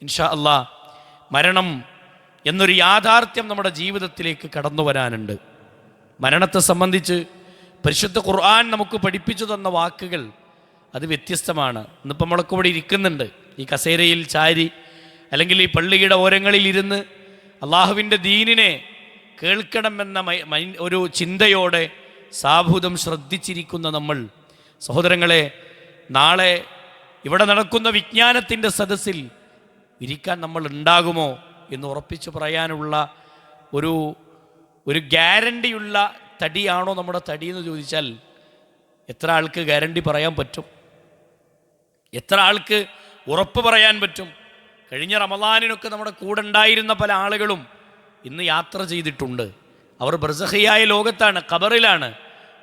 ഇൻഷാ അല്ലാ മരണം എന്നൊരു യാഥാർത്ഥ്യം നമ്മുടെ ജീവിതത്തിലേക്ക് കടന്നു വരാനുണ്ട്. മരണത്തെ സംബന്ധിച്ച് പരിശുദ്ധ ഖുർആൻ നമുക്ക് പഠിപ്പിച്ചു തന്ന വാക്കുകൾ അത് വ്യത്യസ്തമാണ്. ഇന്നിപ്പോൾ നമ്മളൊക്കെ ഇവിടെ ഇരിക്കുന്നുണ്ട്, ഈ കസേരയിൽ ചാരി അല്ലെങ്കിൽ ഈ പള്ളിയുടെ ഓരങ്ങളിൽ ഇരുന്ന് അള്ളാഹുവിൻ്റെ ദീനിനെ കേൾക്കണമെന്ന ഒരു ചിന്തയോടെ സാഭൂതം ശ്രദ്ധിച്ചിരിക്കുന്ന നമ്മൾ സഹോദരങ്ങളെ, നാളെ ഇവിടെ നടക്കുന്ന വിജ്ഞാനത്തിൻ്റെ സദസ്സിൽ ഇരിക്കാൻ നമ്മൾ ഉണ്ടാകുമോ എന്ന് ഉറപ്പിച്ചു പറയാനുള്ള ഒരു ഗ്യാരണ്ടിയുള്ള തടിയാണോ നമ്മുടെ തടി എന്ന് ചോദിച്ചാൽ എത്ര ആൾക്ക് ഗ്യാരണ്ടി പറയാൻ പറ്റും? എത്ര ആൾക്ക് ഉറപ്പ് പറയാൻ പറ്റും? കഴിഞ്ഞ റമദാനിനൊക്കെ നമ്മുടെ കൂടെ ഉണ്ടായിരുന്ന പല ആളുകളും ഇന്ന് യാത്ര ചെയ്തിട്ടുണ്ട്. അവർ ബർസഖിയായ ലോകത്താണ്, ഖബറിലാണ്.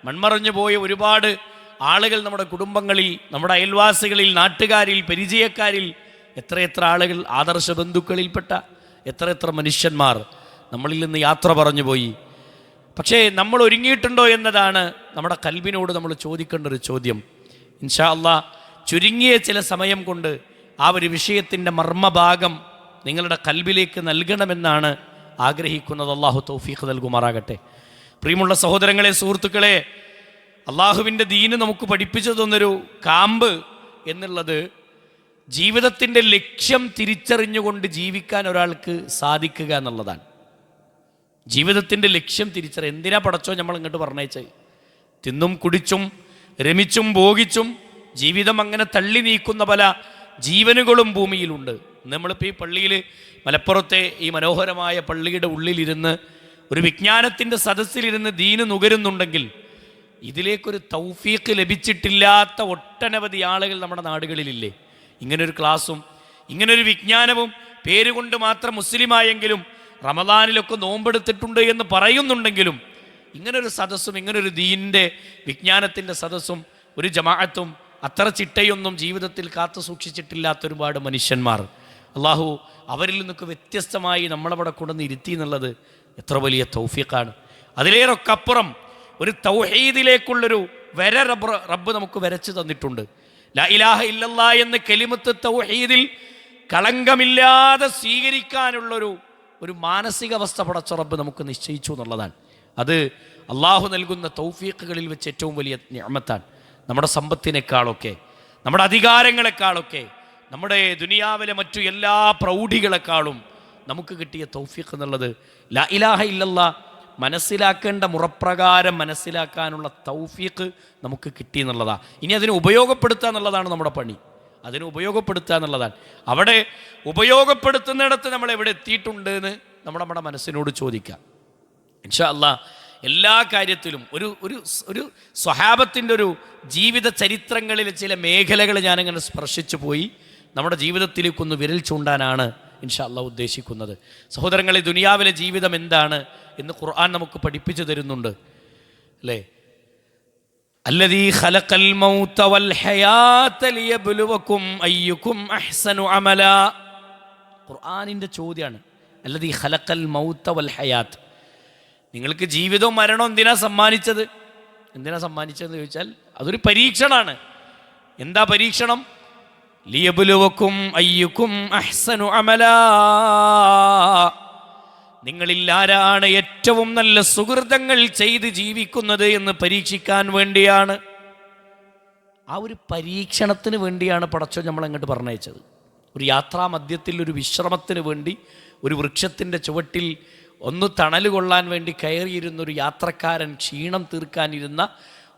മൺമറഞ്ഞു പോയ ഒരുപാട് ആളുകൾ നമ്മുടെ കുടുംബങ്ങളിൽ, നമ്മുടെ അയൽവാസികളിൽ, നാട്ടുകാരിൽ, പരിചയക്കാരിൽ എത്രയെത്ര ആളുകൾ, ആദർശ ബന്ധുക്കളിൽപ്പെട്ട എത്രയെത്ര മനുഷ്യന്മാർ നമ്മളിൽ നിന്ന് യാത്ര പറഞ്ഞു പോയി. പക്ഷേ നമ്മൾ ഒരുങ്ങിയിട്ടുണ്ടോ എന്നതാണ് നമ്മുടെ കൽബിനോട് നമ്മൾ ചോദിക്കേണ്ട ഒരു ചോദ്യം. ഇൻഷാ അല്ലാ ചുരുങ്ങിയ ചില സമയം കൊണ്ട് ആ ഒരു വിഷയത്തിൻ്റെ മർമ്മഭാഗം നിങ്ങളുടെ കൽബിലേക്ക് നൽകണമെന്നാണ് ആഗ്രഹിക്കുന്നത്. അള്ളാഹു തൗഫീഖ് നൽകുമാറാകട്ടെ. പ്രിയമുള്ള സഹോദരങ്ങളെ, സുഹൃത്തുക്കളെ, അള്ളാഹുവിൻ്റെ ദീന് നമുക്ക് പഠിപ്പിച്ചു തന്നൊരു കാമ്പ് എന്നുള്ളത് ജീവിതത്തിൻ്റെ ലക്ഷ്യം തിരിച്ചറിഞ്ഞുകൊണ്ട് ജീവിക്കാൻ ഒരാൾക്ക് സാധിക്കുക എന്നുള്ളതാണ്. ജീവിതത്തിൻ്റെ ലക്ഷ്യം എന്തിനാ പടച്ചോ നമ്മൾ ഇങ്ങോട്ട് പറഞ്ഞേച്ചത്? തിന്നും കുടിച്ചും രമിച്ചും ഭോഗിച്ചും ജീവിതം അങ്ങനെ തള്ളി നീക്കുന്ന പല ജീവനുകളും ഭൂമിയിലുണ്ട്. നമ്മളിപ്പോൾ ഈ പള്ളിയിൽ, മലപ്പുറത്തെ ഈ മനോഹരമായ പള്ളിയുടെ ഉള്ളിലിരുന്ന് ഒരു വിജ്ഞാനത്തിൻ്റെ സദസ്സിലിരുന്ന് ദീന് നുകരുന്നുണ്ടെങ്കിൽ ഇതിലേക്കൊരു തൗഫീഖ് ലഭിച്ചിട്ടില്ലാത്ത ഒട്ടനവധി ആളുകൾ നമ്മുടെ നാടുകളിലില്ലേ? ഇങ്ങനൊരു ക്ലാസ്സും ഇങ്ങനൊരു വിജ്ഞാനവും പേരുകൊണ്ട് മാത്രം മുസ്ലിമായെങ്കിലും റമദാനിലൊക്കെ നോമ്പെടുത്തിട്ടുണ്ട് എന്ന് പറയുന്നുണ്ടെങ്കിലും ഇങ്ങനൊരു സദസ്സും ഇങ്ങനൊരു ദീനിൻ്റെ വിജ്ഞാനത്തിൻ്റെ സദസ്സും ഒരു ജമാഅത്തും അത്ര ചിട്ടയൊന്നും ജീവിതത്തിൽ കാത്തു സൂക്ഷിച്ചിട്ടില്ലാത്ത ഒരുപാട് മനുഷ്യന്മാർ, അള്ളാഹു അവരിൽ നിന്നൊക്കെ വ്യത്യസ്തമായി നമ്മളവിടെ കൊണ്ടുവന്ന് ഇരുത്തി എന്നുള്ളത് എത്ര വലിയ തൗഫീഖാണ്. അതിലേറൊക്കെ അപ്പുറം ഒരു തൗഹീദിലേക്കുള്ളൊരു വര റബ്ബ് നമുക്ക് വരച്ചു തന്നിട്ടുണ്ട്. ലാ ഇലാഹ ഇല്ലല്ലാ എന്ന കലിമത്ത് തൗഹീദിൽ കളങ്കമില്ലാതെ സ്വീകരിക്കാനുള്ളൊരു മാനസികാവസ്ഥ പടച്ച റബ്ബ് നമുക്ക് നിശ്ചയിച്ചു എന്നുള്ളതാണ്. അത് അള്ളാഹു നൽകുന്ന തൗഫീഖുകളിൽ വെച്ച് ഏറ്റവും വലിയ നിഅമത്താണ്. നമ്മുടെ സമ്പത്തിനേക്കാളൊക്കെ, നമ്മുടെ അധികാരങ്ങളെക്കാളൊക്കെ, നമ്മുടെ ദുനിയാവിലെ മറ്റു എല്ലാ പ്രൗഢികളെക്കാളും നമുക്ക് കിട്ടിയ തൗഫീഖ് എന്നുള്ളത് ലാ ഇലാഹ ഇല്ലല്ലാ മനസ്സിലാക്കേണ്ട മുറപ്രകാരം മനസ്സിലാക്കാനുള്ള തൗഫീഖ് നമുക്ക് കിട്ടി എന്നുള്ളതാണ്. ഇനി അതിനെ ഉപയോഗപ്പെടുത്തുക എന്നുള്ളതാണ് നമ്മുടെ പണി. അതിനെ ഉപയോഗപ്പെടുത്തുക എന്നുള്ളതാണ്. അവിടെ ഉപയോഗപ്പെടുത്തുന്നിടത്ത് നമ്മൾ എവിടെ എത്തിയിട്ടുണ്ട് എന്ന് നമ്മുടെ മനസ്സിനോട് ചോദിക്കാം. ഇൻഷാ അല്ലാ എല്ലാ കാര്യത്തിലും ഒരു സ്വഹാബത്തിൻ്റെ ഒരു ജീവിത ചരിത്രങ്ങളിലെ ചില മേഖലകൾ ഞാനങ്ങനെ സ്പർശിച്ചു പോയി നമ്മുടെ ജീവിതത്തിലേക്കൊന്ന് വിരൽ ചൂണ്ടാനാണ് ഇൻഷാ അല്ലാ ഉദ്ദേശിക്കുന്നത്. സഹോദരങ്ങളെ, ദുനിയാവിലെ ജീവിതം എന്താണ് എന്ന് ഖുർആൻ നമുക്ക് പഠിപ്പിച്ചു തരുന്നുണ്ട്, അല്ലേ? അല്ലദീ ഖലഖൽ മൗത വൽ ഹയാത ലിയബ്ലുവകും അയ്യുകും അഹ്സനു അമലാ. ഖുർആനിൻ്റെ ചോദ്യമാണ് അല്ലദീ ഖലഖൽ മൗത വൽ ഹയാത്ത്. നിങ്ങൾക്ക് ജീവിതവും മരണവും എന്തിനാ സമ്മാനിച്ചതെന്ന് ചോദിച്ചാൽ അതൊരു പരീക്ഷണമാണ്. എന്താ പരീക്ഷണം? ലിയബ്ലുവകും അയ്യുകും അഹ്സനു അമലാ. നിങ്ങളിൽ ആരാണ് ഏറ്റവും നല്ല സുഹൃതങ്ങൾ ചെയ്ത് ജീവിക്കുന്നത് എന്ന് പരീക്ഷിക്കാൻ വേണ്ടിയാണ്. ആ ഒരു പരീക്ഷണത്തിന് വേണ്ടിയാണ് പടച്ചോ നമ്മൾ അങ്ങോട്ട് പറഞ്ഞയച്ചത്. ഒരു യാത്രാ മധ്യത്തിൽ ഒരു വിശ്രമത്തിന് വേണ്ടി ഒരു വൃക്ഷത്തിൻ്റെ ചുവട്ടിൽ ഒന്ന് തണൽ കൊള്ളാൻ വേണ്ടി കയറിയിരുന്നൊരു യാത്രക്കാരൻ ക്ഷീണം തീർക്കാനിരുന്ന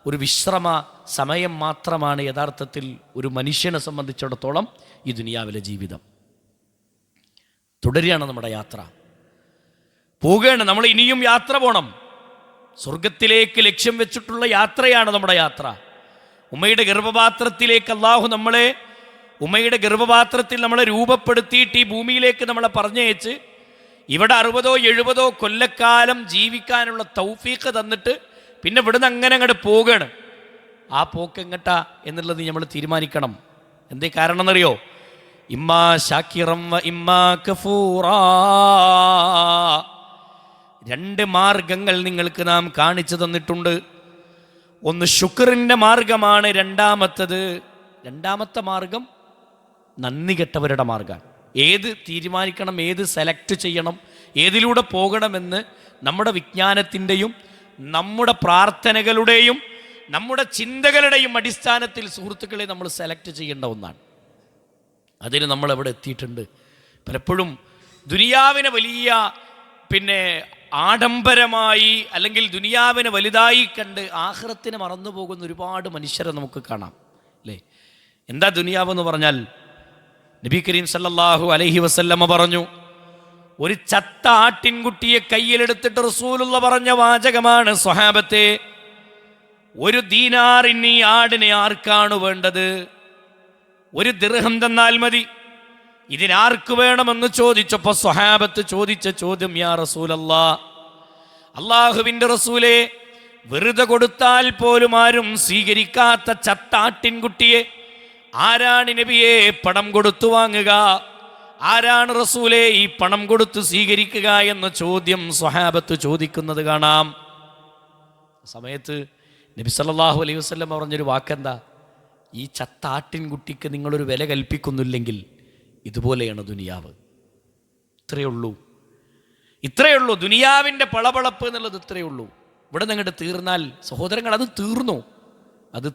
ഒരു വിശ്രമ സമയം മാത്രമാണ് യഥാർത്ഥത്തിൽ ഒരു മനുഷ്യനെ സംബന്ധിച്ചിടത്തോളം ഈ ദുനിയാവിലെ ജീവിതം. തുടരുകയാണ് നമ്മുടെ യാത്ര, പോവുകയാണ്. നമ്മൾ ഇനിയും യാത്ര പോകണം. സ്വർഗത്തിലേക്ക് ലക്ഷ്യം വെച്ചിട്ടുള്ള യാത്രയാണ് നമ്മുടെ യാത്ര. ഉമ്മയുടെ ഗർഭപാത്രത്തിലേക്ക് ഉമ്മയുടെ ഗർഭപാത്രത്തിൽ നമ്മളെ രൂപപ്പെടുത്തിയിട്ട് ഈ ഭൂമിയിലേക്ക് നമ്മളെ പറഞ്ഞയച്ച് ഇവിടെ 60-70 കൊല്ലക്കാലം ജീവിക്കാനുള്ള തൗഫീഖ് തന്നിട്ട് പിന്നെ ഇവിടുന്ന് അങ്ങനെ അങ്ങോട്ട് പോവുകയാണ്. ആ പോക്ക് എങ്ങട്ടാ എന്നുള്ളത് നമ്മൾ തീരുമാനിക്കണം. എന്തേ കാരണം എന്നറിയോ? ഇമ്മാ ശാക്കിറം വ ഇമ്മാ കഫൂറാ. 2 മാർഗങ്ങൾ നിങ്ങൾക്ക് നാം കാണിച്ചു തന്നിട്ടുണ്ട്. ഒന്ന് ശുക്റിൻ്റെ മാർഗമാണ്, രണ്ടാമത്തെ മാർഗം നന്ദി കെട്ടവരുടെ മാർഗമാണ്. ഏത് തീരുമാനിക്കണം, ഏത് സെലക്ട് ചെയ്യണം, ഏതിലൂടെ പോകണമെന്ന് നമ്മുടെ വിജ്ഞാനത്തിൻ്റെയും നമ്മുടെ പ്രാർത്ഥനകളുടെയും നമ്മുടെ ചിന്തകളുടെയും അടിസ്ഥാനത്തിൽ സുഹൃത്തുക്കളെ നമ്മൾ സെലക്ട് ചെയ്യേണ്ട ഒന്നാണ്. അതിന് നമ്മൾ എവിടെ എത്തിയിട്ടുണ്ട്? പലപ്പോഴും ദുനിയാവിനെ വലിയ ആഡംബരമായി അല്ലെങ്കിൽ ദുനിയാവിനെ വലുതായി കണ്ട് ആഖിറത്തിനെ മറന്നു പോകുന്ന ഒരുപാട് മനുഷ്യരെ നമുക്ക് കാണാം, അല്ലേ? എന്താ ദുനിയാവെന്ന് പറഞ്ഞാൽ, നബി കരീം സല്ലല്ലാഹു അലൈഹി വസല്ലമ പറഞ്ഞു, ഒരു ചത്ത ആട്ടിൻകുട്ടിയെ കയ്യിലെടുത്തിട്ട് റസൂലുള്ള പറഞ്ഞ വാചകമാണ്, സ്വഹാബത്തെ, ഒരു ദീനാറിന് ഈ ആടിനെ ആർക്കാണ് വേണ്ടത്? ഒരു ദിർഹം തന്നാൽ മതി. ഇതിനാർക്ക് വേണമെന്ന് ചോദിച്ചപ്പോൾ സ്വഹാബത്ത് ചോദിച്ച ചോദ്യം, യാ റസൂലല്ലാഹ്, അള്ളാഹുവിൻ്റെ റസൂലേ, വെറുതെ കൊടുത്താൽ പോലും ആരും സ്വീകരിക്കാത്ത ചത്ത ആട്ടിൻകുട്ടിയെ ആരാണ് നബിയെ പണം കൊടുത്തു വാങ്ങുക? ആരാണ് റസൂലേ ഈ പണം കൊടുത്ത് സ്വീകരിക്കുക എന്ന ചോദ്യം സ്വഹാബത്ത് ചോദിക്കുന്നത് കാണാം. സമയത്ത് നബി സല്ലല്ലാഹു അലൈഹി വസല്ലം പറഞ്ഞൊരു വാക്കെന്താ? ഈ ചത്ത ആട്ടിൻകുട്ടിക്ക് നിങ്ങളൊരു വില കൽപ്പിക്കുന്നില്ലെങ്കിൽ ഇതുപോലെയാണ് ദുനിയാവ്. ഇത്രയേ ഉള്ളൂ ദുനിയാവിൻ്റെ പളപളപ്പ് എന്നുള്ളത്. ഇത്രയേ ഉള്ളൂ. ഇവിടെ നിങ്ങോട്ട് തീർന്നാൽ സഹോദരങ്ങൾ അത്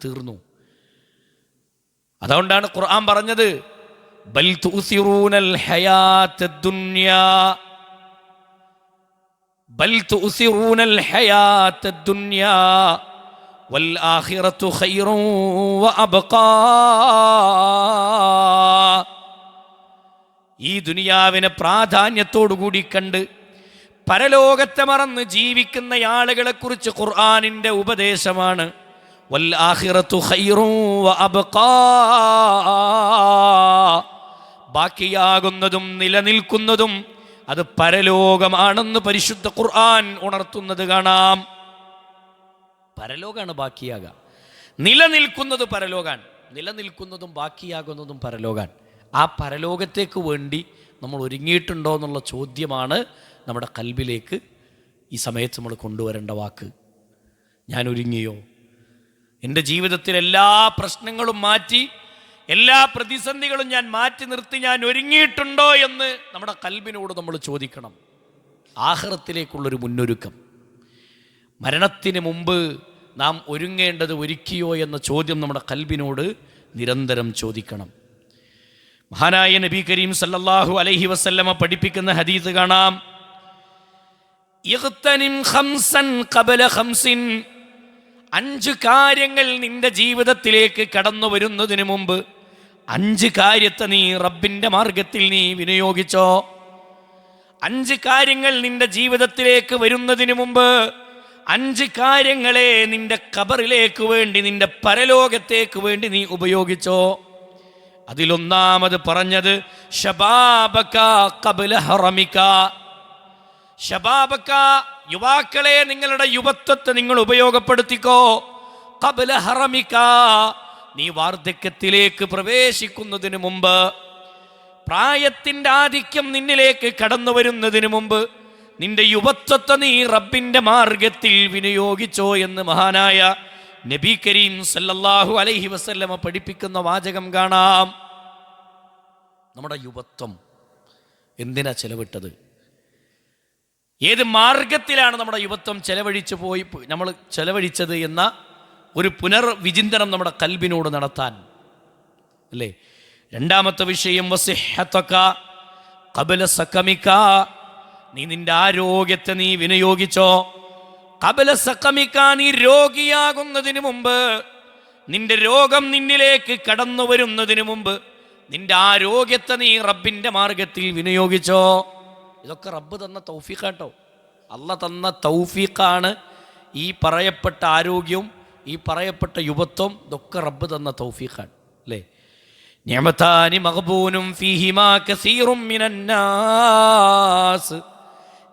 തീർന്നു. അതുകൊണ്ടാണ് ഖുർആൻ പറഞ്ഞത്, ബൽ തുസിറൂനൽ ഹയാത്തദ് ദുനിയാ, ബൽ തുസിറൂനൽ ഹയാത്തദ് ദുനിയാ വൽ ആഖിറതു ഖൈറുൻ വഅബ്ഖാ. ഈ ദുനിയാവിനെ പ്രാധാന്യത്തോടുകൂടി കണ്ട് പരലോകത്തെ മറന്ന് ജീവിക്കുന്ന ആളുകളെ കുറിച്ച് ഖുർആനിൻ്റെ ഉപദേശമാണ്, വൽ ആഖിറതു ഖൈറുൻ വഅബ്ഖാ. ബാക്കിയാകുന്നതും നിലനിൽക്കുന്നതും അത് പരലോകമാണെന്ന് പരിശുദ്ധ ഖുർആൻ ഉണർത്തുന്നത് കാണാം. പരലോകാണ് ബാക്കിയാകുക, നിലനിൽക്കുന്നത് പരലോകാണ്, നിലനിൽക്കുന്നതും ബാക്കിയാകുന്നതും പരലോകാൻ. ആ പരലോകത്തേക്ക് വേണ്ടി നമ്മൾ ഒരുങ്ങിയിട്ടുണ്ടോ എന്നുള്ള ചോദ്യമാണ് നമ്മുടെ കൽബിലേക്ക് ഈ സമയത്ത് നമ്മൾ കൊണ്ടുവരേണ്ട വാക്ക്. ഞാൻ ഒരുങ്ങിയോ? എൻ്റെ ജീവിതത്തിൽ എല്ലാ പ്രശ്നങ്ങളും മാറ്റി, എല്ലാ പ്രതിസന്ധികളും ഞാൻ മാറ്റി നിർത്തി ഞാൻ ഒരുങ്ങിയിട്ടുണ്ടോ എന്ന് നമ്മുടെ കൽബിനോട് നമ്മൾ ചോദിക്കണം. ആഖിറത്തിലേക്കുള്ളൊരു മുന്നൊരുക്കം, മരണത്തിന് മുമ്പ് നാം ഒരുക്കിയോ എന്ന ചോദ്യം നമ്മുടെ കൽബിനോട് നിരന്തരം ചോദിക്കണം. മഹാനായ നബി കരീം സല്ലല്ലാഹു അലൈഹി വസല്ലമ പഠിപ്പിക്കുന്ന ഹദീസ് കാണാം, ഇഗ്തനിം ഖംസൻ ഖബല ഖംസിൻ. 5 കാര്യങ്ങൾ നിന്റെ ജീവിതത്തിലേക്ക് കടന്നു വരുന്നതിന് മുമ്പ് 5 കാര്യത്തെ നീ റബ്ബിൻ്റെ മാർഗത്തിൽ നീ വിനിയോഗിച്ചോ. 5 കാര്യങ്ങൾ നിന്റെ ജീവിതത്തിലേക്ക് വരുന്നതിന് മുമ്പ് 5 കാര്യങ്ങളെ നിന്റെ ഖബറിലേക്ക് വേണ്ടി, നിന്റെ പരലോകത്തേക്ക് വേണ്ടി നീ ഉപയോഗിച്ചോ. അതിലൊന്നാമത് പറഞ്ഞത് ശബാബക ഖബ്ല ഹറമിക. ശബാബക, യുവാക്കളെ, നിങ്ങളുടെ യുവത്വത്തെ നിങ്ങൾ ഉപയോഗപ്പെടുത്തിക്കോ. ഖബ്ല ഹറമിക, നീ വാർദ്ധക്യത്തിലേക്ക് പ്രവേശിക്കുന്നതിന് മുമ്പ്, പ്രായത്തിൻ്റെ ആധിക്യം നിന്നിലേക്ക് കടന്നു വരുന്നതിന് മുമ്പ് നിന്റെ യുവത്വത്തെ നീ റബ്ബിൻ്റെ മാർഗത്തിൽ വിനിയോഗിച്ചോ എന്ന് മഹാനായ നബി കരീം സല്ലല്ലാഹു അലൈഹി വസല്ലമ പഠിപ്പിക്കുന്ന വാചകം കാണാം. നമ്മുടെ യുവത്വം എന്തിനാ ചെലവിട്ടത്? ഏത് മാർഗത്തിലാണ് നമ്മുടെ യുവത്വം നമ്മൾ ചെലവഴിച്ചത് എന്ന ഒരു പുനർവിചിന്തനം നമ്മുടെ കൽബിനോട് നടത്താൻ, അല്ലേ? രണ്ടാമത്തെ വിഷയം വസിഹ്ഹതക ഖബ്ല സഖമിക. നീ നിന്റെ ആരോഗ്യത്തെ നീ വിനിയോഗിച്ചോ. ഖബ്ല സഖമിക, നീ രോഗിയാകുന്നതിന് മുമ്പ്, നിന്റെ രോഗം നിന്നിലേക്ക് കടന്നു വരുന്നതിന് മുമ്പ് നിന്റെ ആരോഗ്യത്തെ നീ റബ്ബിൻ്റെ മാർഗത്തിൽ വിനിയോഗിച്ചോ. ഇതൊക്കെ റബ്ബ് തന്ന തൗഫീഖാട്ടോ, അള്ളാഹ് തന്ന തൗഫീഖാണ്. ഈ പറയപ്പെട്ട ആരോഗ്യവും ഈ പറയപ്പെട്ട യുവത്വം ഇതൊക്കെ റബ്ബ് തന്ന തൗഫീഖാണ്, അല്ലേ? നിഅമതാനി മഗ്ബൂനും ഫീഹിമാ കസീറും മിനന്നാസ്.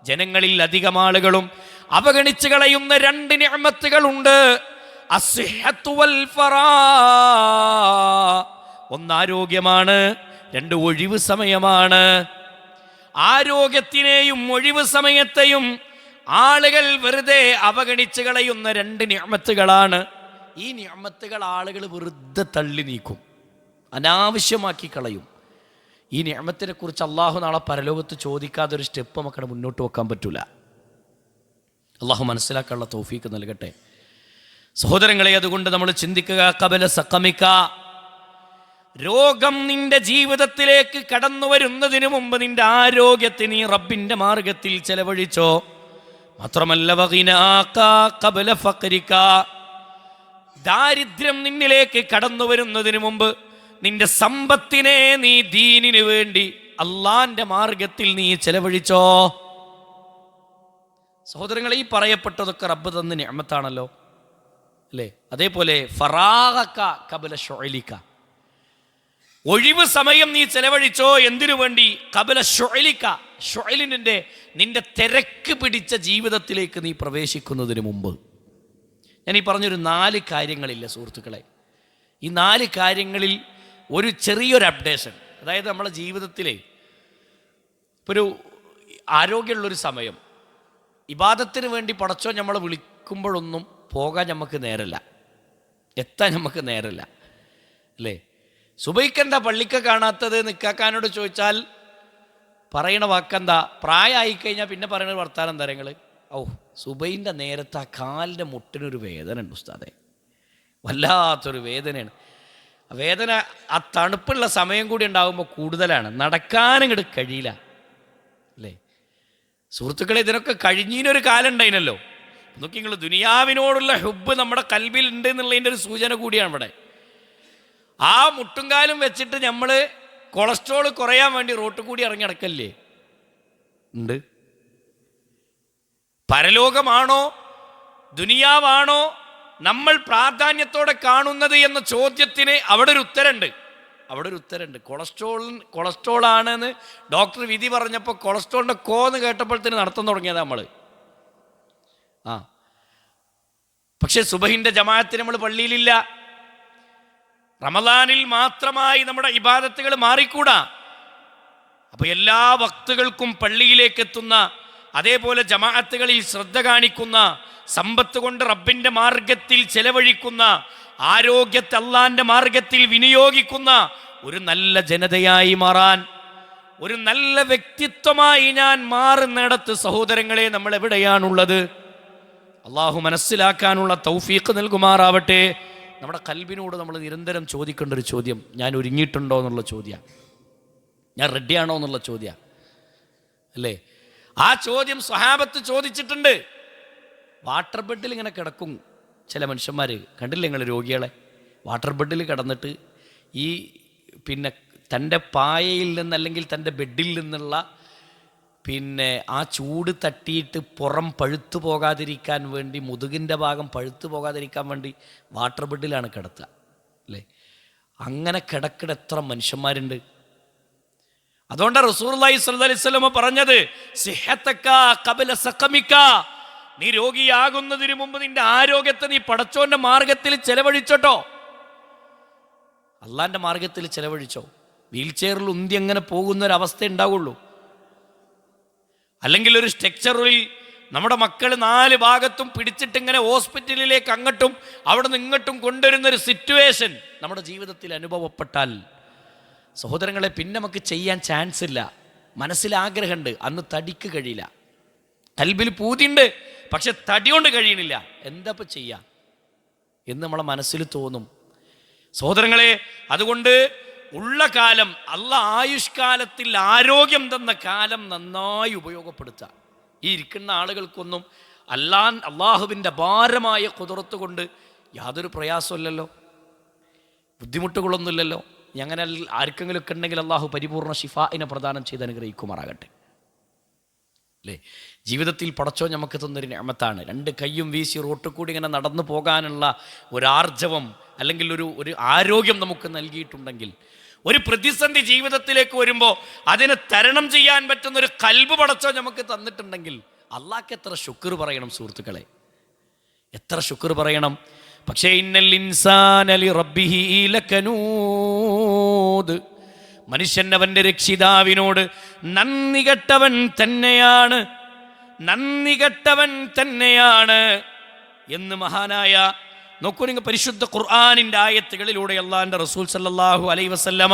ജനങ്ങളിൽ അധികം ആളുകളും അവഗണിച്ചു കളയുന്ന 2 നിഅമത്തുകളുണ്ട്. അസ്സിഹ്ഹത്തു വൽ ഫറാ. ഒന്ന് ആരോഗ്യമാണ്, 2 ഒഴിവ് സമയമാണ്. ആരോഗ്യത്തിനെയും ഒഴിവ് സമയത്തെയും ആളുകൾ വെറുതെ അവഗണിച്ചു കളയുന്ന 2 നിഅമത്തുകളാണ്. ഈ നിഅമത്തുകൾ ആളുകൾ വെറുതെ തള്ളി നീക്കും, അനാവശ്യമാക്കി കളയും. ഈ നിഅമത്തിനെ കുറിച്ച് അള്ളാഹു നാളെ പരലോകത്ത് ചോദിക്കാതെ ഒരു സ്റ്റെപ്പ് നമുക്കവിടെ മുന്നോട്ട് വെക്കാൻ പറ്റൂല. അള്ളാഹു മനസ്സിലാക്കാനുള്ള തൗഫീക്ക് നൽകട്ടെ. സഹോദരങ്ങളെ, അതുകൊണ്ട് നമ്മൾ ചിന്തിക്കുക, ഖബല സഖമിക, രോഗം നിന്റെ ജീവിതത്തിലേക്ക് കടന്നു വരുന്നതിന് മുമ്പ് നിന്റെ ആരോഗ്യത്തെ നീ റബ്ബിന്റെ മാർഗത്തിൽ ചെലവഴിച്ചോ. മാത്രമല്ല വഗിനാക ഖബല ഫഖരിക, ദാരിദ്ര്യം നിന്നിലേക്ക് കടന്നു വരുന്നതിന് മുമ്പ് നിന്റെ സമ്പത്തിനെ നീ ദീനിന് വേണ്ടി അള്ളാന്റെ മാർഗത്തിൽ നീ ചെലവഴിച്ചോ. സഹോദരങ്ങളെ, ഈ പറയപ്പെട്ടതൊക്കെ റബ്ബ് തന്ന നിഅമത്താണല്ലോ, അല്ലേ? അതേപോലെ ഫറാഗക ഖബല ശുഅലിക, ഒഴിവ് സമയം നീ ചെലവഴിച്ചോ. എന്തിനു വേണ്ടി? ഖബല ശുഅലിക, ശുഅലിന്റെ നിന്റെ തിരക്ക് പിടിച്ച ജീവിതത്തിലേക്ക് നീ പ്രവേശിക്കുന്നതിന് മുമ്പ്. ഞാൻ ഈ പറഞ്ഞൊരു 4 കാര്യങ്ങളില്ല സുഹൃത്തുക്കളെ, ഈ 4 കാര്യങ്ങളിൽ ഒരു ചെറിയൊരു അപ്ഡേഷൻ. അതായത് നമ്മളെ ജീവിതത്തിലെ ഇപ്പോൾ ഒരു ആരോഗ്യമുള്ളൊരു സമയം, ഇബാദത്തിന് വേണ്ടി പടച്ചോ നമ്മളെ വിളിക്കുമ്പോഴൊന്നും പോകാൻ നമുക്ക് നേരല്ല, എത്താൻ നമുക്ക് നേരല്ല, അല്ലേ? സുബൈക്കെന്താ പള്ളിക്ക കാണാത്തത് നിക്കാക്കാനോട് ചോദിച്ചാൽ പറയണ വാക്കെന്താ? പ്രായമായിക്കഴിഞ്ഞാൽ പിന്നെ പറയണ വർത്താനം തരങ്ങൾ, ഓ സുബൈൻ്റെ നേരത്തെ ആ കാലിൻ്റെ മുട്ടിനൊരു വേദന ഉണ്ട് ഉസ്താദേ, വല്ലാത്തൊരു വേദനയാണ്. വേദന ആ തണുപ്പുള്ള സമയം കൂടി ഉണ്ടാകുമ്പോൾ കൂടുതലാണ്, നടക്കാനിങ്ങോട്ട് കഴിയില്ല, അല്ലേ? സുഹൃത്തുക്കളെ, ഇതിനൊക്കെ കഴിഞ്ഞിനൊരു കാലം ഉണ്ടായിനല്ലോ. നോക്കി നിങ്ങൾ, ദുനിയാവിനോടുള്ള ഹുബ്ബ് നമ്മുടെ കൽബിൽ ഉണ്ട് എന്നുള്ളതിൻ്റെ ഒരു സൂചന കൂടിയാണ് ഇവിടെ. ആ മുട്ടുംകാലും വെച്ചിട്ട് നമ്മൾ കൊളസ്ട്രോൾ കുറയാൻ വേണ്ടി റോട്ടിൽ കൂടി ഇറങ്ങി നടക്കല്ലേ ഉണ്ട്. പരലോകമാണോ ദുനിയാവാണോ നമ്മൾ പ്രാധാന്യത്തോടെ കാണുന്നത് എന്ന ചോദ്യത്തിന് അവിടെ ഒരു ഉത്തരമുണ്ട്. കൊളസ്ട്രോൾ ആണെന്ന് ഡോക്ടർ വിധി പറഞ്ഞപ്പോൾ കൊളസ്ട്രോളിൻ്റെ കോന്ന് കേട്ടപ്പോഴത്തേന് നടത്താൻ തുടങ്ങിയതാണ് നമ്മൾ. പക്ഷെ സുബഹിൻ്റെ ജമാഅത്തിന് നമ്മൾ പള്ളിയിലില്ല. റമദാനിൽ മാത്രമായി നമ്മുടെ ഇബാദത്തുകൾ മാറിക്കൂടാ. അപ്പൊ എല്ലാ വക്തുകൾക്കും പള്ളിയിലേക്ക് എത്തുന്ന, അതേപോലെ ജമാഅത്തുകളിൽ ശ്രദ്ധ കാണിക്കുന്ന, സമ്പത്ത് കൊണ്ട് റബ്ബിന്റെ മാർഗത്തിൽ ചെലവഴിക്കുന്ന, ആരോഗ്യത്തെ അള്ളാന്റെ മാർഗത്തിൽ വിനിയോഗിക്കുന്ന ഒരു നല്ല ജനതയായി മാറാൻ, ഒരു നല്ല വ്യക്തിത്വമായി ഞാൻ മാറുന്നിടത്ത് സഹോദരങ്ങളെ നമ്മൾ എവിടെയാണുള്ളത്? അള്ളാഹു മനസ്സിലാക്കാനുള്ള തൗഫീഖ് നൽകുമാറാവട്ടെ. നമ്മുടെ കൽബിനോട് നമ്മൾ നിരന്തരം ചോദിക്കേണ്ട ഒരു ചോദ്യം, ഞാൻ ഒരുങ്ങിയിട്ടുണ്ടോ എന്നുള്ള ചോദ്യം, ഞാൻ റെഡിയാണോ എന്നുള്ള ചോദ്യം, അല്ലേ? ആ ചോദ്യം സ്വഹാബത്ത് ചോദിച്ചിട്ടുണ്ട്. വാട്ടർ ബെഡിൽ ഇങ്ങനെ കിടക്കും ചില മനുഷ്യന്മാർ, കണ്ടില്ലേ നിങ്ങൾ രോഗികളെ? വാട്ടർ ബെഡിൽ കിടന്നിട്ട് ഈ പിന്നെ തൻ്റെ പായയിൽ നിന്ന് അല്ലെങ്കിൽ തൻ്റെ ബെഡിൽ നിന്നുള്ള പിന്നെ ആ ചൂട് തട്ടിയിട്ട് പുറം പഴുത്തു പോകാതിരിക്കാൻ വേണ്ടി, മുതുകിൻ്റെ ഭാഗം പഴുത്തു പോകാതിരിക്കാൻ വേണ്ടി വാട്ടർ ബെഡിലാണ് കിടത്തുക, അല്ലേ? അങ്ങനെ കിടക്കിട എത്ര മനുഷ്യന്മാരുണ്ട്. അതുകൊണ്ടാണ് റസൂലുള്ളാഹി സ്വല്ലല്ലാഹി അലൈഹി വസല്ലം പറഞ്ഞത്, സിഹ്ഹതക ഖബല സഖമിക, നീ രോഗിയാകുന്നതിന് മുമ്പ് നിന്റെ ആരോഗ്യത്തെ നീ പടച്ചോന്റെ മാർഗത്തിൽ ചെലവഴിച്ചോട്ടോ, അള്ളാന്റെ മാർഗത്തിൽ ചെലവഴിച്ചോ. വീൽ ചെയറിൽ ഉന്തി അങ്ങനെ പോകുന്നൊരവസ്ഥ ഉണ്ടാവുള്ളൂ. അല്ലെങ്കിൽ ഒരു സ്ട്രക്ചറിൽ നമ്മുടെ മക്കൾ 4 ഭാഗത്തും പിടിച്ചിട്ട് ഇങ്ങനെ ഹോസ്പിറ്റലിലേക്ക് അങ്ങോട്ടും അവിടെ നിന്ന് ഇങ്ങോട്ടും കൊണ്ടുവരുന്നൊരു സിറ്റുവേഷൻ നമ്മുടെ ജീവിതത്തിൽ അനുഭവപ്പെട്ടാൽ സഹോദരങ്ങളെ, പിന്നെ നമുക്ക് ചെയ്യാൻ ചാൻസ് ഇല്ല. മനസ്സിൽ ആഗ്രഹമുണ്ട്, അന്ന് തടിക്ക് കഴിയില്ല. കൽബിൽ പൂതിയുണ്ട്, പക്ഷെ തടി കൊണ്ട് കഴിയണില്ല. എന്താ ഇപ്പം ചെയ്യുക എന്ന് നമ്മളെ മനസ്സിൽ തോന്നും. സഹോദരങ്ങളെ, അതുകൊണ്ട് ഉള്ള കാലം, ആയുഷ്കാലത്തിൽ ആരോഗ്യം തന്ന കാലം നന്നായി ഉപയോഗപ്പെടുത്തുക. ഈ ഇരിക്കുന്ന ആളുകൾക്കൊന്നും അള്ളാഹുവിൻ്റെ ഭാരമായ ഖുദ്റത്ത് കൊണ്ട് യാതൊരു പ്രയാസമില്ലല്ലോ, ബുദ്ധിമുട്ടുകളൊന്നുമില്ലല്ലോ. അങ്ങനെ ആർക്കെങ്കിലും ഒക്കെ ഉണ്ടെങ്കിൽ അള്ളാഹു പരിപൂർണ്ണ ഷിഫാഇനെ പ്രദാനം ചെയ്ത് അനുഗ്രഹിക്കുമാറാകട്ടെ, അല്ലേ? ജീവിതത്തിൽ പടച്ചോ നമുക്ക് തന്നൊരു നിഅമത്താണ്. 2 കൈയും വീശി റോട്ടിൽ കൂടി ഇങ്ങനെ നടന്നു പോകാനുള്ള ഒരാർജവം അല്ലെങ്കിൽ ഒരു ആരോഗ്യം നമുക്ക് നൽകിയിട്ടുണ്ടെങ്കിൽ, ഒരു പ്രതിസന്ധി ജീവിതത്തിലേക്ക് വരുമ്പോൾ അതിനെ തരണം ചെയ്യാൻ പറ്റുന്ന ഒരു കൽബ് പടച്ചോ നമുക്ക് തന്നിട്ടുണ്ടെങ്കിൽ അള്ളാഹ്ക്ക് എത്ര ശുക്ർ പറയണം സുഹൃത്തുക്കളെ, എത്ര ശുക്ർ പറയണം. പക്ഷേ ഇന്നൽ ഇൻസാന ലിറബ്ബിഹി ലകനൂദ്, മനുഷ്യൻ അവൻ്റെ രക്ഷിതാവിനോട് നന്ദി കെട്ടവൻ തന്നെയാണ് എന്ന് മഹാനായ, നോക്കൂ നിങ്ങൾ, പരിശുദ്ധ ഖുർആനിൻ്റെ ആയത്തുകളിലൂടെ അള്ളാഹിൻ്റെ റസൂൽ സല്ലല്ലാഹു അലൈഹി വസല്ലമ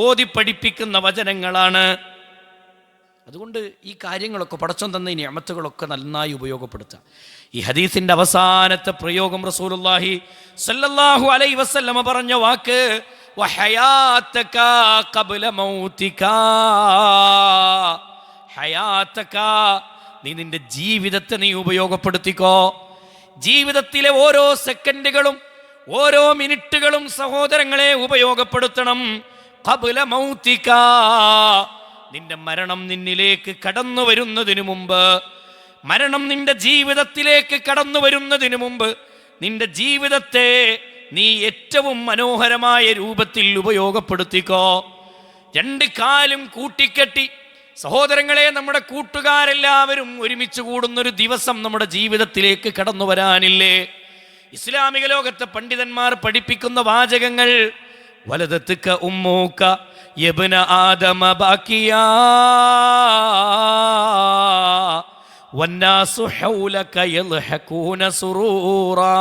ഓതി പഠിപ്പിക്കുന്ന വചനങ്ങളാണ്. അതുകൊണ്ട് ഈ കാര്യങ്ങളൊക്കെ പടച്ചോൻ തന്ന ഈ നിഅമത്തുകളൊക്കെ നന്നായി ഉപയോഗപ്പെടുത്തുക. ഈ ഹദീസിന്റെ അവസാനത്തെ പ്രയോഗം റസൂലുള്ളാഹി സ്വല്ലല്ലാഹു അലൈഹി വസല്ലമ പറഞ്ഞ വാക്ക് വഹയാതക ഖബ്ല മൗതിക. ഹയാതക, നീ നിന്റെ ജീവിതത്തെ നീ ഉപയോഗപ്പെടുത്തിക്കോ. ജീവിതത്തിലെ ഓരോ സെക്കൻഡുകളും ഓരോ മിനിറ്റുകളും സഹോദരങ്ങളെ ഉപയോഗപ്പെടുത്തണം. ഖബ്ല മൗതിക, നിന്റെ മരണം നിന്നിലേക്ക് കടന്നു വരുന്നതിന് മുമ്പ്, മരണം നിന്റെ ജീവിതത്തിലേക്ക് കടന്നു വരുന്നതിന് മുമ്പ് നിന്റെ ജീവിതത്തെ നീ ഏറ്റവും മനോഹരമായ രൂപത്തിൽ ഉപയോഗപ്പെടുത്തിക്കോ. രണ്ട് കാലും കൂട്ടിക്കെട്ടി സഹോദരങ്ങളെ, നമ്മുടെ കൂട്ടുകാരെല്ലാവരും ഒരുമിച്ച് കൂടുന്നൊരു ദിവസം നമ്മുടെ ജീവിതത്തിലേക്ക് കടന്നു വരാനില്ലേ? ഇസ്ലാമിക ലോകത്തെ പണ്ഡിതന്മാർ പഠിപ്പിക്കുന്ന വാചകങ്ങൾ വലദത്തുക ഉമ്മൂക യബ്ന ആദമ ബാക്കിയാ വന്നാസു ഹൗലക യൽഹഖൂന സുറൂറാ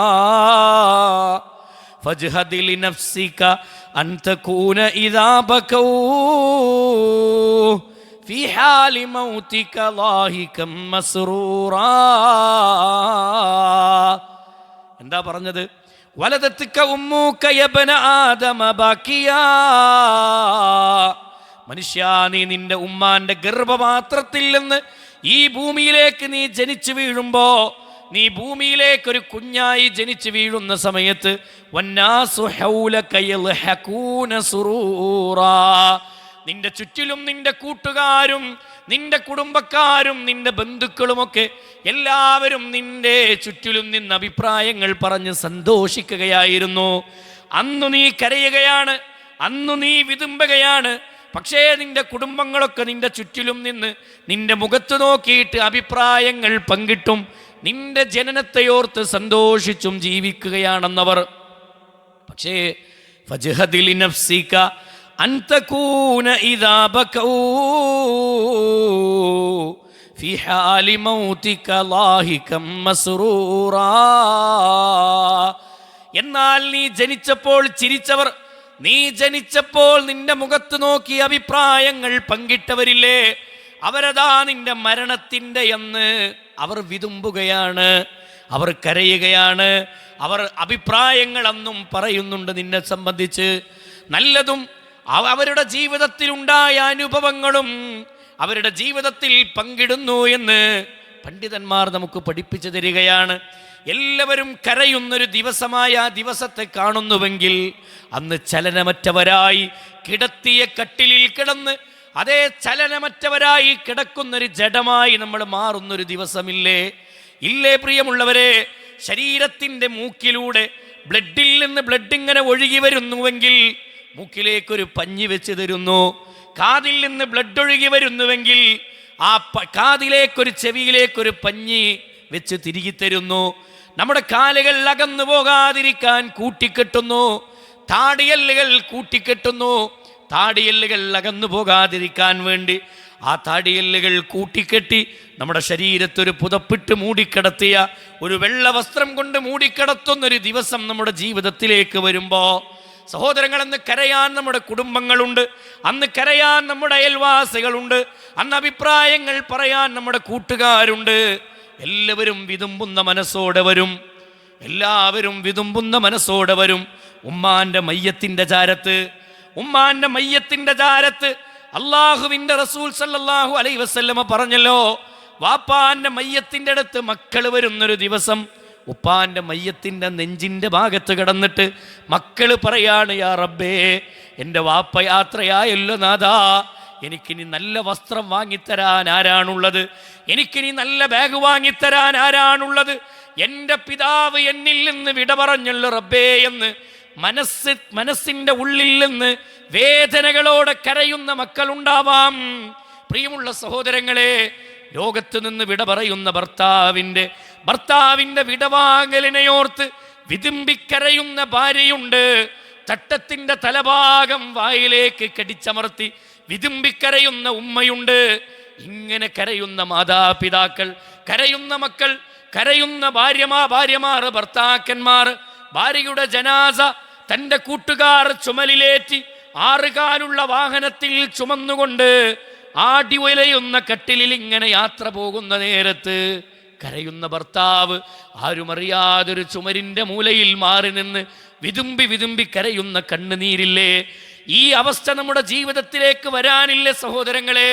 ഫജ്ഹദ് ലിനഫ്സിക അൻ തകൂന ഇദാ ബകൗ ഫീ ഹാലി മൗതിക ലാഹികം മസ്റൂറാ. എന്താ പറഞ്ഞത്? വലദത്തുക ഉമ്മൂക യബ്ന ആദമ ബാക്കിയാ. മനുഷ്യ, നീ നിന്റെ ഉമ്മാന്റെ ഗർഭപാത്രത്തിൽ നിന്ന് ഈ ഭൂമിയിലേക്ക് നീ ജനിച്ചു വീഴുമ്പോ, നീ ഭൂമിയിലേക്ക് ഒരു കുഞ്ഞായി ജനിച്ചു വീഴുന്ന സമയത്ത് വന്നാസു ഹൗലക യൽഹഖൂന സുറൂറാ, നിന്റെ ചുറ്റിലും നിന്റെ കൂട്ടുകാരും നിന്റെ കുടുംബക്കാരും നിന്റെ ബന്ധുക്കളുമൊക്കെ എല്ലാവരും നിന്റെ ചുറ്റിലും നിന്ന് അഭിപ്രായങ്ങൾ പറഞ്ഞ് സന്തോഷിക്കുകയായിരുന്നു. അന്നു നീ കരയുകയാണ്, അന്നു നീ വിതുമ്പുകയാണ്. പക്ഷേ നിന്റെ കുടുംബങ്ങളൊക്കെ നിന്റെ ചുറ്റിലും നിന്ന് നിന്റെ മുഖത്ത് നോക്കിയിട്ട് അഭിപ്രായങ്ങൾ പങ്കിട്ടും നിന്റെ ജനനത്തെയോർത്ത് സന്തോഷിച്ചും ജീവിക്കുകയാണെന്നവർ. പക്ഷേ ഫജ്ഹദ് ലിനഫ്സിക അൻ തകൂന ഇദാ ബകൗ ഫീ ഹാലി മൗതിക ലാഹികം മസ്റൂറാ. എന്നാൽ നീ ജനിച്ചപ്പോൾ ചിരിച്ചവർ, നീ ജനിച്ചപ്പോൾ നിന്റെ മുഖത്ത് നോക്കി അഭിപ്രായങ്ങൾ പങ്കിട്ടവരില്ലേ, അവരതാ നിന്റെ മരണത്തിൻ്റെ എന്ന് അവർ വിതുമ്പുകയാണ്, അവർ കരയുകയാണ്, അവർ അഭിപ്രായങ്ങൾ അന്നും പറയുന്നുണ്ട് നിന്നെ സംബന്ധിച്ച്. നല്ലതും അവരുടെ ജീവിതത്തിൽ ഉണ്ടായ അനുഭവങ്ങളും അവരുടെ ജീവിതത്തിൽ പങ്കിടുന്നു എന്ന് പണ്ഡിതന്മാർ നമുക്ക് പഠിപ്പിച്ചു തരികയാണ്. എല്ലാവരും കരയുന്നൊരു ദിവസമായ ആ ദിവസത്തെ കാണുന്നുവെങ്കിൽ അന്ന് ചലനമറ്റവരായി കിടത്തിയ കട്ടിലിൽ കിടന്ന് അതേ ചലനമറ്റവരായി കിടക്കുന്നൊരു ജഡമായി നമ്മൾ മാറുന്നൊരു ദിവസമില്ലേ? ഇല്ലേ പ്രിയമുള്ളവരെ? ശരീരത്തിൻ്റെ മൂക്കിലൂടെ ബ്ലഡിൽ നിന്ന് ബ്ലഡ് ഇങ്ങനെ ഒഴുകി വരുന്നുവെങ്കിൽ മൂക്കിലേക്കൊരു പഞ്ഞി വെച്ച് തരുന്നു. കാതിൽ നിന്ന് ബ്ലഡ് ഒഴുകി വരുന്നുവെങ്കിൽ ആ കാതിലേക്കൊരു ചെവിയിലേക്കൊരു പഞ്ഞി വെച്ച് തിരികെ തരുന്നു. നമ്മുടെ കാലുകൾ അകന്നു പോകാതിരിക്കാൻ കൂട്ടിക്കെട്ടുന്നു, താടിയല്ലുകൾ കൂട്ടിക്കെട്ടുന്നു. താടിയല്ലുകൾ അകന്നു പോകാതിരിക്കാൻ വേണ്ടി ആ താടിയല്ലുകൾ കൂട്ടിക്കെട്ടി നമ്മുടെ ശരീരത്തൊരു പുതപ്പിട്ട് മൂടിക്കിടത്തിയ ഒരു വെള്ള വസ്ത്രം കൊണ്ട് മൂടിക്കിടത്തുന്നൊരു ദിവസം നമ്മുടെ ജീവിതത്തിലേക്ക് വരുമ്പോൾ സഹോദരങ്ങൾ, അന്ന് കരയാൻ നമ്മുടെ കുടുംബങ്ങളുണ്ട്, അന്ന് കരയാൻ നമ്മുടെ അയൽവാസികളുണ്ട്, അന്ന് അഭിപ്രായങ്ങൾ പറയാൻ നമ്മുടെ കൂട്ടുകാരുണ്ട്. എല്ലാവരും വിതുമ്പുന്ന മനസ്സോടെ വരും, എല്ലാവരും വിതുമ്പുന്ന മനസ്സോടെ വരും. ഉമ്മാന്റെ മയ്യത്തിന്റെ ചാരത്ത്, ഉമ്മാന്റെ മയ്യത്തിന്റെ ചാരത്ത് അള്ളാഹുവിന്റെ റസൂൽ സല്ലല്ലാഹു അലൈഹി വസല്ലമ പറഞ്ഞല്ലോ, വാപ്പാന്റെ മയ്യത്തിന്റെ അടുത്ത് മക്കൾ വരുന്നൊരു ദിവസം ഉപ്പാന്റെ മയ്യത്തിന്റെ നെഞ്ചിന്റെ ഭാഗത്ത് കിടന്നിട്ട് മക്കള് പറയാണ്, യാ റബ്ബേ, എൻ്റെ വാപ്പ യാത്രയായല്ലോ നാഥാ, എനിക്കിനി നല്ല വസ്ത്രം വാങ്ങിത്തരാൻ ആരാണുള്ളത്? എനിക്കിനി നല്ല ബാഗ് വാങ്ങിത്തരാൻ ആരാണുള്ളത്? എൻ്റെ പിതാവ് എന്നിൽ നിന്ന് വിട പറഞ്ഞല്ലോ റബ്ബേ എന്ന് മനസ്സിൻ്റെ ഉള്ളിൽ നിന്ന് വേദനകളോടെ കരയുന്ന മക്കളുണ്ടാവാം. പ്രിയമുള്ള സഹോദരങ്ങളെ, ലോകത്ത് നിന്ന് വിട പറയുന്ന ഭർത്താവിൻ്റെ വിടവാങ്ങലിനെയോർത്ത് വിതുമ്പിക്കരയുന്ന ഭാര്യയുണ്ട്. തട്ടത്തിൻ്റെ തലഭാഗം വായിലേക്ക് കടിച്ചമർത്തി വിതുമ്പിക്കരയുന്ന ഉമ്മയുണ്ട്. ഇങ്ങനെ കരയുന്ന മാതാപിതാക്കൾ, കരയുന്ന മക്കൾ, കരയുന്ന ഭാര്യമാർ, ഭർത്താക്കന്മാർ ഭാര്യയുടെ ജനാസ തൻ്റെ കൂട്ടുകാർ ചുമലിലേറ്റി ആറുകാലുള്ള വാഹനത്തിൽ ചുമന്നുകൊണ്ട് ആടി ഉലയുന്ന കട്ടിലിൽ ഇങ്ങനെ യാത്ര പോകുന്ന നേരത്ത് കരയുന്ന ഭർത്താവ് ആരുമറിയാതൊരു ചുമരിന്റെ മൂലയിൽ മാറി നിന്ന് വിതുമ്പി വിതുമ്പി കരയുന്ന കണ്ണുനീരില്ലേ? ഈ അവസ്ഥ നമ്മുടെ ജീവിതത്തിലേക്ക് വരാനില്ലേ സഹോദരങ്ങളെ?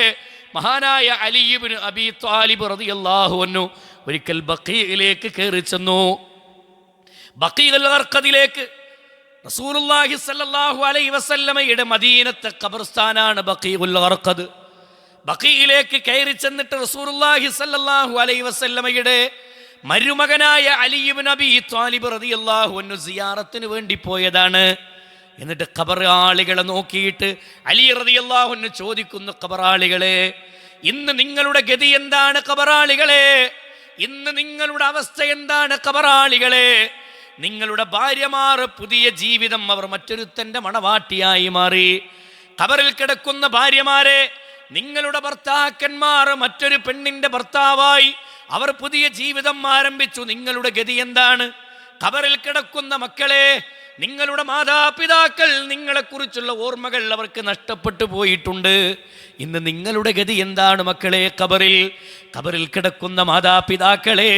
മഹാനായ അലി ഇബ്നു അബീ ത്വാലിബ് റളിയല്ലാഹു അൻഹു ഒരിക്കൽ ബഖീഇലേക്ക് കയറി ചെന്നു. ബഖീഉൽ ഗർഖദിലേക്ക് റസൂലുള്ളാഹി സ്വല്ലല്ലാഹു അലൈഹി വസല്ലമയുടെ മദീനത്തെ ഖബർസ്ഥാനാണ് ബഖീഉൽ ഗർഖദ്. ബഖീഇലേക്ക് കയറി ചെന്നിട്ട് റസൂലുള്ളാഹി സ്വല്ലല്ലാഹു അലൈഹി വസല്ലമയുടെ മരുമകനായ അലി ഇബ്നു അബീ ത്വാലിബ് റളിയല്ലാഹു അൻഹു സിയാറത്തിന് വേണ്ടി പോയതാണ്. എന്നിട്ട് ഖബറാളികളെ നോക്കിയിട്ട് അലി റളിയല്ലാഹു അൻഹു ചോദിക്കുന്നു, ഖബറാളികളെ, ഇന്ന് നിങ്ങളുടെ ഗതി എന്താണ്? ഖബറാളികളെ, ഇന്ന് നിങ്ങളുടെ അവസ്ഥ എന്താണ്? ഖബറാളികളെ, നിങ്ങളുടെ ഭാര്യമാർ പുതിയ ജീവിതം, അവർ മറ്റൊരുത്തന്റെ മണവാട്ടിയായി മാറി. ഖബറിൽ കിടക്കുന്ന ഭാര്യമാരെ, നിങ്ങളുടെ ഭർത്താക്കന്മാർ മറ്റൊരു പെണ്ണിന്റെ ഭർത്താവായി അവർ പുതിയ ജീവിതം ആരംഭിച്ചു. നിങ്ങളുടെ ഗതി എന്താണ്? ഖബറിൽ കിടക്കുന്ന മക്കളെ, നിങ്ങളുടെ മാതാപിതാക്കൾ, നിങ്ങളെക്കുറിച്ചുള്ള ഓർമ്മകൾ അവർക്ക് നഷ്ടപ്പെട്ടു പോയിട്ടുണ്ട്. ഇന്ന് നിങ്ങളുടെ ഗതി എന്താണ് മക്കളെ? ഖബറിൽ കിടക്കുന്ന മാതാപിതാക്കളെ,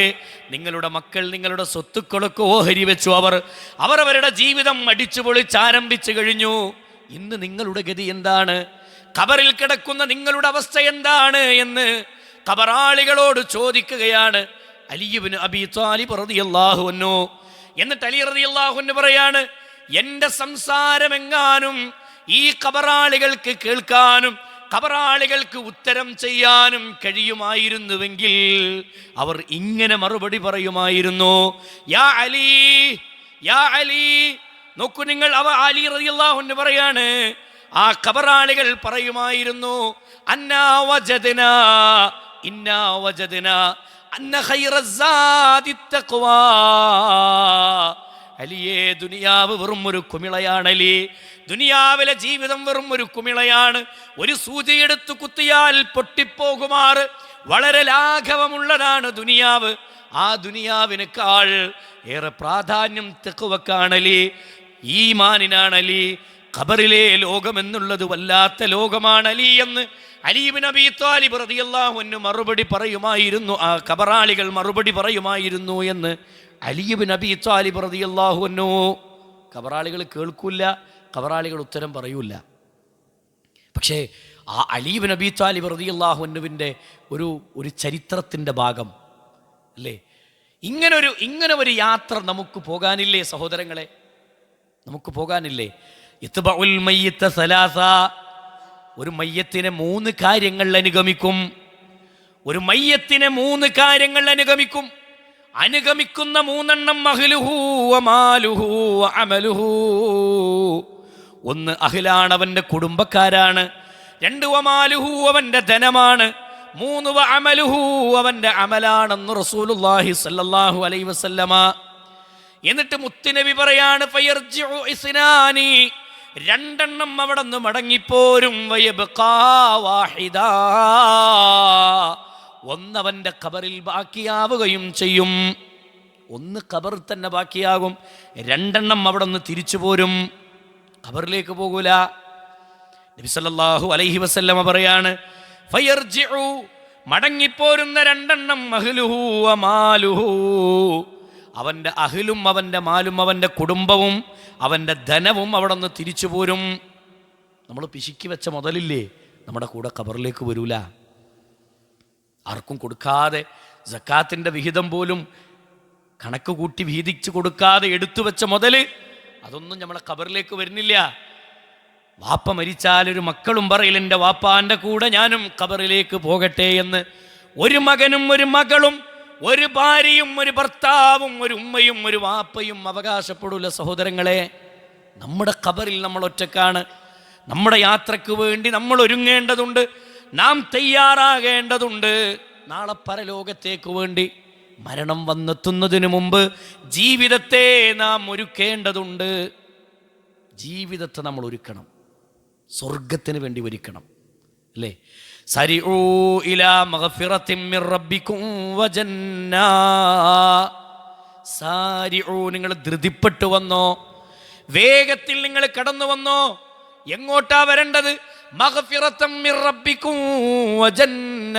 നിങ്ങളുടെ മക്കൾ നിങ്ങളുടെ സ്വത്തുക്കളൊക്കെ ഓഹരി വെച്ചു. അവർ അവരുടെ ജീവിതം അടിച്ചു പൊളിച്ചാരംഭിച്ചു കഴിഞ്ഞു. ഇന്ന് നിങ്ങളുടെ ഗതി എന്താണ്? ഖബറിൽ കിടക്കുന്ന നിങ്ങളുടെ അവസ്ഥ എന്താണ് എന്ന് ഖബറാളികളോട് ചോദിക്കുകയാണ് അലി ഇബ്നു അബീ ത്വാലിബ് റളിയല്ലാഹു അൻഹു. എന്നിട്ട് അലി റളിയല്ലാഹു അൻഹു പറയാണ്, എൻ്റെ സംസാരമെങ്ങാനും ഈ ഖബറാളികൾക്ക് കേൾക്കാനും ഖബറാളികൾക്ക് ഉത്തരം ചെയ്യാനും കഴിയുമായിരുന്നുവെങ്കിൽ അവർ ഇങ്ങനെ മറുപടി പറയുമായിരുന്നു, യാ അലി, യാ അലി. നോക്കൂ നിങ്ങൾ, അലി റളിയല്ലാഹു അൻഹു പറയാണ്, ആ ഖബറാളികൾ പറയുമായിരുന്നു, അന്നാ വജദ്നാ ഇന്നാ വജദ്നാ അന്ന ഖൈറസ്സാദി തഖ്വാ. അലിയേ, ദുനിയാവ് വെറും ഒരു കുമിളയാണ്. അലി, ദുനിയാവിലെ ജീവിതം വെറും ഒരു കുമിളയാണ്. ഒരു സൂചിയെടുത്ത് കുത്തിയാൽ പൊട്ടിപ്പോകുമാറ് വളരെ ലാഘവമുള്ളതാണ് ദുനിയാവ്. ആ ദുനിയാവിനേക്കാൾ ഏറെ പ്രാധാന്യം തഖ്വക്കാണ് അലി, ഈമാനിനാണ് അലി. ഖബറിലെ ലോകം എന്നുള്ളത് വല്ലാത്ത ലോകമാണ് അലി എന്ന് അലി ഇബ്നു അബീ ത്വാലിബ് റളിയല്ലാഹു അൻഹു മറുപടി പറയുമായിരുന്നു. ആ ഖബറാളികൾ മറുപടി പറയുമായിരുന്നു എന്ന് അലി ഇബ്നു അബീ ത്വാലിബ് റളിയല്ലാഹു അൻഹു. ഖബറാളികൾ കേൾക്കില്ല, ഖബറാളികൾ ഉത്തരം പറയൂല. പക്ഷേ ആ അലി ഇബ്നു അബീ ത്വാലിബ് റളിയല്ലാഹു അൻഹുവിൻ്റെ ഒരു ചരിത്രത്തിൻ്റെ ഭാഗം അല്ലേ? ഇങ്ങനെ ഒരു യാത്ര നമുക്ക് പോകാനില്ലേ സഹോദരങ്ങളെ? നമുക്ക് പോകാനില്ലേ? ഇത്ബഉൽ മയ്യിത്ത സലാസ. ഒരു മയ്യത്തിനെ 3 കാര്യങ്ങൾ അനുഗമിക്കും. ഒരു മയ്യത്തിനെ 3 കാര്യങ്ങൾ അനുഗമിക്കും. അനുഗമിക്കുന്ന 3 എണ്ണം അഹ്ലുഹു വമാലുഹു വഅമലുഹു. 1 അഹ്ലാണ്, അവൻ്റെ കുടുംബക്കാരാണ്. 2 വമാലുഹു, അവൻ്റെ ധനമാണ്. 3 വഅമലുഹു, അവൻ്റെ അമലാണെന്ന് റസൂലുള്ളാഹി സ്വല്ലല്ലാഹു അലൈഹി വസല്ലമ. എന്നിട്ട് മുത്തുനബി പറയാണ്, ഫയർജിഉ ഇസ്നാനി, 2 എണ്ണം അവിടെ നിന്ന് മടങ്ങിപ്പോരും. വയബ്ഖാ വാഹിദാ, 1 അവൻ്റെ ഖബറിൽ ബാക്കിയാവുകയും ചെയ്യും. 1 ഖബർ തന്നെ ബാക്കിയാകും, 2 എണ്ണം അവിടെ നിന്ന് തിരിച്ചു പോരും, ഖബറിലേക്ക് പോകൂല. നബി സല്ലല്ലാഹു അലൈഹി വസല്ലമ പറയാണ്, ഫയർജിഉ, മടങ്ങിപ്പോരുന്ന 2 എണ്ണം അഹ്ലുഹു വമാലുഹു, അവൻ്റെ അഹ്ലും അവൻ്റെ മാലും അവൻ്റെ കുടുംബവും അവൻ്റെ ധനവും അവിടെ നിന്ന് തിരിച്ചു പോരും. നമ്മൾ പിശുക്കി വെച്ച മുതലില്ലേ നമ്മുടെ കൂടെ ഖബറിലേക്ക് വരൂല. ആർക്കും കൊടുക്കാതെ, സക്കാത്തിൻ്റെ വിഹിതം പോലും കണക്ക് കൂട്ടി വീതിച്ച് കൊടുക്കാതെ എടുത്തു വെച്ച മുതൽ, അതൊന്നും നമ്മളെ ഖബറിലേക്ക് വരുന്നില്ല. വാപ്പ മരിച്ചാലൊരു മക്കളും പറയില്ല, എൻ്റെ വാപ്പാൻ്റെ കൂടെ ഞാനും ഖബറിലേക്ക് പോകട്ടെ എന്ന്. ഒരു മകനും ഒരു മകളും ഒരു ഭാര്യയും ഒരു ഭർത്താവും ഒരു ഉമ്മയും ഒരു വാപ്പയും അവകാശപ്പെടൂല സഹോദരങ്ങളെ. നമ്മുടെ ഖബറിൽ നമ്മൾ ഒറ്റക്കാണ്. നമ്മുടെ യാത്രയ്ക്ക് വേണ്ടി നമ്മൾ ഒരുങ്ങേണ്ടതുണ്ട്, നാം തയ്യാറാകേണ്ടതുണ്ട്. നാളെ പരലോകത്തേക്ക് വേണ്ടി മരണം വന്നെത്തുന്നതിന് മുമ്പ് ജീവിതത്തെ നാം ഒരുക്കേണ്ടതുണ്ട്. ജീവിതത്തെ നമ്മൾ ഒരുക്കണം, സ്വർഗത്തിന് വേണ്ടി ഒരുക്കണം അല്ലേ? സരിഊ ഇലാ മഗ്ഫിറത്തിൻ മിർ റബ്ബിക്കും വജന്നാ. സാരിഊ, നിങ്ങൾ ധൃതിപ്പെട്ടു വന്നോ, വേഗത്തിൽ നിങ്ങൾ കടന്നു വന്നോ എങ്ങോട്ടാ വരേണ്ടത്? മഗ്ഫിറത്തം മിർ റബ്ബിക്കും വജന്ന,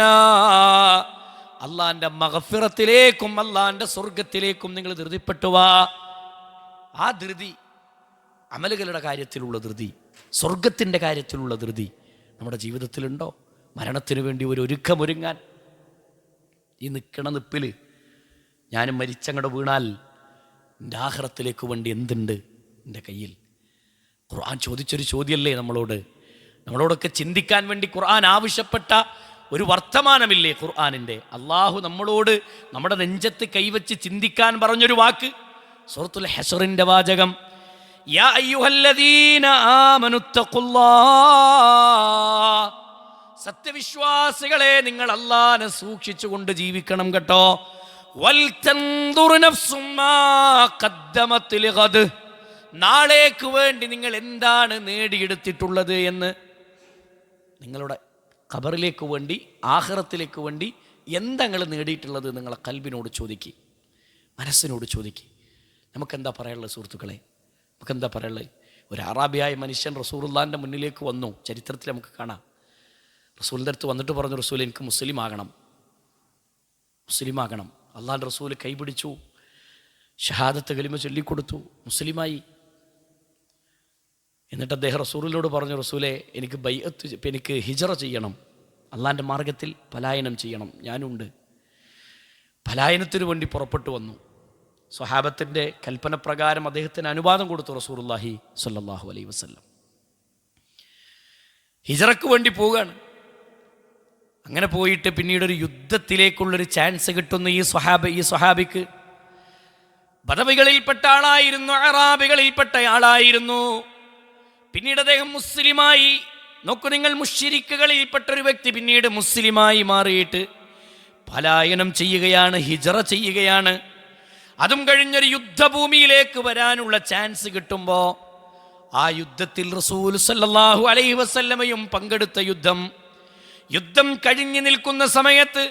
അള്ളാന്റെ മഗ്ഫിറത്തിലേക്കും അള്ളാന്റെ സ്വർഗത്തിലേക്കും നിങ്ങൾ ധൃതിപ്പെട്ടു വാ. ആ ധൃതി അമലുകളുടെ കാര്യത്തിലുള്ള ധൃതി, സ്വർഗത്തിൻ്റെ കാര്യത്തിലുള്ള ധൃതി നമ്മുടെ ജീവിതത്തിലുണ്ടോ? മരണത്തിന് വേണ്ടി ഒരു ഒരുക്കമൊരുങ്ങാൻ. ഈ നിൽക്കണ നിപ്പിൽ ഞാനും മരിച്ചങ്ങടെ വീണാൽ എൻ്റെ ആഖിറത്തിലേക്ക് വേണ്ടി എന്തുണ്ട് എൻ്റെ കയ്യിൽ? ഖുർആൻ ചോദിച്ചൊരു ചോദ്യമല്ലേ നമ്മളോടൊക്കെ ചിന്തിക്കാൻ വേണ്ടി ഖുർആൻ ആവശ്യപ്പെട്ട ഒരു വർത്തമാനമില്ലേ ഖുർആനിൻ്റെ? അള്ളാഹു നമ്മളോട് നമ്മുടെ നെഞ്ചത്ത് കൈവച്ച് ചിന്തിക്കാൻ പറഞ്ഞൊരു വാക്ക് സൂറത്തുൽ ഹശ്റിൻ്റെ വാചകം, യാ അയ്യുഹല്ലദീന ആമനുത്തഖുല്ലാഹ്, സത്യവിശ്വാസികളെ നിങ്ങൾ അല്ലാഹനെ സൂക്ഷിച്ചുകൊണ്ട് ജീവിക്കണം കേട്ടോ. വൽ തൻദുർ നഫ്സും മാ ഖദ്ദമത് ലിഗദ്, നാളേക്ക് വേണ്ടി നിങ്ങൾ എന്താണ് നേടിയെടുത്തിട്ടുള്ളത് എന്ന്, നിങ്ങളുടെ ഖബറിലേക്ക് വേണ്ടി ആഖിറത്തിലേക്ക് വേണ്ടി എന്താ നിങ്ങൾ നേടിയിട്ടുള്ളത് നിങ്ങളെ കൽബിനോട് ചോദിക്കുക, മനസ്സിനോട് ചോദിക്കുക. നമുക്കെന്താ പറയാനുള്ളത് സുഹൃത്തുക്കളെ? നമുക്കെന്താ പറയാനുള്ളത്? ഒരു അറാബിയായ മനുഷ്യൻ റസൂലുള്ളാഹിൻ്റെ മുന്നിലേക്ക് വന്നു. ചരിത്രത്തിൽ നമുക്ക് കാണാം. റസൂലിൻ്റെ അടുത്ത് വന്നിട്ട് പറഞ്ഞു, റസൂൽ എനിക്ക് മുസ്ലിം ആകണം. അള്ളാഹിൻ്റെ റസൂൽ കൈപിടിച്ചു, ഷഹാദത്ത് കലിമ ചൊല്ലിക്കൊടുത്തു, മുസ്ലിമായി. എന്നിട്ട് അദ്ദേഹം റസൂലിനോട് പറഞ്ഞു, റസൂലെ എനിക്ക് ഹിജറ ചെയ്യണം, അള്ളാഹിൻ്റെ മാർഗത്തിൽ പലായനം ചെയ്യണം, ഞാനുണ്ട്. പലായനത്തിനു വേണ്ടി പുറപ്പെട്ടു വന്നു. സ്വഹാബത്തിൻ്റെ കൽപ്പന പ്രകാരം അദ്ദേഹത്തിന് അനുവാദം കൊടുത്തു റസൂലുള്ളാഹി സ്വല്ലല്ലാഹു അലൈഹി വസല്ലം. ഹിജറക്ക് വേണ്ടി പോവുകയാണ്. അങ്ങനെ പോയിട്ട് പിന്നീട് ഒരു യുദ്ധത്തിലേക്കുള്ളൊരു ചാൻസ് കിട്ടുന്നു ഈ സ്വഹാബിക്ക്. ബദവികളിൽപ്പെട്ട ആളായിരുന്നു, അറാബികളിൽപ്പെട്ട ആളായിരുന്നു. പിന്നീട് അദ്ദേഹം മുസ്ലിമായി. നോക്കൂ നിങ്ങൾ, മുശ്രിക്കുകളിൽപ്പെട്ട ഒരു വ്യക്തി പിന്നീട് മുസ്ലിമായി മാറിയിട്ട് പലായനം ചെയ്യുകയാണ്, ഹിജറ ചെയ്യുകയാണ്. അതും കഴിഞ്ഞൊരു യുദ്ധഭൂമിയിലേക്ക് വരാനുള്ള ചാൻസ് കിട്ടുമ്പോൾ ആ യുദ്ധത്തിൽ റസൂൽ സല്ലല്ലാഹു അലൈഹി വസല്ലമയും പങ്കെടുത്ത യുദ്ധം കഴിഞ്ഞു നിൽക്കുന്ന സമയത്ത്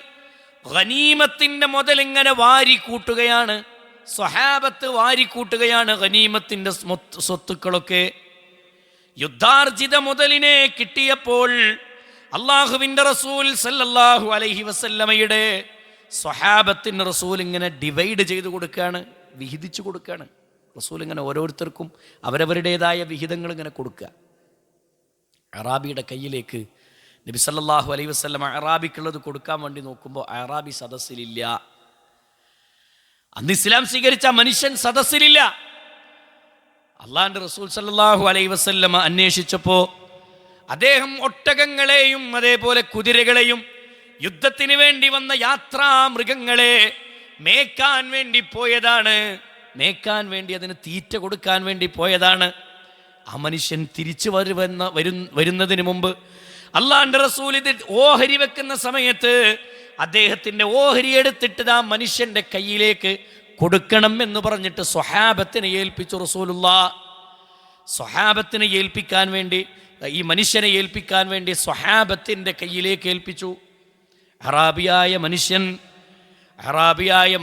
ഗനീമത്തിന്റെ മുതൽ ഇങ്ങനെ വാരിക്കൂട്ടുകയാണ്. സ്വഹാബത്ത് വാരിക്കൂട്ടുകയാണ് ഗനീമത്തിന്റെ സ്വത്തുക്കളൊക്കെ. യുദ്ധാർജിത മുതലിനെ കിട്ടിയപ്പോൾ അള്ളാഹുവിൻ്റെ റസൂൽ സല്ലല്ലാഹു അലൈഹി വസല്ലമയുടെ സ്വഹാബത്തിന് റസൂൽ ഇങ്ങനെ ഡിവൈഡ് ചെയ്ത് കൊടുക്കുകയാണ്, വിഹിതിച്ചു കൊടുക്കുകയാണ്. റസൂൽ ഇങ്ങനെ ഓരോരുത്തർക്കും അവരവരുടേതായ വിഹിതങ്ങൾ ഇങ്ങനെ കൊടുക്കുക. അറാബിയുടെ കയ്യിലേക്ക് നബി സല്ലല്ലാഹു അലൈഹി വസല്ലം അറാബിക്കുള്ളത് കൊടുക്കാൻ വേണ്ടി നോക്കുമ്പോൾ അറാബി സദസ്സിലില്ല. അന്ന് ഇസ്ലാം സ്വീകരിച്ച മനുഷ്യൻ സദസ്സിലില്ല. അള്ളാഹിൻ്റെ റസൂൽ സല്ലല്ലാഹു അലൈഹി വസല്ലം അന്വേഷിച്ചപ്പോൾ അദ്ദേഹം ഒട്ടകങ്ങളെയും അതേപോലെ കുതിരകളെയും യുദ്ധത്തിന് വേണ്ടി വന്ന യാത്രാ മൃഗങ്ങളെ മേക്കാൻ വേണ്ടി പോയതാണ്, മേക്കാൻ വേണ്ടി അതിന് തീറ്റ കൊടുക്കാൻ വേണ്ടി പോയതാണ്. ആ മനുഷ്യൻ തിരിച്ചു വരുന്നതിന് മുമ്പ് അള്ളാഹിന്റെ റസൂൽ ഇത് ഓഹരി വെക്കുന്ന സമയത്ത് അദ്ദേഹത്തിന്റെ ഓഹരി എടുത്തിട്ട് ആ മനുഷ്യന്റെ കയ്യിലേക്ക് കൊടുക്കണം എന്ന് പറഞ്ഞിട്ട് സ്വഹാബത്തിനെ ഏൽപ്പിച്ചു റസൂലുള്ളാഹ്. സ്വഹാബത്തിനെ ഏൽപ്പിക്കാൻ വേണ്ടി, ഈ മനുഷ്യനെ ഏൽപ്പിക്കാൻ വേണ്ടി സ്വഹാബത്തിന്റെ കയ്യിലേക്ക് ഏൽപ്പിച്ചു. അറാബിയായ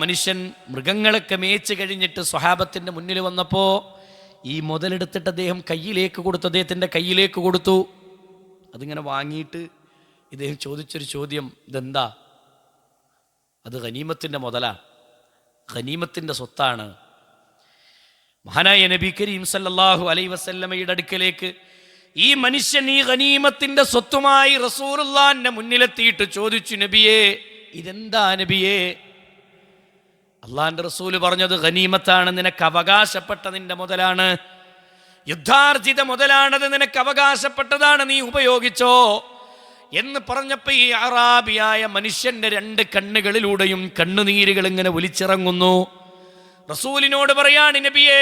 മനുഷ്യൻ മൃഗങ്ങളൊക്കെ മേച്ച് കഴിഞ്ഞിട്ട് സ്വഹാബത്തിൻ്റെ മുന്നിൽ വന്നപ്പോൾ ഈ മുതലെടുത്തിട്ട് അദ്ദേഹം അദ്ദേഹത്തിൻ്റെ കയ്യിലേക്ക് കൊടുത്തു. അതിങ്ങനെ വാങ്ങിയിട്ട് ഇദ്ദേഹം ചോദിച്ചൊരു ചോദ്യം, ഇതെന്താ? അത് ഗനീമത്തിൻ്റെ മുതലാണ്, ഗനീമത്തിൻ്റെ സ്വത്താണ്. മഹാനായ നബി കരീം സല്ലല്ലാഹു അലൈഹി വസല്ലമയുടെ അടുക്കലേക്ക് ഈ മനുഷ്യൻ ഈ ഗനീമത്തിന്റെ സ്വത്തുമായി റസൂലുള്ളാഹിന്റെ മുന്നിലെത്തിയിട്ട് ചോദിച്ചു, നബിയേ ഇതെന്താ നബിയേ? അള്ളാഹിന്റെ റസൂല് പറഞ്ഞത് ഗനീമത്താണ്, നിനക്ക് അവകാശപ്പെട്ട നിന്റെ മുതലാണ്, യുദ്ധാർജിത മുതലാണത്, നിനക്ക് അവകാശപ്പെട്ടതാണ്, നീ ഉപയോഗിച്ചോ എന്ന് പറഞ്ഞപ്പോൾ ഈ അറാബിയായ മനുഷ്യന്റെ രണ്ട് കണ്ണുകളിലൂടെയും കണ്ണുനീരുകൾ ഇങ്ങനെ ഒലിച്ചിറങ്ങുന്നു. റസൂലിനോട് പറയാണ്, നബിയേ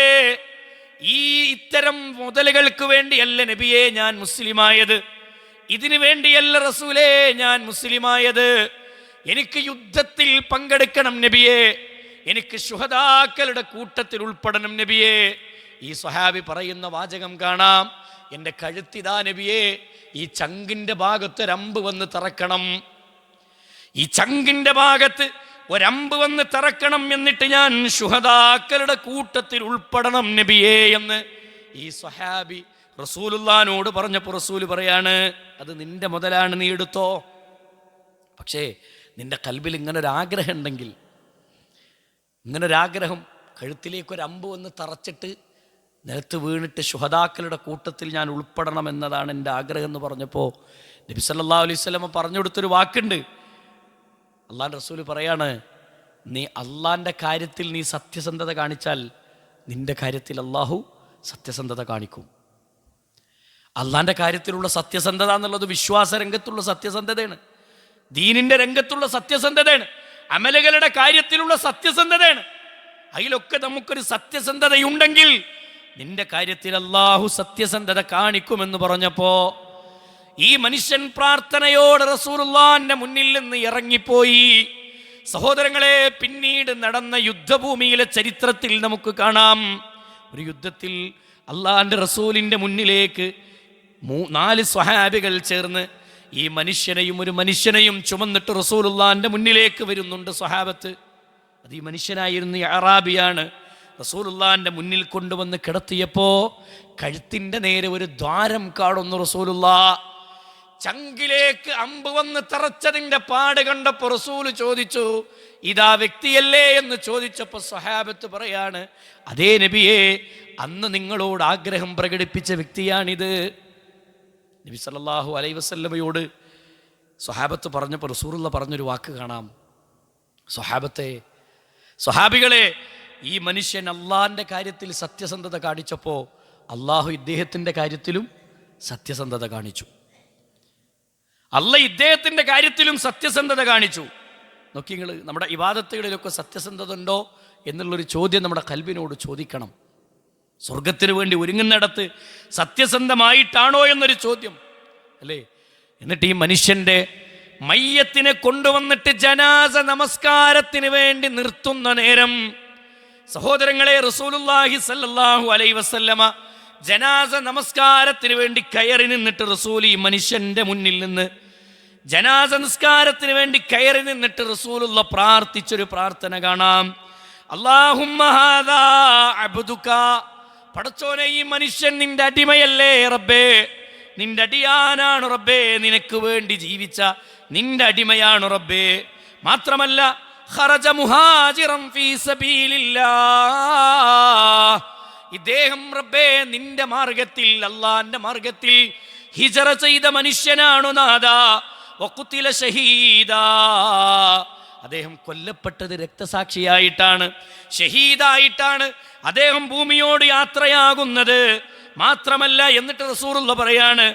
ഇത്തരം മുതലുകൾക്ക് വേണ്ടിയല്ല നബിയേ ഞാൻ മുസ്ലിമായത്, ഇതിനു വേണ്ടിയല്ല റസൂലേ ഞാൻ മുസ്ലിമായത്, എനിക്ക് യുദ്ധത്തിൽ പങ്കെടുക്കണം നബിയേ, എനിക്ക് ശുഹദാക്കളുടെ കൂട്ടത്തിൽ ഉൾപ്പെടണം നബിയേ. ഈ സ്വഹാബി പറയുന്ന വാചകം കാണാം, എൻ്റെ കഴുത്തിതാ നബിയേ, ഈ ചങ്കിന്റെ ഭാഗത്ത് ഒരമ്പ് വന്ന് തറക്കണം, ഈ ചങ്കിന്റെ ഭാഗത്ത് ഒരമ്പ് വന്ന് തറക്കണം, എന്നിട്ട് ഞാൻ ശുഹദാക്കളുടെ കൂട്ടത്തിൽ ഉൾപ്പെടണം നബിയേ എന്ന് ഈ സ്വഹാബി റസൂലുള്ളാഹിനോട് പറഞ്ഞപ്പോൾ റസൂല് പറയാണ്, അത് നിന്റെ മുതലാണ്, നീ എടുത്തോ. പക്ഷേ നിന്റെ കൽബിൽ ഇങ്ങനൊരാഗ്രഹം ഉണ്ടെങ്കിൽ, ഇങ്ങനൊരാഗ്രഹം, കഴുത്തിലേക്കൊരു അമ്പ് വന്ന് തറച്ചിട്ട് നിലത്ത് വീണിട്ട് ശുഹദാക്കളുടെ കൂട്ടത്തിൽ ഞാൻ ഉൾപ്പെടണം എന്നതാണ് എൻ്റെ ആഗ്രഹം എന്ന് പറഞ്ഞപ്പോൾ നബി സല്ലല്ലാഹു അലൈഹി വസല്ലം പറഞ്ഞു കൊടുത്തൊരു വാക്കുണ്ട്. അള്ളാഹുവിൻ്റെ റസൂല് പറയാണ്, നീ അള്ളാഹിൻ്റെ കാര്യത്തിൽ നീ സത്യസന്ധത കാണിച്ചാൽ നിൻ്റെ കാര്യത്തിൽ അള്ളാഹു സത്യസന്ധത കാണിക്കും. അള്ളാഹിൻ്റെ കാര്യത്തിലുള്ള സത്യസന്ധത എന്നുള്ളത് വിശ്വാസ രംഗത്തുള്ള സത്യസന്ധതയാണ്, ദീനിൻ്റെ രംഗത്തുള്ള സത്യസന്ധതയാണ്, അമലുകളുടെ കാര്യത്തിലുള്ള സത്യസന്ധതയാണ്. അതിലൊക്കെ നമുക്കൊരു സത്യസന്ധതയുണ്ടെങ്കിൽ നിന്റെ കാര്യത്തിൽ അള്ളാഹു സത്യസന്ധത കാണിക്കുമെന്ന് പറഞ്ഞപ്പോ ഈ മനുഷ്യൻ പ്രാർത്ഥനയോട് റസൂലുള്ളാഹിന്റെ മുന്നിൽ നിന്ന് ഇറങ്ങിപ്പോയി. സഹോദരങ്ങളെ, പിന്നീട് നടന്ന യുദ്ധഭൂമിയിലെ ചരിത്രത്തിൽ നമുക്ക് കാണാം, ഒരു യുദ്ധത്തിൽ അള്ളാഹിന്റെ റസൂലിന്റെ മുന്നിലേക്ക് 4 സ്വഹാബികൾ ചേർന്ന് ഈ മനുഷ്യനെയും ഒരു മനുഷ്യനെയും ചുമന്നിട്ട് റസൂലുള്ളാഹിന്റെ മുന്നിലേക്ക് വരുന്നുണ്ട് സ്വഹാബത്ത്. അത് ഈ മനുഷ്യനായിരുന്നു, അറാബിയാണ്. റസൂലുള്ളാഹിന്റെ മുന്നിൽ കൊണ്ടുവന്ന് കിടത്തിയപ്പോ കഴുത്തിന്റെ നേരെ ഒരു ദ്വാരം കാണുന്നു. റസൂലുള്ളാഹ് ചങ്കിലേക്ക് അമ്പ് വന്ന് തറച്ചതിന്റെ പാട് കണ്ടപ്പോൾ റസൂല് ചോദിച്ചു, ഇതാ വ്യക്തിയല്ലേ എന്ന് ചോദിച്ചപ്പോൾ സ്വഹാബത്ത് പറയാണ്, അതേ നബിയെ, അന്ന് നിങ്ങളോട് ആഗ്രഹം പ്രകടിപ്പിച്ച വ്യക്തിയാണിത്. നബി സല്ലല്ലാഹു അലൈഹി വസല്ലമയോട് സ്വഹാബത്ത് പറഞ്ഞപ്പോൾ റസൂലുള്ള പറഞ്ഞൊരു വാക്ക് കാണാം, സ്വഹാബികളെ, ഈ മനുഷ്യൻ അള്ളാഹിൻ്റെ കാര്യത്തിൽ സത്യസന്ധത കാണിച്ചപ്പോൾ അള്ളാഹു ഇദ്ദേഹത്തിൻ്റെ കാര്യത്തിലും സത്യസന്ധത കാണിച്ചു. ഇദ്ദേഹത്തിൻ്റെ കാര്യത്തിലും സത്യസന്ധത കാണിച്ചു. നോക്കി നിങ്ങൾ, നമ്മുടെ ഇബാദത്തുകളിലൊക്കെ സത്യസന്ധത ഉണ്ടോ എന്നുള്ളൊരു ചോദ്യം നമ്മുടെ ഖൽബിനോട് ചോദിക്കണം. സ്വർഗത്തിന് വേണ്ടി ഒരുങ്ങുന്നിടത്ത് സത്യസന്ധമായിട്ടാണോ എന്നൊരു ചോദ്യം അല്ലേ. എന്നിട്ട് ഈ മനുഷ്യൻ്റെ മയ്യത്തിനെ കൊണ്ടുവന്നിട്ട് ജനാസ നമസ്കാരത്തിന് വേണ്ടി നിർത്തുന്ന നേരം, സഹോദരങ്ങളെ, റസൂലുള്ളാഹി സ്വല്ലല്ലാഹു അലൈഹി വസല്ലമ ജനാസ നമസ്കാരത്തിന് വേണ്ടി കയറി നിന്നിട്ട് റസൂൽ ഈ മനുഷ്യന്റെ മുന്നിൽ നിന്ന് ജനാസ നിസ്കാരത്തിന് വേണ്ടി കയറി നിന്നിട്ട് റസൂലുള്ള പ്രാർത്ഥിച്ചൊരു പ്രാർത്ഥന കാണാം. അല്ലാഹുമ്മ ഹാദാ അബ്ദുക, പടച്ചോനെ, ഈ മനുഷ്യൻ നിന്റെ അടിമയല്ലേ റബ്ബേ, നിന്റെ അടിയാനാണ് റബ്ബേ, നിനക്ക് വേണ്ടി ജീവിച്ച നിന്റെ അടിമയാണ് റബ്ബേ. മാത്രമല്ല ഖറജ മുഹാജിറൻ ഫീ സബീലില്ലാഹ്, ഇദ്ദേഹം റബ്ബേ നിന്റെ മാർഗത്തിൽ, അല്ലാഹുവിന്റെ മാർഗത്തിൽ ഹിജറ ചെയ്ത മനുഷ്യനാണു നാദാ. വഖുതില ഷഹീദാ, അദ്ദേഹം കൊല്ലപ്പെട്ടത് രക്തസാക്ഷിയായിട്ടാണ്, ഷഹീദായിട്ടാണ് അദ്ദേഹം ഭൂമിയോട് യാത്രയാകുന്നത്. മാത്രമല്ല, എന്നിട്ട് റസൂലുള്ള പറയാണ്,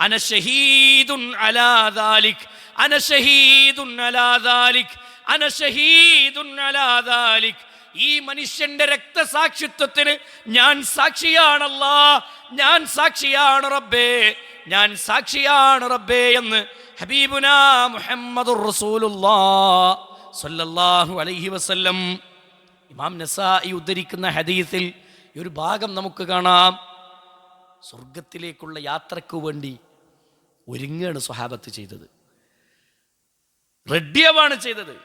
അന ഷഹീദുൻ അലാ ദാലിക്, അന ഷഹീദുൻ അലാ ദാലിക്, അന ഷഹീദുൻ അലാ ദാലിക്. ഈ മനുഷ്യന്റെ രക്തസാക്ഷിത്വത്തിന് ഞാൻ സാക്ഷിയാണല്ലാ, ഞാൻ സാക്ഷിയാണ് റബ്ബേ, ഞാൻ സാക്ഷിയാണ് റബ്ബേ എന്ന് ഹബീബുനാ മുഹമ്മദുർ റസൂലുള്ളാഹ് സ്വല്ലല്ലാഹു അലൈഹി വസല്ലം. ഇമാം നസായി ഉദ്ധരിക്കുന്ന ഹദീസിൽ ഈ ഒരു ഭാഗം നമുക്ക് കാണാം. സ്വർഗത്തിലേക്കുള്ള യാത്രക്ക് വേണ്ടി ഒരുങ്ങാണ് സ്വഹാബത്ത് ചെയ്തത്, റെഡിയാവാണ് ചെയ്തത്,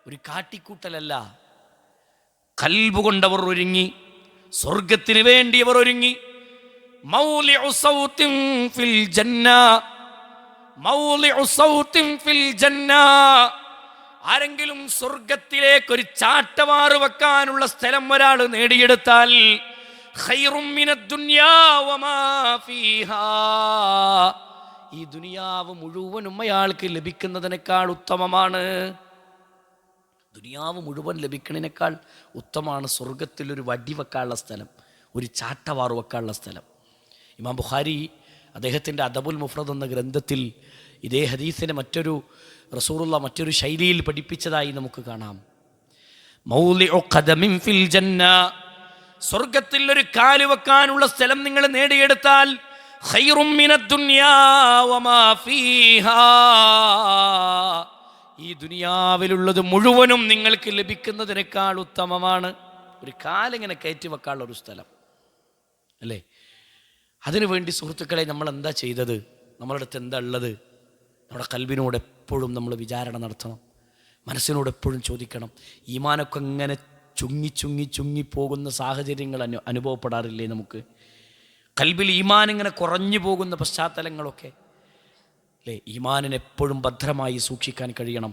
ഒരു കാട്ടിക്കൂട്ടലല്ല. ഖൽബ് കൊണ്ടവർ ഒരുങ്ങി, സ്വർഗത്തിന് വേണ്ടി അവർ ഒരുങ്ങി. മൗലിഉ സൗത്തിൻ ഫിൽ ജന്ന, മൗലിഉ സൗത്തിൻ ഫിൽ ജന്ന. ആരെങ്കിലും സ്വർഗത്തിലേക്ക് ഒരു ചാട്ടവാറ് വെക്കാനുള്ള സ്ഥലം ഒരാൾ നേടിയെടുത്താൽ ഖൈറും മിനദ് ദുനിയാ വമാ ഫീഹാ, ഈ ദുനിയാവ് മുഴുവനും അയാൾക്ക് ലഭിക്കുന്നതിനേക്കാൾ ഉത്തമമാണ്. ദുനിയാവ് മുഴുവൻ ലഭിക്കുന്നതിനേക്കാൾ ഉത്തമമാണ് സ്വർഗത്തിൽ ഒരു വടി വെക്കാനുള്ള സ്ഥലം, ഒരു ചാട്ടവാറ് വെക്കാനുള്ള സ്ഥലം. ഇമാം ബുഖാരി അദ്ദേഹത്തിൻ്റെ അദബുൽ മുഫ്രദ് എന്ന ഗ്രന്ഥത്തിൽ ഇതേ ഹദീസിനെ റസൂലുള്ള മറ്റൊരു ശൈലിയിൽ പഠിപ്പിച്ചതായി നമുക്ക് കാണാം. മൗലിഉ ഖദമിൻ ഫിൽ ജന്ന, സ്വർഗത്തിൽ ഒരു കാല് വെക്കാനുള്ള സ്ഥലം നിങ്ങൾ നേടിയെടുത്താൽ ഖൈറും മിനദ് ദുനിയാ വമാ ഫീഹാ, ഈ ദുനിയാവിലുള്ളത് മുഴുവനും നിങ്ങൾക്ക് ലഭിക്കുന്നതിനേക്കാൾ ഉത്തമമാണ് ഒരു കാലിങ്ങനെ കയറ്റി വെക്കാനുള്ള ഒരു സ്ഥലം അല്ലേ. അതിനുവേണ്ടി സുഹൃത്തുക്കളെ നമ്മൾ എന്താ ചെയ്തത്? നമ്മളുടെ അടുത്ത് എന്താ ഉള്ളത്? നമ്മുടെ കൽബിനോട് എപ്പോഴും നമ്മൾ വിചാരണ നടത്തണം, മനസ്സിനോട് എപ്പോഴും ചോദിക്കണം. ഈമാനൊക്കെ ഇങ്ങനെ ചുങ്ങി പോകുന്ന സാഹചര്യങ്ങൾ അനുഭവപ്പെടാറില്ലേ നമുക്ക്? ഖൽബിൽ ഈമാൻ ഇങ്ങനെ കുറഞ്ഞു പോകുന്ന പശ്ചാത്തലങ്ങളൊക്കെ അല്ലേ? ഈമാനിനെ എപ്പോഴും ഭദ്രമായി സൂക്ഷിക്കാൻ കഴിയണം.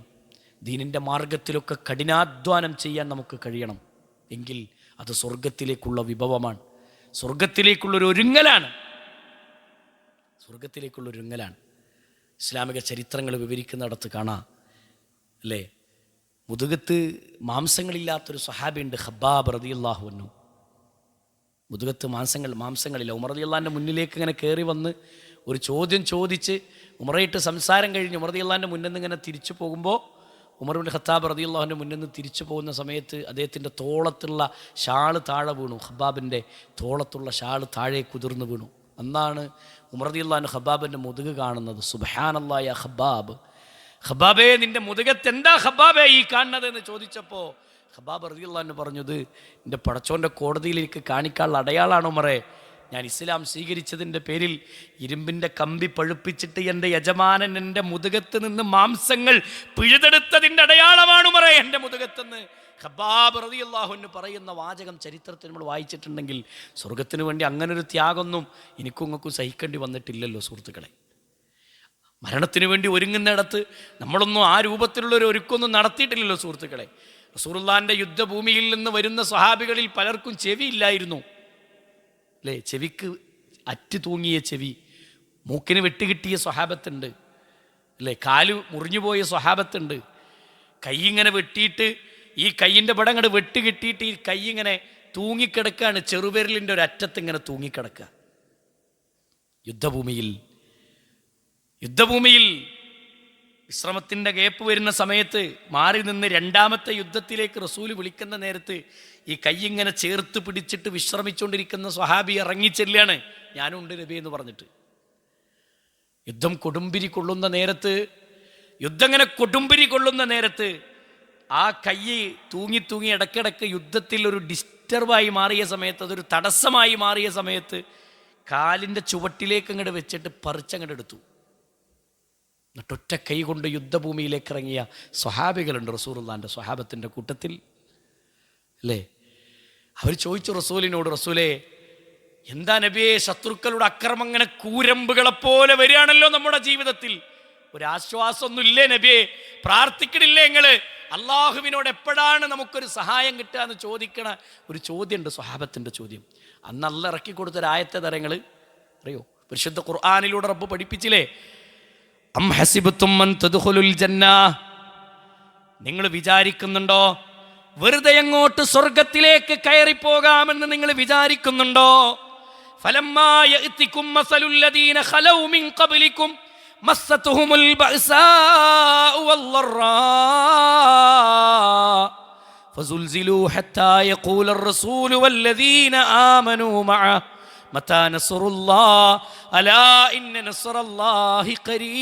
ദീനിൻ്റെ മാർഗത്തിലൊക്കെ കഠിനാധ്വാനം ചെയ്യാൻ നമുക്ക് കഴിയണം. എങ്കിൽ അത് സ്വർഗത്തിലേക്കുള്ള വിഭവമാണ്, സ്വർഗത്തിലേക്കുള്ളൊരു ഒരുങ്ങലാണ്, സ്വർഗത്തിലേക്കുള്ളൊരുങ്ങലാണ്. ഇസ്ലാമിക ചരിത്രങ്ങൾ വിവരിക്കുന്നിടത്ത് കാണാം അല്ലേ, മുതുകത്ത് മാംസങ്ങളില്ലാത്തൊരു സ്വഹാബിയുണ്ട്, ഖബ്ബാബ് റളിയല്ലാഹു അൻഹു. മുതുകത്ത് മാംസങ്ങളില്ല. ഉമർ റളിയല്ലാഹുവിൻ്റെ മുന്നിലേക്ക് ഇങ്ങനെ കയറി വന്ന് ഒരു ചോദ്യം ചോദിച്ച് ഉമറായിട്ട് സംസാരം കഴിഞ്ഞ് ഉമർ റളിയല്ലാഹുവിൻ്റെ മുന്നിൽ നിന്ന് ഇങ്ങനെ തിരിച്ചു പോകുമ്പോൾ, ഉമർ ഇബ്നു ഖത്താബ് റളിയല്ലാഹുവിൻ്റെ മുന്നിൽ നിന്ന് തിരിച്ചു പോകുന്ന സമയത്ത് അദ്ദേഹത്തിൻ്റെ തോളത്തുള്ള ഷാള് താഴെ വീണു. ഖബ്ബാബിൻ്റെ തോളത്തുള്ള ഷാള് താഴെ കുതിർന്നു വീണു. അന്നാണ് ഉമർ റളിയല്ലാഹു ഖബ്ബാബിൻ്റെ മുതുക് കാണുന്നത്. സുബ്ഹാനല്ലാഹ് യാ ഖബ്ബാബ്, ഖബ്ബാബേ നിൻ്റെ മുതുകത്ത് എന്താ ഖബ്ബാബേ ഈ കാണുന്നത് എന്ന് ചോദിച്ചപ്പോൾ ഖബ്ബാബ് റളിയല്ലാഹു പറഞ്ഞത്, എൻ്റെ പടച്ചോൻ്റെ കോടതിയിലേക്ക് കാണിക്കാനുള്ള അടയാളാണ് ഉമറേ. ഞാൻ ഇസ്ലാം സ്വീകരിച്ചതിൻ്റെ പേരിൽ ഇരുമ്പിൻ്റെ കമ്പി പഴുപ്പിച്ചിട്ട് എൻ്റെ യജമാനൻ എൻ്റെ മുതുകത്ത് നിന്ന് മാംസങ്ങൾ പിഴുതെടുത്തതിൻ്റെ അടയാളമാണ് ഉമറേ എൻ്റെ മുതുകത്തെന്ന് ഖബ്ബാബ് റളിയല്ലാഹു അൻഹു പറയുന്ന വാചകം ചരിത്രത്തിൽ നമ്മൾ വായിച്ചിട്ടുണ്ടെങ്കിൽ, സ്വർഗത്തിന് വേണ്ടി അങ്ങനൊരു ത്യാഗമൊന്നും എനിക്കും ഇങ്ങൾക്കും സഹിക്കേണ്ടി വന്നിട്ടില്ലല്ലോ സുഹൃത്തുക്കളെ. മരണത്തിന് വേണ്ടി ഒരുങ്ങുന്നിടത്ത് നമ്മളൊന്നും ആ രൂപത്തിലുള്ളൊരു ഒരുക്കൊന്നും നടത്തിയിട്ടില്ലല്ലോ സുഹൃത്തുക്കളെ. റസൂലുള്ളാഹിൻ്റെ യുദ്ധഭൂമിയിൽ നിന്ന് വരുന്ന സ്വഹാബികളിൽ പലർക്കും ചെവിയില്ലായിരുന്നു അല്ലേ? ചെവിക്ക് അറ്റ് തൂങ്ങിയ ചെവി, മൂക്കിന് വെട്ടുകിട്ടിയ സ്വഹാബത്തുണ്ട് അല്ലേ, കാല് മുറിഞ്ഞുപോയ സ്വഹാബത്തുണ്ട്. കൈ ഇങ്ങനെ വെട്ടിയിട്ട് ഈ കയ്യിൻ്റെ പടം അങ്ങോട്ട് വെട്ട് കിട്ടിയിട്ട് ഈ കൈ ഇങ്ങനെ തൂങ്ങിക്കിടക്കുകയാണ്, ചെറുവിരലിൻ്റെ ഒരു അറ്റത്ത് ഇങ്ങനെ തൂങ്ങിക്കിടക്കുക. യുദ്ധഭൂമിയിൽ വിശ്രമത്തിൻ്റെ ഗ്യാപ്പ് വരുന്ന സമയത്ത് മാറി നിന്ന് രണ്ടാമത്തെ യുദ്ധത്തിലേക്ക് റസൂല് വിളിക്കുന്ന നേരത്ത് ഈ കൈ ഇങ്ങനെ ചേർത്ത് പിടിച്ചിട്ട് വിശ്രമിച്ചുകൊണ്ടിരിക്കുന്ന സ്വഹാബി ഇറങ്ങിച്ചെല്ലാണ്, ഞാനും ഉണ്ട് നബി എന്ന് പറഞ്ഞിട്ട്. യുദ്ധം കൊടുമ്പിരി കൊള്ളുന്ന നേരത്ത്, യുദ്ധം ഇങ്ങനെ കൊടുമ്പിരി കൊള്ളുന്ന നേരത്ത് ആ കൈ തൂങ്ങി ഇടയ്ക്കിടയ്ക്ക് യുദ്ധത്തിൽ ഒരു ഡിസ്റ്റർബായി മാറിയ സമയത്ത്, അതൊരു തടസ്സമായി മാറിയ സമയത്ത് കാലിൻ്റെ ചുവട്ടിലേക്ക് അങ്ങോട്ട് വെച്ചിട്ട് പറിച്ചങ്ങോട്ട് എടുത്തു. എന്നിട്ടൊറ്റ കൈ കൊണ്ട് യുദ്ധഭൂമിയിലേക്ക് ഇറങ്ങിയ സ്വഹാബികളുണ്ട് റസൂലുള്ളാഹിൻ്റെ സ്വഹാബത്തിൻ്റെ കൂട്ടത്തിൽ അല്ലേ. അവർ ചോദിച്ചു റസൂലിനോട്, റസൂലേ എന്താ നബിയെ, ശത്രുക്കളുടെ അക്രമം ഇങ്ങനെ കൂരമ്പുകളെപ്പോലെ വരികയാണല്ലോ നമ്മുടെ ജീവിതത്തിൽ, ഒരാശ്വാസമൊന്നും ഇല്ലേ നബിയെ, പ്രാർത്ഥിക്കണില്ലേ നിങ്ങൾ, അള്ളാഹുവിനോട് എപ്പോഴാണ് നമുക്കൊരു സഹായം കിട്ടുക എന്ന് ചോദിക്കണ ഒരു ചോദ്യമുണ്ട്, സ്വഹാബത്തിൻ്റെ ചോദ്യം. അന്ന് അല്ല ഇറക്കി കൊടുത്തൊരായത്തെ തരങ്ങൾ അറിയോ? പരിശുദ്ധ ഖുർആനിലൂടെ റബ്ബ് പഠിപ്പിച്ചില്ലേ, അം ഹസിബത്തും അൻ തദ്ഖുലുൽ ജന്ന, നിങ്ങൾ വിചാരിക്കുന്നുണ്ടോ വെറുതെ അങ്ങോട്ട് സ്വർഗത്തിലേക്ക് കയറിപ്പോകാമെന്ന് നിങ്ങൾ വിചാരിക്കുന്നുണ്ടോ? ഫലമ്മാ യഅതികും മസലുൽ ലദീന ഖലൗ മിൻ ഖബ്ലികും മസ്സതുഹുമുൽ ബഅസാഉ വല്ലറാ ഫസുൽസിലൂ ഹത്താ യഖൂലർ റസൂലു വല്ലദീന ആമനൂ മഅഹു മതാ നസ്റുല്ലാഹ് അലാ ഇന്ന നസ്റല്ലാഹി ഖരീബ്.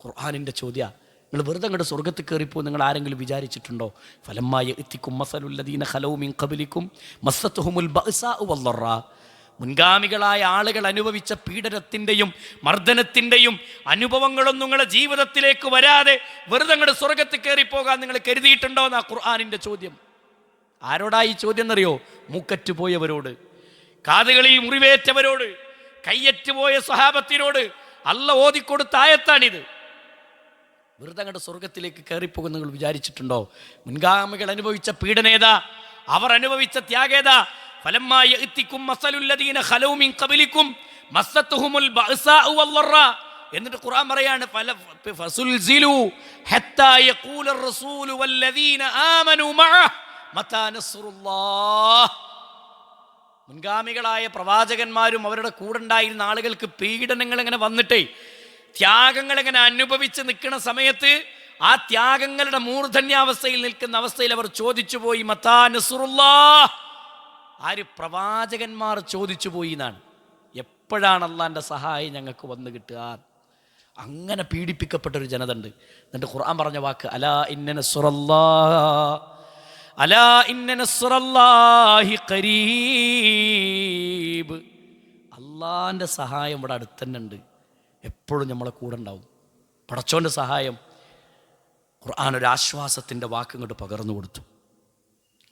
ഖുർആനിൻ്റെ ചോദ്യ, നിങ്ങൾ വെറുതെ അങ്ങോട്ട് സ്വർഗത്തിൽ കയറിപ്പോ നിങ്ങൾ ആരെങ്കിലും വിചാരിച്ചിട്ടുണ്ടോ? ഫലമ്മാ യഅതികും മസലുൽ ലദീന ഖലൗ മിൻ ഖബ്ലികും മസ്സതുഹുമുൽ ബഅസാഉ വല്ലറാ, മുൻഗാമികളായ ആളുകൾ അനുഭവിച്ച പീഡനത്തിൻ്റെയും മർദ്ദനത്തിൻ്റെയും അനുഭവങ്ങളൊന്നും നിങ്ങളുടെ ജീവിതത്തിലേക്ക് വരാതെ വെറുതെ അങ്ങോട്ട് സ്വർഗത്തിൽ കയറിപ്പോകാൻ നിങ്ങൾ കരുതിയിട്ടുണ്ടോ എന്നാ ഖുർആനിൻ്റെ ചോദ്യം. ആരോടാ ഈ ചോദ്യം എന്നറിയോ? മൂക്കറ്റുപോയവരോട്, കാതുകളിൽ മുറിവേറ്റവരോട്, കയ്യറ്റുപോയ സ്വഹാബത്തിനോട് അല്ല ഓതിക്കൊടുത്ത ആയത്താണിത്. വെറുതെ അങ്ങോട്ട് സ്വർഗത്തിലേക്ക് കയറിപ്പോകും നിങ്ങൾ വിചാരിച്ചിട്ടുണ്ടോ? മുൻഗാമികൾ അനുഭവിച്ച പീഡനേതാ, അവർ അനുഭവിച്ച ത്യാഗേതാ. ഫലമ്മാ യഅതികും മസലുൽ ലദീന ഖലൗ മിൻ ഖബ്ലികും മസ്സതുഹുമുൽ ബഅസാഉ വല്ലറാ, എന്നിട്ട് ഖുർആൻ പറയാണ് ഫസുൽസിലു ഹത്താ യഖൂലർ റസൂലു വല്ലദീന ആമനൂ മഅഹു മതാ നസ്റുല്ലാഹ്. മുൻഗാമികളായ പ്രവാചകന്മാരും അവരുടെ കൂടെ ഉണ്ടായിരുന്ന ആളുകൾക്ക് പീഡനങ്ങൾ ഇങ്ങനെ വന്നിട്ടേ, ത്യാഗങ്ങൾ ഇങ്ങനെ അനുഭവിച്ച് നിൽക്കുന്ന സമയത്ത് ആ ത്യാഗങ്ങളുടെ മൂർധന്യാവസ്ഥയിൽ നിൽക്കുന്ന അവസ്ഥയിൽ അവർ ചോദിച്ചു പോയി, മതാ നസ്റുല്ലാഹ്. ആര്? പ്രവാചകന്മാർ ചോദിച്ചു പോയി എന്നാണ്. എപ്പോഴാണ് അള്ളാൻ്റെ സഹായം ഞങ്ങൾക്ക് വന്നു കിട്ടുക? അങ്ങനെ പീഡിപ്പിക്കപ്പെട്ടൊരു ജനത ഉണ്ട്. എന്നിട്ട് ഖുർആൻ പറഞ്ഞ വാക്ക് അലാ ഇന്ന നസ്റല്ലാഹ് അലാ ഇന്ന നസ്റല്ലാഹി ഖരീബ്. അള്ളാൻ്റെ സഹായം ഇവിടെ അടുത്ത് തന്നെ ഉണ്ട്, എപ്പോഴും നമ്മളെ കൂടെ ഉണ്ടാവും. പടച്ചോൻ്റെ സഹായം. ഖുർആൻ ഒരു ആശ്വാസത്തിൻ്റെ വാക്ക് ഇങ്ങോട്ട് പകർന്നു കൊടുത്തു.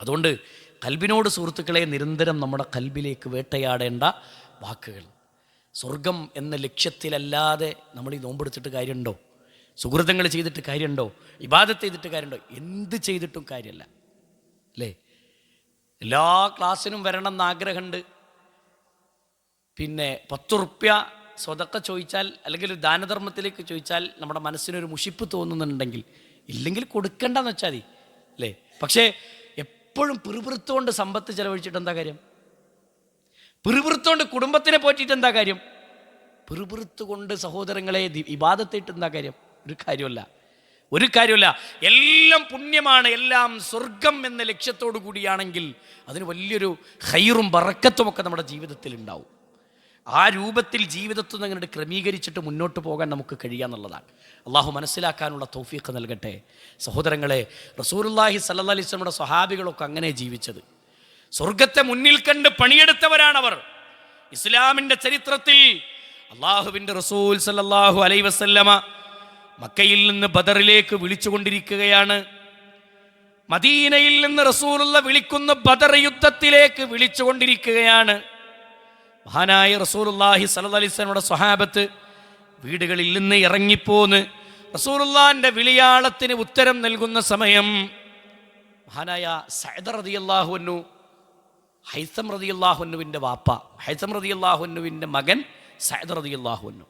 അതുകൊണ്ട് കൽബിനോട് സുഹൃത്തുക്കളെ നിരന്തരം നമ്മുടെ കൽബിലേക്ക് വേട്ടയാടേണ്ട വാക്കുകൾ. സ്വർഗം എന്ന ലക്ഷ്യത്തിലല്ലാതെ നമ്മൾ ഈ നോമ്പെടുത്തിട്ട് കാര്യമുണ്ടോ? സുഹൃതങ്ങൾ ചെയ്തിട്ട് കാര്യമുണ്ടോ? ഇബാദത്ത് ചെയ്തിട്ട് കാര്യമുണ്ടോ? എന്ത് ചെയ്തിട്ടും കാര്യമല്ല അല്ലേ? എല്ലാ ക്ലാസ്സിനും വരണം എന്ന് ആഗ്രഹമുണ്ട്. പിന്നെ 10 റുപ്യ സ്വതക്ക ചോദിച്ചാൽ അല്ലെങ്കിൽ ഒരു ദാനധർമ്മത്തിലേക്ക് ചോദിച്ചാൽ നമ്മുടെ മനസ്സിനൊരു മുഷിപ്പ് തോന്നുന്നുണ്ടെങ്കിൽ ഇല്ലെങ്കിൽ കൊടുക്കണ്ടെന്ന് വെച്ചാൽ മതി അല്ലേ? പക്ഷേ എപ്പോഴും പിറുപിറുത്തുകൊണ്ട് സമ്പത്ത് ചെലവഴിച്ചിട്ട് എന്താ കാര്യം? പിറുപിറുത്തുകൊണ്ട് കുടുംബത്തിനെ പോറ്റിയിട്ട് എന്താ കാര്യം? പിറുപിറുത്തുകൊണ്ട് സഹോദരങ്ങളെ ഇബാദത്തിട്ട് എന്താ കാര്യം? ഒരു കാര്യമല്ല. എല്ലാം പുണ്യമാണ്, എല്ലാം സ്വർഗം എന്ന ലക്ഷ്യത്തോടു കൂടിയാണെങ്കിൽ അതിന് വലിയൊരു ഖൈറും ബറക്കത്തും ഒക്കെ നമ്മുടെ ജീവിതത്തിൽ ഉണ്ടാവും. ആ രൂപത്തിൽ ജീവിതത്തിൽ നിന്ന് അങ്ങനെ ക്രമീകരിച്ചിട്ട് മുന്നോട്ട് പോകാൻ നമുക്ക് കഴിയാന്നുള്ളതാണ്. അള്ളാഹു മനസ്സിലാക്കാനുള്ള തൗഫീഖ് നൽകട്ടെ. സഹോദരങ്ങളെ, റസൂലുള്ളാഹി സ്വല്ലല്ലാഹി അലൈഹി വസല്ലമയുടെ സ്വഹാബികളൊക്കെ അങ്ങനെ ജീവിച്ചത്. സ്വർഗത്തെ മുന്നിൽ കണ്ട് പണിയെടുത്തവരാണവർ. ഇസ്ലാമിൻ്റെ ചരിത്രത്തിൽ അള്ളാഹുവിൻ്റെ റസൂൽ സ്വല്ലല്ലാഹു അലൈഹി വസല്ലമ മക്കയിൽ നിന്ന് ബദറിലേക്ക് വിളിച്ചുകൊണ്ടിരിക്കുകയാണ്. മദീനയിൽ നിന്ന് റസൂലുള്ള വിളിക്കുന്ന ബദർ യുദ്ധത്തിലേക്ക് വിളിച്ചുകൊണ്ടിരിക്കുകയാണ്. മഹാനായ റസൂലുള്ളാഹി സ്വല്ലല്ലാഹി അലൈഹി വസല്ലമയുടെ സ്വഹാബത്ത് വീടുകളിൽ നിന്ന് ഇറങ്ങിപ്പോന്ന് റസൂലുള്ളാഹിന്റെ വിളിയാളത്തിന് ഉത്തരം നൽകുന്ന സമയം മഹാനായ സഅദ് റളിയല്ലാഹു അൻഹു, ഹൈസം റളിയല്ലാഹു അൻഹുവിൻ്റെ വാപ്പ, ഹൈസം റളിയല്ലാഹു അൻഹുവിൻ്റെ മകൻ സഅദ് റളിയല്ലാഹു അൻഹു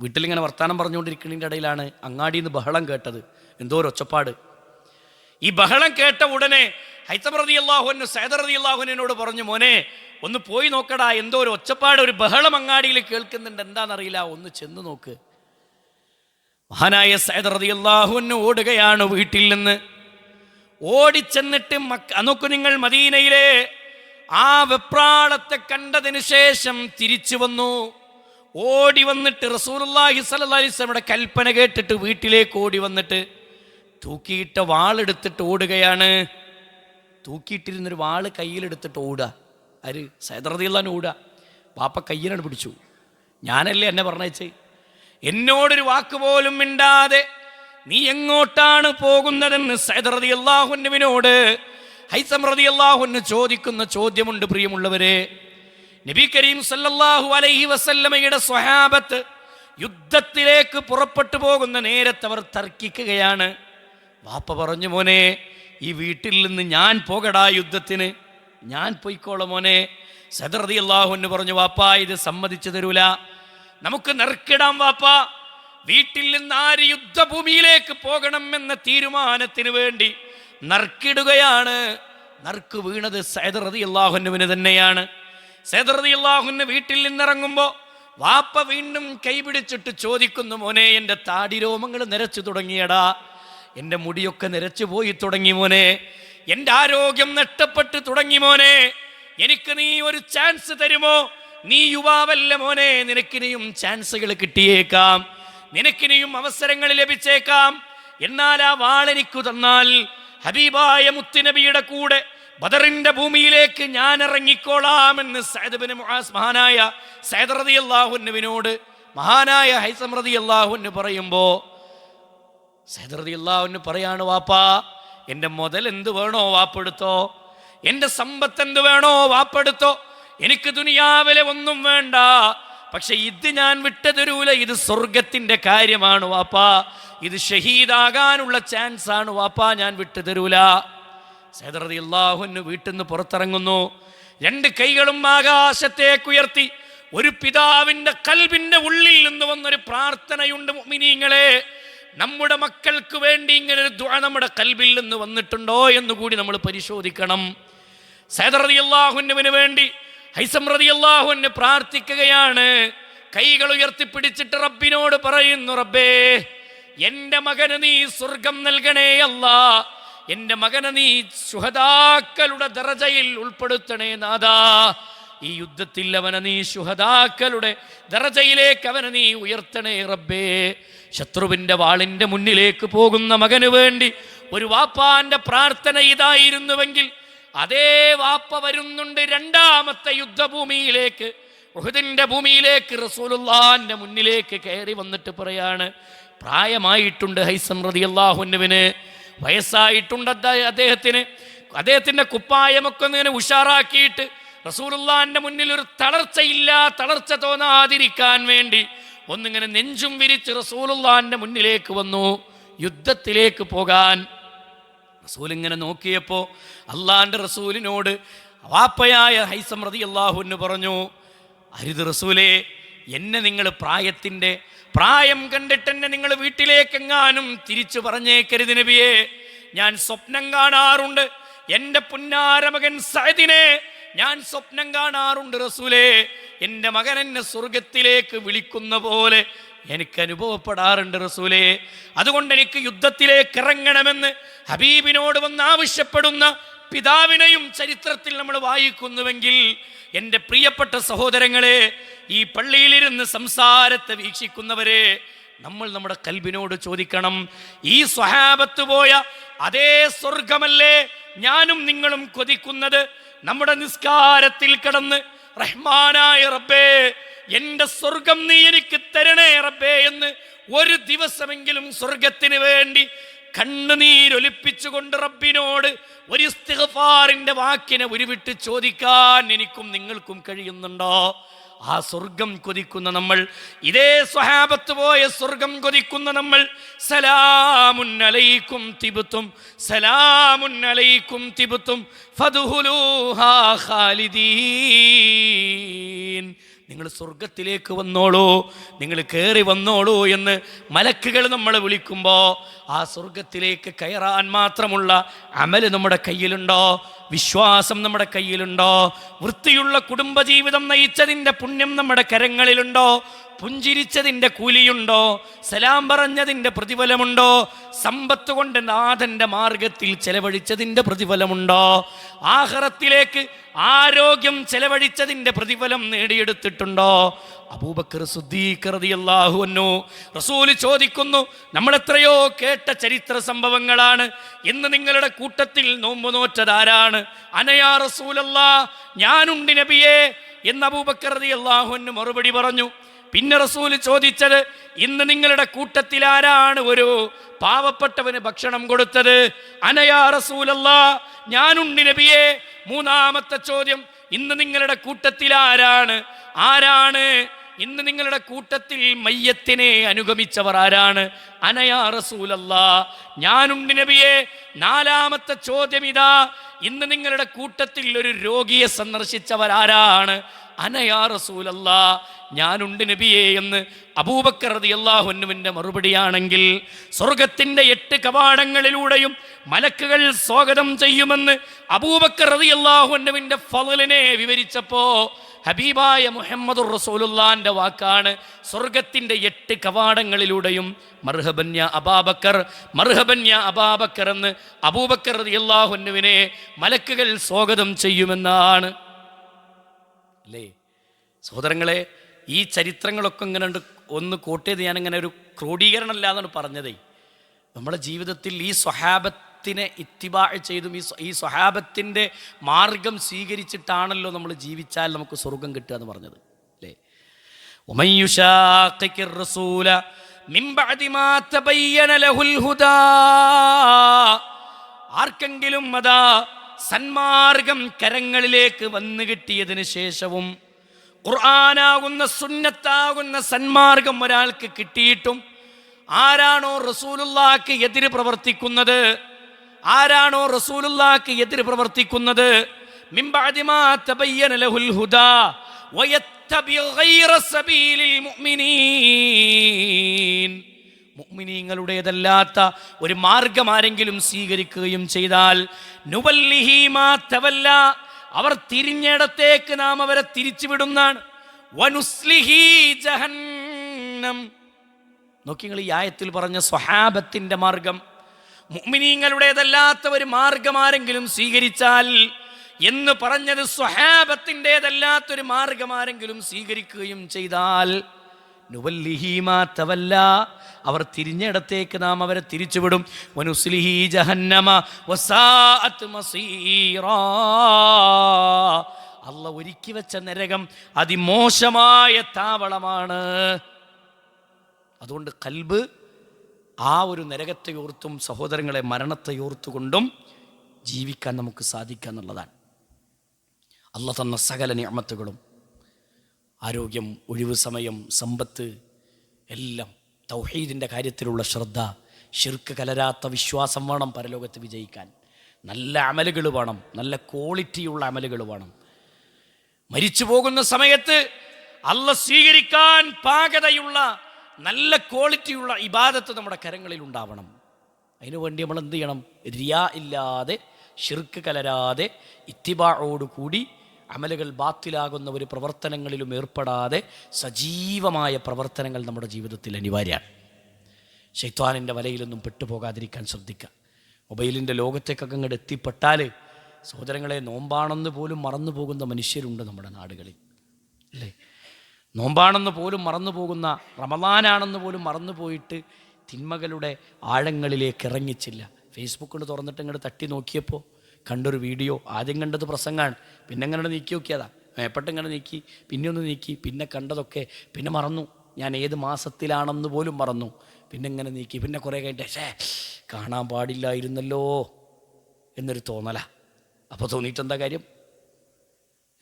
വീട്ടിലിങ്ങനെ വർത്താനം പറഞ്ഞുകൊണ്ടിരിക്കുന്നതിൻ്റെ ഇടയിലാണ് അങ്ങാടിയിൽ നിന്ന് ബഹളം കേട്ടത്. എന്തോ ഒരു ഒച്ചപ്പാട്. ഈ ബഹളം കേട്ട ഉടനെ ഹൈസം റളിയല്ലാഹു അൻഹു സഅദ് റളിയല്ലാഹു അൻഹുവിനോട് പറഞ്ഞു, മോനെ ഒന്ന് പോയി നോക്കടാ, എന്തോ ഒരു ഒച്ചപ്പാട്, ഒരു ബഹളം അങ്ങാടിയിൽ കേൾക്കുന്നുണ്ട്, എന്താണെന്നറിയില്ല, ഒന്ന് ചെന്ന് നോക്ക്. മഹാനായ സഅദ് റളിയല്ലാഹു അൻഹു ഓടുകയാണ് വീട്ടിൽ നിന്ന്. ഓടിച്ചെന്നിട്ട് നോക്കൂ നിങ്ങൾ, മദീനയിലെ ആ വെപ്രാളത്തെ കണ്ടതിന് ശേഷം തിരിച്ചു വന്നു. ഓടി വന്നിട്ട് റസൂലുള്ളാഹി സ്വല്ലല്ലാഹി അലൈഹി വസല്ലമയുടെ കൽപ്പന കേട്ടിട്ട് വീട്ടിലേക്ക് ഓടി വന്നിട്ട് തൂക്കിയിട്ട വാളെടുത്തിട്ട് ഓടുകയാണ്. തൂക്കിയിട്ടിരുന്നൊരു വാള് കയ്യിലെടുത്തിട്ട് ഓടുക. ആര്? സഅദ് റളിയല്ലാഹു അൻഹു ഓടുക. പാപ്പ കയ്യിലാണ് പിടിച്ചു. ഞാനല്ലേ എന്നെ പറഞ്ഞയച്ചേ? എന്നോടൊരു വാക്ക് പോലും മിണ്ടാതെ നീ എങ്ങോട്ടാണ് പോകുന്നതെന്ന് സഅദ് റളിയല്ലാഹു അൻഹുവിനോട് ഹൈസം റളിയല്ലാഹു അൻഹു ചോദിക്കുന്ന ചോദ്യമുണ്ട്. പ്രിയമുള്ളവരെ, നബി കരീം സല്ലല്ലാഹു അലൈഹി വസല്ലമയുടെ സ്വഹാബത്ത് യുദ്ധത്തിലേക്ക് പുറപ്പെട്ടു പോകുന്ന നേരത്ത് അവർ തർക്കിക്കുകയാണ്. വാപ്പ പറഞ്ഞു, മോനെ ഈ വീട്ടിൽ നിന്ന് ഞാൻ പോകടാ യുദ്ധത്തിന്, ഞാൻ പോയിക്കോളാം മോനെ. സഅദ് റളിയല്ലാഹു അൻഹു പറഞ്ഞു, വാപ്പ ഇത് സമ്മതിച്ചു തരൂല, നമുക്ക് നറുക്കിടാം വാപ്പ. വീട്ടിൽ നിന്ന് ആര് യുദ്ധഭൂമിയിലേക്ക് പോകണം എന്ന തീരുമാനത്തിന് വേണ്ടി നറുക്കിടുകയാണ്. നറുക്ക് വീണത് സഅദ് റളിയല്ലാഹു അൻഹുവിന് തന്നെയാണ്. സഅദ് റളിയല്ലാഹു അൻഹു വീട്ടിൽ നിന്നിറങ്ങുമ്പോൾ വാപ്പ വീണ്ടും കൈപിടിച്ചിട്ട് ചോദിക്കുന്നു, മോനെ എൻ്റെ താടി രോമങ്ങൾ നിരച്ചു തുടങ്ങിയടാ, എൻ്റെ മുടിയൊക്കെ നിരച്ചു പോയി തുടങ്ങി മോനെ, എൻ്റെ ആരോഗ്യം നഷ്ടപ്പെട്ട് തുടങ്ങി മോനെ, എനിക്ക് നീ ഒരു ചാൻസ് തരുമോ? നീ യുവാവല്ല മോനെ, നിനക്കിനിയും ചാൻസുകൾ കിട്ടിയേക്കാം, നിനക്കിനിയും അവസരങ്ങൾ ലഭിച്ചേക്കാം. എന്നാൽ ആ വാളെനിക്കു തന്നാൽ ഹബീബായ മുത്തുനബിയുടെ കൂടെ ബദറിന്റെ ഭൂമിയിലേക്ക് ഞാൻ ഇറങ്ങിക്കോളാമെന്ന് സഅദ് ഇബ്നു മുആസ് മഹാനായ സഅദ് റളിയല്ലാഹു അൻഹുവിനോട് മഹാനായ ഹൈസം റളിയല്ലാഹു അൻഹു പറയുമ്പോൾ സഅദ് റളിയല്ലാഹു അൻഹു പറയാണ്, വാപ്പാ എൻ്റെ മുതൽ എന്ത് വേണോ വാപ്പെടുത്തോ, എൻ്റെ സമ്പത്ത് എന്ത് വേണോ വാപ്പെടുത്തോ, എനിക്ക് ദുനിയാവിലെ ഒന്നും വേണ്ട, പക്ഷെ ഇത് ഞാൻ വിട്ടുതരൂല, ഇത് സ്വർഗത്തിൻ്റെ കാര്യമാണ് വാപ്പാ, ഇത് ഷഹീദാകാനുള്ള ചാൻസ് ആണ് വാപ്പാ, ഞാൻ വിട്ടുതരൂല. സഅദ് റളിയല്ലാഹു അൻഹു വീട്ടിൽ നിന്ന് പുറത്തിറങ്ങുന്നു. 2 കൈകളും ആകാശത്തേക്ക് ഉയർത്തി. ഒരു പിതാവിൻ്റെ കൽബിൻ്റെ ഉള്ളിൽ നിന്ന് വന്നൊരു പ്രാർത്ഥനയുണ്ട്. മുഅ്മിനീങ്ങളെ, നമ്മുടെ മക്കൾക്ക് വേണ്ടി ഇങ്ങനെ ഒരു ദുആ നമ്മുടെ കൽബിൽ നിന്ന് വന്നിട്ടുണ്ടോ എന്ന് കൂടി നമ്മൾ പരിശോധിക്കണം. സഅദ് റളിയല്ലാഹു അൻഹുവിന് വേണ്ടി ഹൈസം റളിയല്ലാഹു അൻഹു പ്രാർത്ഥിക്കുകയാണ്. കൈകൾ ഉയർത്തിപ്പിടിച്ചിട്ട് റബ്ബിനോട് പറയുന്നു, റബ്ബേ എൻ്റെ മകന് നീ സ്വർഗം നൽകണേ അല്ലാ, എൻ്റെ മകനെ നീ ശുഹദാക്കളുടെ ദറജയിൽ ഉൾപ്പെടുത്തണേ നാഥാ, ഈ യുദ്ധത്തിൽ അവനെ നീ ശുഹദാക്കളുടെ ദറജയിലേക്ക് അവനെ നീ ഉയർത്തണേ റബ്ബേ. ശത്രുവിൻ്റെ വാളിൻ്റെ മുന്നിലേക്ക് പോകുന്ന മകന് വേണ്ടി ഒരു വാപ്പാന്റെ പ്രാർത്ഥന ഇതായിരുന്നുവെങ്കിൽ അതേ വാപ്പ വരുന്നുണ്ട് 2ാമത്തെ യുദ്ധഭൂമിയിലേക്ക്, ഉഹദിന്റെ ഭൂമിയിലേക്ക്. റസൂലുള്ളാഹിന്റെ മുന്നിലേക്ക് കയറി വന്നിട്ട് പറയാണ്, പ്രായമായിട്ടുണ്ട് ഹൈസം റളിയല്ലാഹു അൻഹുവിന്, വയസ്സായിട്ടുണ്ട് അദ്ദേഹത്തിന്, അദ്ദേഹത്തിൻ്റെ കുപ്പായമൊക്കെ ഇങ്ങനെ ഉഷാറാക്കിയിട്ട് റസൂലുള്ളാഹിന്റെ മുന്നിൽ ഒരു തളർച്ച തോന്നാതിരിക്കാൻ വേണ്ടി ഒന്നിങ്ങനെ നെഞ്ചും വിരിച്ച് റസൂലുള്ളാഹിന്റെ മുന്നിലേക്ക് വന്നു യുദ്ധത്തിലേക്ക് പോകാൻ. റസൂൽ ഇങ്ങനെ നോക്കിയപ്പോൾ അള്ളാഹിൻ്റെ റസൂലിനോട് വാപ്പയായ ഹൈസം റളിയല്ലാഹു അൻഹു പറഞ്ഞു, അരുത് റസൂലേ, എന്നെ നിങ്ങൾ പ്രായം കണ്ടിട്ട് എന്നെ നിങ്ങൾ വീട്ടിലേക്കെങ്ങാനും തിരിച്ചു പറഞ്ഞേക്കരുത് നബിയേ. ഞാൻ സ്വപ്നം കാണാറുണ്ട് എൻ്റെ പുന്നാരമകൻ സഅദിനെ ഞാൻ സ്വപ്നം കാണാറുണ്ട് റസൂലേ. എൻ്റെ മകൻ എന്നെ സ്വർഗത്തിലേക്ക് വിളിക്കുന്ന പോലെ എനിക്ക് അനുഭവപ്പെടാറുണ്ട് റസൂലേ. അതുകൊണ്ട് എനിക്ക് യുദ്ധത്തിലേക്ക് ഇറങ്ങണമെന്ന് ഹബീബിനോട് വന്ന് ആവശ്യപ്പെടുന്ന പിതാവിനെയും ചരിത്രത്തിൽ നമ്മൾ വായിക്കുന്നുവെങ്കിൽ, എൻ്റെ പ്രിയപ്പെട്ട സഹോദരങ്ങളെ, ഈ പള്ളിയിലിരുന്ന് സംസാരത്തെ വീക്ഷിക്കുന്നവരെ, നമ്മൾ നമ്മുടെ കൽബിനോട് ചോദിക്കണം, ഈ സ്വഹാബത്ത് പോയ അതേ സ്വർഗമല്ലേ ഞാനും നിങ്ങളും കൊതിക്കുന്നത്? നമ്മുടെ നിസ്കാരത്തിൽ കിടന്ന് റഹ്മാനായ റബ്ബേ, എൻ്റെ സ്വർഗം നീ എനിക്ക് തരണേ റബ്ബേ എന്ന് ഒരു ദിവസമെങ്കിലും സ്വർഗത്തിന് വേണ്ടി കണ്ണുനീരൊലിപ്പിച്ചുകൊണ്ട് റബ്ബിനോട് ഒരു ഇസ്തിഗ്ഫാറിന്റെ വാക്കിനെ ഉരുവിട്ട് ചോദിക്കാൻ എനിക്കും നിങ്ങൾക്കും കഴിയുന്നുണ്ടോ? ആ സ്വർഗം കൊതിക്കുന്ന നമ്മൾ, ഇതേ സ്വഹാബത്ത് പോയ സ്വർഗം കൊതിക്കുന്ന നമ്മൾ, സലാമുൻ അലൈക്കും തിബ്തും സലാമുൻ അലൈക്കും തിബ്തും ഫദ്ഖുലൂഹാ ഖാലിദീൻ, നിങ്ങൾ സ്വർഗത്തിലേക്ക് വന്നോളൂ, നിങ്ങൾ കയറി വന്നോളൂ എന്ന് മലക്കുകൾ നമ്മളെ വിളിക്കുമ്പോൾ ആ സ്വർഗത്തിലേക്ക് കയറാൻ മാത്രമുള്ള അമല് നമ്മുടെ കയ്യിലുണ്ടോ? വിശ്വാസം നമ്മുടെ കയ്യിലുണ്ടോ? വൃത്തിയുള്ള കുടുംബജീവിതം നയിച്ചതിൻ്റെ പുണ്യം നമ്മുടെ കരങ്ങളിലുണ്ടോ? പുഞ്ചിരിച്ചതിൻ്റെ കൂലിയുണ്ടോ? സലാം പറഞ്ഞതിൻ്റെ പ്രതിഫലമുണ്ടോ? സമ്പത്ത് കൊണ്ട് നാഥൻ്റെ മാർഗത്തിൽ ചെലവഴിച്ചതിൻ്റെ പ്രതിഫലമുണ്ടോ? ആഖിറത്തിലേക്ക് ആരോഗ്യം ചെലവഴിച്ചതിൻ്റെ പ്രതിഫലം നേടിയെടുത്തിട്ടുണ്ടോ? അബൂബക്കർ സിദ്ദീഖ് റളിയല്ലാഹു അൻഹു, റസൂൽ ചോദിക്കുന്നു, നമ്മൾ എത്രയോ കേട്ട ചരിത്ര സംഭവങ്ങളാണ്, ഇന്ന് നിങ്ങളുടെ കൂട്ടത്തിൽ നോമ്പ് നോറ്റതാരാണ്? അനയാ റസൂലല്ലാഹ്, ഞാനുണ്ട് നബിയേ എന്ന് അബൂബക്കർ റളിയല്ലാഹു അൻഹു മറുപടി പറഞ്ഞു. പിന്നെ റസൂൽ ചോദിച്ചത്, ഇന്ന് നിങ്ങളുടെ കൂട്ടത്തിൽ ആരാണ് ഒരു പാവപ്പെട്ടവന് ഭക്ഷണം കൊടുത്തത്? അനയാ റസൂലല്ലാഹ്, ഞാനുണ്ട് നബിയേ. മൂന്നാമത്തെ ചോദ്യം, ഇന്ന് നിങ്ങളുടെ കൂട്ടത്തിൽ ആരാണ് ഇന്ന് നിങ്ങളുടെ കൂട്ടത്തിൽ മയ്യത്തിനെ അനുഗമിച്ചവർ ആരാണ്? അനയാ റസൂലല്ലാഹ്, ഞാനുണ്ട് നബിയേ. നാലാമത്തെ ചോദ്യം ഇതാ, ഇന്ന് നിങ്ങളുടെ കൂട്ടത്തിൽ ഒരു രോഗിയെ സന്ദർശിച്ചവർ ആരാണ്? അനയാ റസൂലല്ലാഹ്, ഞാനുണ്ട് നബിയേ എന്ന് അബൂബക്കർ റളിയല്ലാഹു അൻഹുവിന്റെ മറുപടിയാണെങ്കിൽ, സ്വർഗത്തിന്റെ 8 കവാടങ്ങളിലൂടെയും മലക്കുകൾ സ്വാഗതം ചെയ്യുമെന്ന് അബൂബക്കർ റളിയല്ലാഹു അൻഹുവിന്റെ ഫളലിനെ വിവരിച്ചപ്പോ ഹബീബായ മുഹമ്മദുർ റസൂലുള്ളാഹിന്റെ വാക്കാണ്, സ്വർഗത്തിന്റെ 8 കവാടങ്ങളിലൂടെയും മർഹബൻ യാ അബൂബക്കർ, മർഹബൻ യാ അബൂബക്കർ എന്ന് അബൂബക്കർ റളിയല്ലാഹു അൻഹുവിനെ മലക്കുകൾ സ്വാഗതം ചെയ്യുമെന്നാണ്. അല്ലേ സഹോദരങ്ങളെ, ഈ ചരിത്രങ്ങളൊക്കെ ഇങ്ങനെ ഒന്ന് കോട്ട് ചെയ്ത് ഞാനിങ്ങനെ ഒരു ക്രോഡീകരണം അല്ലാതാണ് പറഞ്ഞതേ. നമ്മുടെ ജീവിതത്തിൽ ഈ സ്വഹാബത്തിനെ ഇത്തിബാ ചെയ്തും ഈ സ്വഹാബത്തിൻ്റെ മാർഗം സ്വീകരിച്ചിട്ടാണല്ലോ നമ്മൾ ജീവിച്ചാൽ നമുക്ക് സ്വർഗം കിട്ടുക എന്ന് പറഞ്ഞത്, അല്ലേ? വമൻ യുശാഖിഖിർ റസൂല മിൻ ബഅദി മാ തബയ്യന ലഹുൽ ഹുദാ, ആർക്കെങ്കിലും അതാ സന്മാർഗം കരങ്ങളിലേക്ക് വന്നു കിട്ടിയതിന് ശേഷവും ഖുർആനാകുന്ന സുന്നത്താകുന്ന സന്മാർഗം ഒരാൾക്ക് കിട്ടിയിട്ടും ആരാണോ റസൂലുള്ളാഹിക്ക് എതിര് പ്രവർത്തിക്കുന്നത്, മിൻ ബഅദി മാ തബയ്യന ലഹുൽ ഹുദാ വയത്തബി ഗൈറ സബീലിൽ മുഅ്മിനീൻ, മുഅ്മിനീങ്ങളുടേതല്ലാത്ത ഒരു മാർഗം ആരെങ്കിലും സ്വീകരിക്കുകയും ചെയ്താൽ, നുവല്ലിഹി മാ തവല്ല, അവർ തിരിഞ്ഞിടത്തേക്ക് നാം അവരെ തിരിച്ചുവിടുന്നതാണ്. വനുസ്ലിഹി ജഹന്നം. നോക്കി, നിങ്ങൾ ഈ ആയത്തിൽ പറഞ്ഞ സ്വഹാബത്തിന്റെ മാർഗം, മുഅ്മിനീങ്ങളുടേതല്ലാത്ത ഒരു മാർഗം ആരെങ്കിലും സ്വീകരിച്ചാൽ എന്ന് പറഞ്ഞത് സ്വഹാബത്തിൻ്റെതല്ലാത്തൊരു മാർഗം ആരെങ്കിലും സ്വീകരിക്കുകയും ചെയ്താൽ, നുവല്ലിഹി മാ തവല്ല, അവർ തിരിഞ്ഞിടത്തേക്ക് നാം അവരെ തിരിച്ചുവിടും. വനുസ്ലിഹി ജഹന്നമ വസാഅത് മസീറാ, അല്ലാഹു ഒരുക്കി വെച്ച നരകം അതിമോശമായ താവളമാണ്. അതുകൊണ്ട് കൽബ് ആ ഒരു നരകത്തെ ഓർത്തും സഹോദരങ്ങളെ മരണത്തെ ഓർത്തുകൊണ്ടും ജീവിക്കാൻ നമുക്ക് സാധിക്കുക എന്നുള്ളതാണ്. അള്ള തന്ന സകല നിഅമത്തുകളും, ആരോഗ്യം, ഒഴിവ് സമയം, സമ്പത്ത് എല്ലാം, തൗഹീദിൻ്റെ കാര്യത്തിലുള്ള ശ്രദ്ധ, ശിർക്ക് കലരാത്ത വിശ്വാസം വേണം പരലോകത്ത് വിജയിക്കാൻ. നല്ല അമലുകൾ വേണം, നല്ല ക്വാളിറ്റിയുള്ള അമലുകൾ വേണം. മരിച്ചു പോകുന്ന സമയത്ത് അള്ള സ്വീകരിക്കാൻ പാകതയുള്ള നല്ല ക്വാളിറ്റിയുള്ള ഇബാദത്ത് നമ്മുടെ കരങ്ങളിൽ ഉണ്ടാവണം. അതിനുവേണ്ടി നമ്മൾ എന്ത് ചെയ്യണം? റിയാ ഇല്ലാതെ, ശിർക്ക് കലരാതെ, ഇത്തിബാഅോടുകൂടി അമലുകൾ ബാത്തിലാകുന്ന ഒരു പ്രവർത്തനങ്ങളിലും ഏർപ്പെടാതെ സജീവമായ പ്രവർത്തനങ്ങൾ നമ്മുടെ ജീവിതത്തിൽ അനിവാര്യമാണ്. ശൈത്വാനിൻ്റെ വലയിലൊന്നും പെട്ടുപോകാതിരിക്കാൻ ശ്രദ്ധിക്കുക. മൊബൈലിൻ്റെ ലോകത്തേക്കൊക്കെ അങ്ങോട്ട് എത്തിപ്പെട്ടാൽ സഹോദരങ്ങളെ, നോമ്പാണെന്ന് പോലും മറന്നു പോകുന്ന മനുഷ്യരുണ്ട് നമ്മുടെ നാടുകളിൽ, അല്ലേ? നോമ്പാണെന്ന് പോലും മറന്നു പോകുന്ന, റമളാനാണെന്ന് പോലും മറന്നു പോയിട്ട് തിന്മകളുടെ ആഴങ്ങളിലേക്ക് ഇറങ്ങിച്ചില്ല. ഫേസ്ബുക്ക് കൊണ്ട് തുറന്നിട്ട് ഇങ്ങോട്ട് തട്ടി നോക്കിയപ്പോൾ കണ്ടൊരു വീഡിയോ, ആദ്യം കണ്ടത് പ്രസംഗമാണ്, പിന്നെ ഇങ്ങനെ നീക്കി നോക്കിയതാ, മേപ്പെട്ട് ഇങ്ങനെ നീക്കി, പിന്നെ ഒന്ന് നീക്കി, പിന്നെ കണ്ടതൊക്കെ പിന്നെ മറന്നു. ഞാൻ ഏത് മാസത്തിലാണെന്ന് പോലും മറന്നു. പിന്നെ ഇങ്ങനെ നീക്കി, പിന്നെ കുറേ കഴിഞ്ഞിട്ട് കാണാൻ പാടില്ലായിരുന്നല്ലോ എന്നൊരു തോന്നല. അപ്പോൾ തോന്നിയിട്ടെന്താ കാര്യം,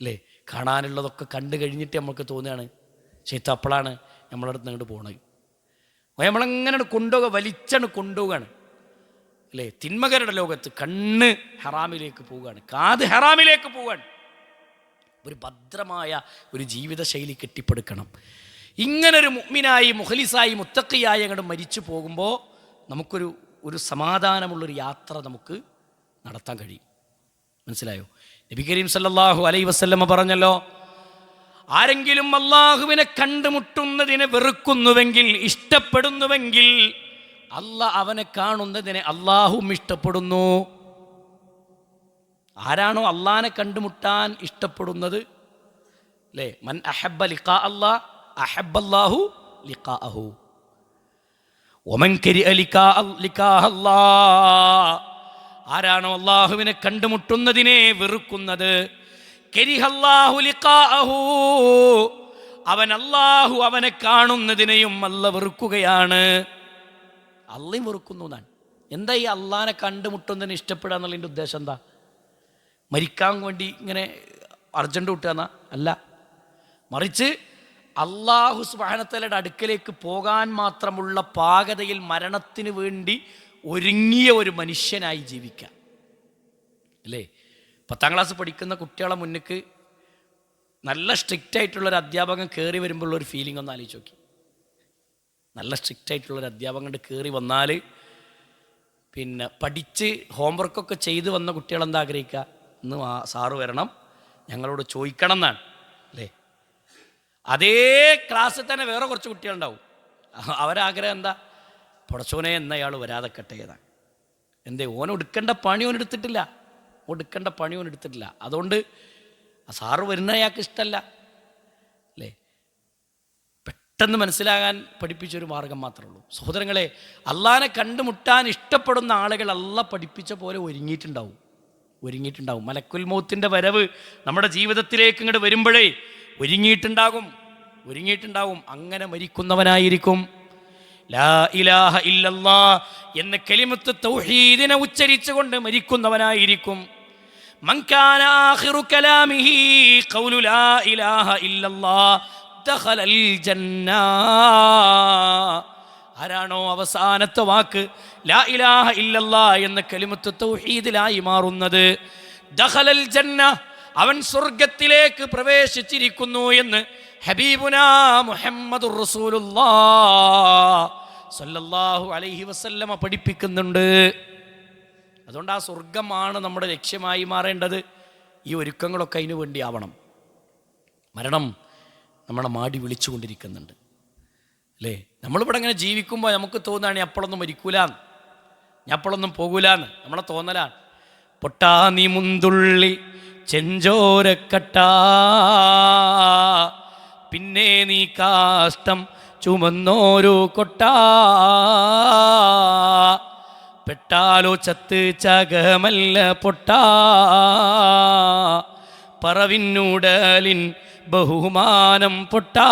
അല്ലേ? കാണാനുള്ളതൊക്കെ കണ്ടു കഴിഞ്ഞിട്ട് നമുക്ക് തോന്നുകയാണ്. ശൈത്താൻ അപ്പോഴാണ് നമ്മളടുത്ത് അങ്ങോട്ട് പോകണത്. നമ്മളങ്ങനെ കൊണ്ടുപോകുക, വലിച്ചണ് കൊണ്ടുപോവുകയാണ്, അല്ലേ? തിന്മകരുടെ ലോകത്ത് കണ്ണ് ഹറാമിലേക്ക് പോവുകയാണ്, കാത് ഹറാമിലേക്ക് പോവുകയാണ്. ഒരു ഭദ്രമായ ഒരു ജീവിതശൈലി കെട്ടിപ്പടുക്കണം. ഇങ്ങനൊരു മുഅ്മിനായി, മുഖ്ലിസായി, മുത്തഖിയായി അങ്ങോട്ട് മരിച്ചു പോകുമ്പോൾ നമുക്കൊരു സമാധാനമുള്ളൊരു യാത്ര നമുക്ക് നടത്താൻ കഴിയും. മനസ്സിലായോ? നബി കരീം സല്ലല്ലാഹു അലൈഹി വസല്ലമ പറഞ്ഞല്ലോ, ആരെങ്കിലും അള്ളാഹുവിനെ കണ്ടുമുട്ടുന്നതിനെ വെറുക്കുന്നുവെങ്കിൽ, ഇഷ്ടപ്പെടുന്നുവെങ്കിൽ, അവനെ കാണുന്നതിനെ അള്ളാഹുവും ഇഷ്ടപ്പെടുന്നു. ആരാണോ അള്ളാഹിനെ കണ്ടുമുട്ടാൻ ഇഷ്ടപ്പെടുന്നത്, അല്ലേ? മൻ അഹബ്ബ ലിഖാ അല്ലാഹ് അഹബ്ബല്ലാഹു ലിഖാഅഹു വമൻ കരിഅ ലിഖാ അല്ലാഹ്. ആരാണോ അള്ളാഹുവിനെ കണ്ടുമുട്ടുന്നതിനെ വെറുക്കുന്നത്, കരിഹല്ലാഹു ലിഖാഅഹു, അള്ളാഹു അവനെ കാണുന്നതിനെയും അല്ല വെറുക്കുകയാണ്. അള്ളയും വെറുക്കുന്നു എന്നാണ്. എന്താ ഈ അള്ളാഹിനെ കണ്ടുമുട്ടുന്നതിന് ഇഷ്ടപ്പെടുക എന്നുള്ളതിൻ്റെ ഉദ്ദേശം എന്താ? മരിക്കാൻ വേണ്ടി ഇങ്ങനെ അർജൻറ്റ് കിട്ടുക അല്ല, മറിച്ച് അള്ളാഹു സുബ്ഹാനഹു വതആലയുടെ അടുക്കലേക്ക് പോകാൻ മാത്രമുള്ള പാകതയിൽ മരണത്തിന് വേണ്ടി ഒരുങ്ങിയ ഒരു മനുഷ്യനായി ജീവിക്കുക, അല്ലേ? 10ാം ക്ലാസ് പഠിക്കുന്ന കുട്ടികളെ മുന്നിക്ക് നല്ല സ്ട്രിക്റ്റ് ആയിട്ടുള്ളൊരു അധ്യാപകൻ കയറി വരുമ്പോഴുള്ളൊരു ഫീലിംഗ് ഒന്ന് ആലോചിച്ച് നോക്കി. നല്ല സ്ട്രിക്റ്റ് ആയിട്ടുള്ളൊരു അധ്യാപകൻ കയറി വന്നാൽ പിന്നെ പഠിച്ച് ഹോംവർക്കൊക്കെ ചെയ്ത് വന്ന കുട്ടികളെന്താ ആഗ്രഹിക്കുക? ഇന്ന് സാറ് വരണം, ഞങ്ങളോട് ചോദിക്കണം എന്നാണ്, അല്ലേ? അതേ ക്ലാസ്സിൽ തന്നെ വേറെ കുറച്ച് കുട്ടികളുണ്ടാവും, അവരാഗ്രഹം എന്താ? പടച്ചോനെ എന്നയാൾ വരാതെ കട്ടേതാണ്. എന്തേ? ഓനെടുക്കേണ്ട പണി ഓനെടുത്തിട്ടില്ല, അതുകൊണ്ട് സാറ് വരുന്ന അയാൾക്ക് ഇഷ്ടമല്ല, അല്ലേ? പെട്ടെന്ന് മനസ്സിലാകാൻ പഠിപ്പിച്ചൊരു മാർഗം മാത്രമേ ഉള്ളൂ. സഹോദരങ്ങളെ, അള്ളാഹിനെ കണ്ടുമുട്ടാൻ ഇഷ്ടപ്പെടുന്ന ആളുകൾ അള്ളാഹ് പഠിപ്പിച്ച പോലെ ഒരുങ്ങിയിട്ടുണ്ടാവും. മലക്കുൽ മൗത്തിൻ്റെ വരവ് നമ്മുടെ ജീവിതത്തിലേക്ക് ഇങ്ങോട്ട് വരുമ്പോഴേ ഒരുങ്ങിയിട്ടുണ്ടാകും. അങ്ങനെ മരിക്കുന്നവനായിരിക്കും. ലാ ഇലാഹ ഇല്ലല്ലാഹ് എന്ന കലിമത്ത് തൗഹീദിനെ ഉച്ചരിച്ചുകൊണ്ട് മരിക്കുന്നവനായിരിക്കും. മൻ കാന ആഖിറു കലാമിഹി ഖൗലു ലാ ഇലാഹ ഇല്ലല്ലാഹ് ദഖലൽ ജന്ന. ആരാണോ അവസാനത്തെ വാക്ക് ലാ ഇലാഹ ഇല്ലല്ലാഹ് എന്ന കലിമത്ത് തൗഹീദിലായി മാറുന്നത്, ദഖലൽ ജന്ന, അവൻ സ്വർഗത്തിലേക്ക് പ്രവേശിച്ചിരിക്കുന്നു എന്ന് ഹബീബുനാ മുഹമ്മദുർ റസൂലുള്ളാഹ് സ്വല്ലല്ലാഹു അലൈഹി വസല്ലമ പഠിപ്പിക്കുന്നുണ്ട്. അതുകൊണ്ട് ആ സ്വർഗമാണ് നമ്മുടെ ലക്ഷ്യമായി മാറേണ്ടത്. ഈ ഒരുക്കങ്ങളൊക്കെ അതിനു വേണ്ടി ആവണം. മരണം നമ്മളെ മാടി വിളിച്ചുകൊണ്ടിരിക്കുന്നുണ്ട്, അല്ലേ? നമ്മളിവിടെ ഇങ്ങനെ ജീവിക്കുമ്പോൾ നമുക്ക് തോന്നുകയാണ് ഞാൻ അപ്പോഴൊന്നും മരിക്കൂലാന്ന്, ഞാൻ അപ്പോഴൊന്നും പോകൂലാന്ന് നമ്മളെ തോന്നലാണ്. പൊട്ടാ നീ മുന്തുള്ളി ചെഞ്ചോരക്കട്ടാ, പിന്നെ നീ കാഷ്ടം ചുമന്നോരോ കൊട്ടാ, പെട്ടാലോ ചത്ത് ചകമല്ല പൊട്ടാ, പറവിന്നൂടലിൻ ബഹുമാനം പൊട്ടാ.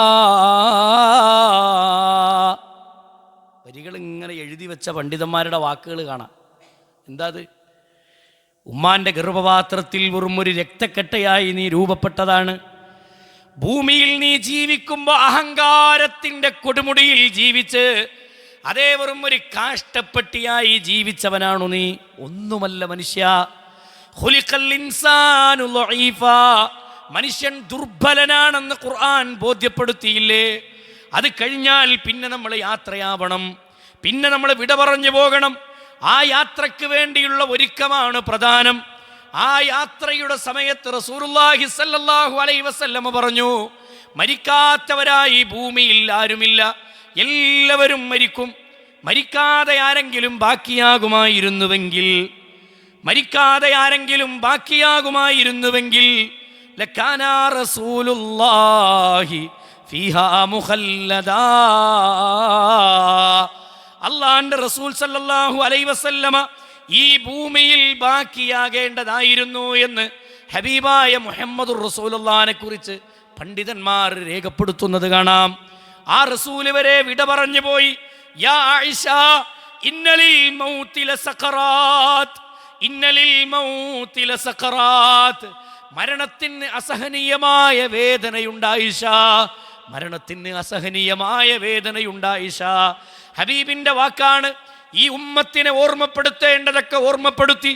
വരികൾ ഇങ്ങനെ എഴുതി വെച്ച പണ്ഡിതന്മാരുടെ വാക്കുകൾ കാണാം. എന്താ അത്? ഉമ്മാന്റെ ഗർഭപാത്രത്തിൽ വെറും ഒരു രക്തക്കട്ടയായി നീ രൂപപ്പെട്ടതാണ്. ഭൂമിയിൽ നീ ജീവിക്കുമ്പോൾ അഹങ്കാരത്തിൻ്റെ കൊടുമുടിയിൽ ജീവിച്ച് അതേ വെറും ഒരു കാഷ്ടപ്പെട്ടിയായി ജീവിച്ചവനാണു നീ. ഒന്നുമല്ല മനുഷ്യ. ഖുലിഖൽ ഇൻസാനു ളഈഫാ, മനുഷ്യൻ ദുർബലനാണെന്ന് ഖുർആൻ ബോധ്യപ്പെടുത്തിയില്ലേ? അത് കഴിഞ്ഞാൽ പിന്നെ നമ്മൾ യാത്രയാവണം, പിന്നെ നമ്മൾ വിട പറഞ്ഞു പോകണം. ആ യാത്രയ്ക്ക് വേണ്ടിയുള്ള ഒരുക്കമാണ് പ്രധാനം. ആ യാത്രയുടെ സമയത്ത് റസൂലുള്ളാഹി സ്വല്ലല്ലാഹു അലൈഹി വസല്ലം പറഞ്ഞു, മരിക്കാത്തവരായി ഭൂമിയിൽ ആരുമില്ല, എല്ലാവരും മരിക്കും. മരിക്കാതെ ആരെങ്കിലും ബാക്കിയാകുമായിരുന്നുവെങ്കിൽ ലകാന റസൂലുള്ളാഹി ഫീഹാ മുഖല്ലദാ, അല്ലാഹുവിന്റെ റസൂൽ സല്ലല്ലാഹു അലൈഹി വസല്ലമ ഈ ഭൂമിയിൽ ബാക്കിയാകേണ്ടതായിരുന്നു എന്ന് ഹബീബായ മുഹമ്മദുർ റസൂലുള്ളാഹിനെ കുറിച്ച് പണ്ഡിതന്മാർ രേഖപ്പെടുത്തുന്നത് കാണാം. ആ റസൂല് വരെ വിട പറഞ്ഞു പോയി. യാ ആയിഷ, ഇന്നലിൽ മൗതി ലസഖറാത്ത്, മരണത്തിന് അസഹനീയമായ വേദനയുണ്ടായിഷ, മരണത്തിന് അസഹനീയമായ വേദനയുണ്ടായിഷ. ഹബീബിന്റെ വാക്കാണ്. ഈ ഉമ്മത്തിനെ ഓർമ്മപ്പെടുത്തേണ്ടതൊക്കെ ഓർമ്മപ്പെടുത്തി,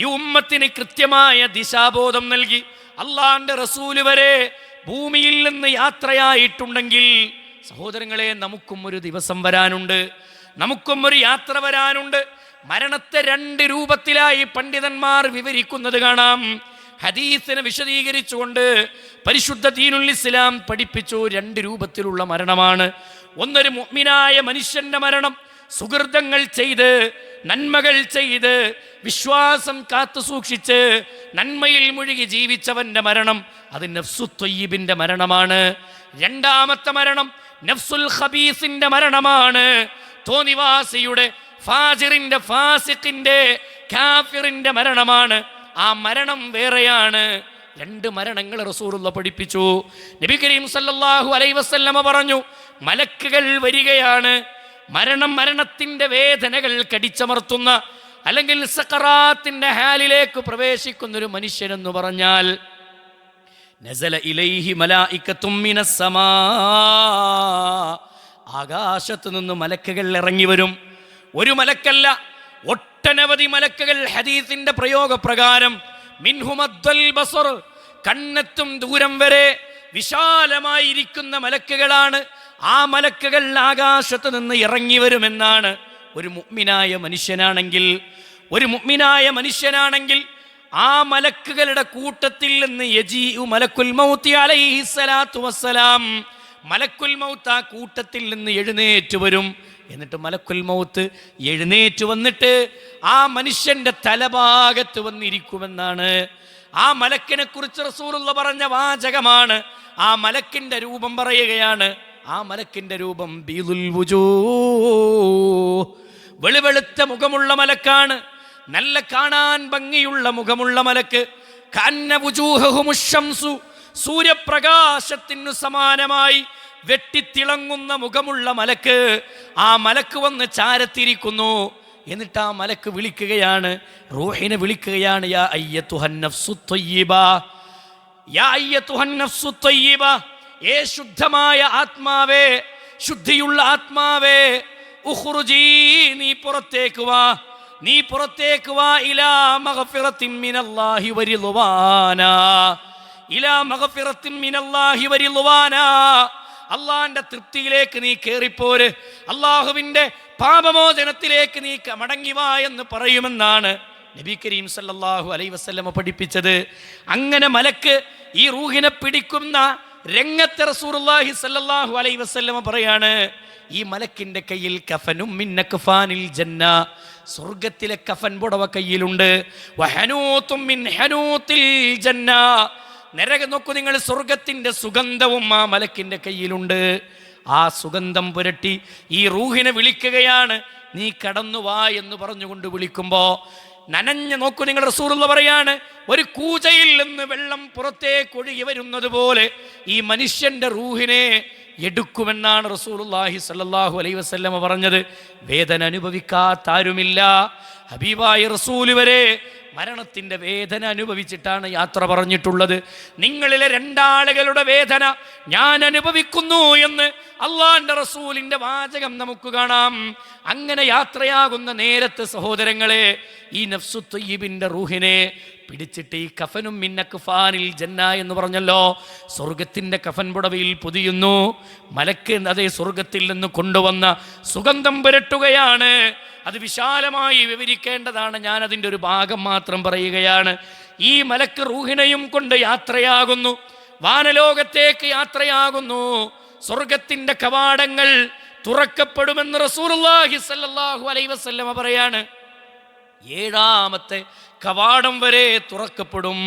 ഈ ഉമ്മത്തിന് കൃത്യമായ ദിശാബോധം നൽകി. അള്ളാന്റെ റസൂല് വരെ ഭൂമിയിൽ നിന്ന് യാത്രയായിട്ടുണ്ടെങ്കിൽ സഹോദരങ്ങളെ, നമുക്കും ഒരു ദിവസം വരാനുണ്ട്, നമുക്കും ഒരു യാത്ര വരാനുണ്ട്. മരണത്തെ രണ്ട് രൂപത്തിലായി പണ്ഡിതന്മാർ വിവരിക്കുന്നത് കാണാം. ഹദീസിനെ വിശദീകരിച്ചുകൊണ്ട് പരിശുദ്ധ ദീനുൽ ഇസ്ലാം പഠിപ്പിച്ചു, രണ്ട് രൂപത്തിലുള്ള മരണമാണ്. ഒന്നൊരു മുഅ്മിനായ മനുഷ്യന്റെ മരണം, സുഹൃതങ്ങൾ ചെയ്ത് നന്മകൾ ചെയ്ത് വിശ്വാസം കാത്തു സൂക്ഷിച്ച് നന്മയിൽ മുഴുകി ജീവിച്ചവന്റെ മരണം, അത് നഫ്സു ത്വയ്യിബിന്റെ മരണമാണ്. രണ്ടാമത്തെ മരണം നഫ്സുൽ ഖബീസിന്റെ മരണമാണ്. തോന്നിവാസിയുടെ, ഫാജിറിന്റെ, ഫാസിഖിന്റെ, കാഫിറിന്റെ മരണമാണ്. ആ മരണം വേറെയാണ്. രണ്ട് മരണങ്ങൾ റസൂലുള്ള പഠിപ്പിച്ചു. നബി കരീം സല്ലല്ലാഹു അലൈഹി വസല്ലമ പറഞ്ഞു, മലക്കുകൾ വരികയാണ്. മരണത്തിന്റെ വേദനകൾ കടിച്ചമർത്തുന്ന, അല്ലെങ്കിൽ സഖറാത്തിന്റെ ഹാലിലേക്ക് പ്രവേശിക്കുന്നൊരു മനുഷ്യനെന്ന് പറഞ്ഞാൽ നസല ഇലൈഹി മലായികത്തും മിനസ് സമാ, ആകാശത്ത് നിന്ന് മലക്കുകൾ ഇറങ്ങി വരും. ഒരു മലക്കല്ല, ഒട്ടനവധി മലക്കുകൾ. ഹദീസിന്റെ പ്രയോഗപ്രകാരം മിൻഹുമദ്ദൽ ബസർ, കണ്ണെത്തും ദൂരം വരെ വിശാലമായിരിക്കുന്ന മലക്കുകളാണ്. ആ മലക്കുകൾ ആകാശത്ത് നിന്ന് ഇറങ്ങി വരുമെന്നാണ്. ഒരു മുഅ്മിനായ മനുഷ്യനാണെങ്കിൽ ആ മലക്കുകളുടെ കൂട്ടത്തിൽ നിന്ന് യജീഉ മലക്കുൽ മൗത്തി അലൈഹി സ്വലാത്തു വസ്സലാം, മലക്കുൽ മൗത്ത് ആ കൂട്ടത്തിൽ നിന്ന് എഴുന്നേറ്റ് വരും. എന്നിട്ട് മലക്കുൽ മൗത്ത് എഴുന്നേറ്റ് വന്നിട്ട് ആ മനുഷ്യന്റെ തലഭാഗത്ത് വന്നിരിക്കുമെന്നാണ്. ആ മലക്കിനെ കുറിച്ച് റസൂലുള്ള പറഞ്ഞ വാചകമാണ്. ആ മലക്കിന്റെ രൂപം പറയുകയാണ്. ആ മലക്കിന്റെ രൂപം ബീദുൽ വുജൂഹ്, വെളുവെളുത്ത മുഖമുള്ള മലക്കാണ്. നല്ല കാണാൻ ഭംഗിയുള്ള മുഖമുള്ള മലക്ക്. കന്ന വുജൂഹുഹുമുശ് ശംസു, സൂര്യപ്രകാശത്തിനു സമാനമായി വെട്ടിത്തിളങ്ങുന്ന മുഖമുള്ള മലക്ക്. ആ മലക്ക് വന്ന് ചാരത്തിരിക്കുന്നു. എന്നിട്ട് ആ മലക്ക് വിളിക്കുകയാണ്, റൂഹിനെ വിളിക്കുകയാണ്. യാ അയ്യത്തുഹൻ നഫ്സു ത്വയ്യിബ, യാ അയ്യത്തുഹൻ നഫ്സു ത്വയ്യിബ, ഏ ശുദ്ധമായ ആത്മാവേ, ശുദ്ധിയുള്ള ആത്മാവേ, ഉഖ്റുജീ, നീ പുറത്തേക്ക് വാ, ഇലാ മഗ്ഫിറത്തിൻ മിനല്ലാഹി വരിദ്വാനാ, ഇലാ മഗ്ഫിറത്തിൻ മിനല്ലാഹി വരിദ്വാനാ, അള്ളാന്റെ തൃപ്തിയിലേക്ക് നീ കയറിപ്പോര്, അള്ളാഹുവിന്റെ പാപമോചനത്തിലേക്ക് നീ മടങ്ങി വാ എന്ന് പറയുമെന്നാണ് നബി കരീം സല്ലല്ലാഹു അലൈഹി വസല്ലമ പഠിപ്പിച്ചത്. അങ്ങനെ മലക്ക് ഈ റൂഹിനെ പിടിക്കുന്ന രംഗത്തെ റസൂലുള്ളാഹി സല്ലല്ലാഹു അലൈഹി വസല്ലമ പറയാണ്, ഈ മലക്കിന്റെ കയ്യിൽ കഫനും മിൻ അക്ഫാനിൽ ജന്ന, സ്വർഗത്തിലെ കഫൻ പുടവ കയ്യിലുണ്ട്. വഹനൂത്തും മിൻ ഹനൂത്തിൽ ജന്ന, നോക്കൂ നിങ്ങൾ, സ്വർഗത്തിന്റെ സുഗന്ധവും ആ മലക്കിന്റെ കയ്യിലുണ്ട്. ആ സുഗന്ധം പുരട്ടി ഈ റൂഹിനെ വിളിക്കുകയാണ്, നീ കടന്നു വാ എന്ന് പറഞ്ഞുകൊണ്ട് വിളിക്കുമ്പോ നനഞ്ഞ, നോക്കൂ നിങ്ങൾ, റസൂലുള്ള പറയാണ്, ഒരു കൂജയിൽ നിന്ന് വെള്ളം പുറത്തേക്ക് ഒഴുകി വരുന്നത് പോലെ ഈ മനുഷ്യന്റെ റൂഹിനെ എടുക്കുമെന്നാണ് റസൂലുള്ളാഹി സ്വല്ലല്ലാഹു അലൈഹി വസല്ലമ പറഞ്ഞത്. വേദന അനുഭവിക്കാത്ത ആരുമില്ല. ഹബീബായ റസൂല് വരെ മരണത്തിൻ്റെ വേദന അനുഭവിച്ചിട്ടാണ് യാത്ര പറഞ്ഞിട്ടുള്ളത്. നിങ്ങളിലെ രണ്ടാളുകളുടെ വേദന ഞാൻ അനുഭവിക്കുന്നു എന്ന് അള്ളാന്റെ റസൂലിന്റെ വാചകം നമുക്ക് കാണാം. അങ്ങനെ യാത്രയാകുന്ന നേരത്ത് സഹോദരങ്ങളെ, ഈ നഫ്സു ത്വയ്യിബിന്റെ റൂഹിനെ പിടിച്ചിട്ട് ഈ കഫനും മിന്നക്ഫാനിൽ ജന്ന എന്ന് പറഞ്ഞല്ലോ, സ്വർഗത്തിന്റെ കഫൻ പുടവയിൽ പൊതിയുന്നു. മലക്ക് അതേ സ്വർഗത്തിൽ നിന്ന് കൊണ്ടുവന്ന സുഗന്ധം പുരട്ടുകയാണ്. അത് വിശാലമായി വിവരിക്കേണ്ടതാണ്, ഞാൻ അതിൻ്റെ ഒരു ഭാഗം മാത്രം പറയുകയാണ്. ഈ മലക്ക് റൂഹിനെയും കൊണ്ട് യാത്രയാകുന്നു, വാനലോകത്തേക്ക് യാത്രയാകുന്നു. സ്വർഗത്തിന്റെ കവാടങ്ങൾ തുറക്കപ്പെടുമെന്ന് റസൂലുള്ളാഹി സ്വല്ലല്ലാഹു അലൈഹി വസല്ലമ പറയാണ്. 7ാമത്തെ കവാടം വരെ തുറക്കപ്പെടും.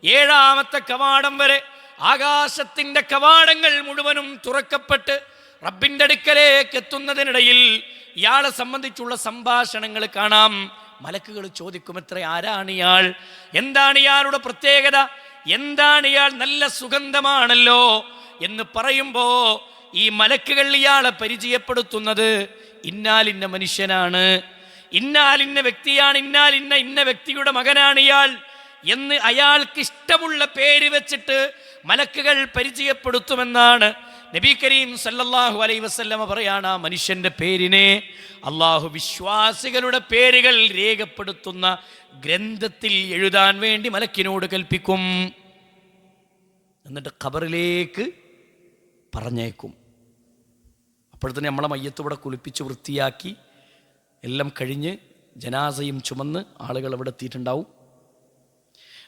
7ാമത്തെ കവാടം വരെ ആകാശത്തിന്റെ കവാടങ്ങൾ മുഴുവനും തുറക്കപ്പെട്ട് റബ്ബിന്റെ അടുക്കലേക്ക് എത്തുന്നതിനിടയിൽ ഇയാളെ സംബന്ധിച്ചുള്ള സംഭാഷണങ്ങൾ കാണാം. മലക്കുകൾ ചോദിക്കും, എത്ര ആരാണ് ഇയാൾ, എന്താണ് ഇയാളുടെ പ്രത്യേകത, എന്താണ് ഇയാൾ, നല്ല സുഗന്ധമാണല്ലോ എന്ന് പറയുമ്പോ ഈ മലക്കുകൾ ഇയാളെ പരിചയപ്പെടുത്തുന്നത് ഇന്നാലിന്ന മനുഷ്യനാണ്, ഇന്നാലിന്ന വ്യക്തിയാണ്, ഇന്ന വ്യക്തിയുടെ മകനാണ് ഇയാൾ എന്ന് അയാൾക്ക് ഇഷ്ടമുള്ള പേര് വെച്ചിട്ട് മലക്കുകൾ പരിചയപ്പെടുത്തുമെന്നാണ് നബി കരീം സല്ലല്ലാഹു അലൈഹി വസല്ലമ പറയാണ്. ആ മനുഷ്യന്റെ പേരിനെ അള്ളാഹു വിശ്വാസികളുടെ പേരുകൾ രേഖപ്പെടുത്തുന്ന ഗ്രന്ഥത്തിൽ എഴുതാൻ വേണ്ടി മലക്കിനോട് കൽപ്പിക്കും. എന്നിട്ട് ഖബറിലേക്ക് പറഞ്ഞേക്കും. അപ്പോഴത്തന്നെ നമ്മളെ മയ്യത്ത് ഇവിടെ കുളിപ്പിച്ച് വൃത്തിയാക്കി എല്ലാം കഴിഞ്ഞ് ജനാസയും ചുമന്ന് ആളുകൾ അവിടെ എത്തിയിട്ടുണ്ടാവും.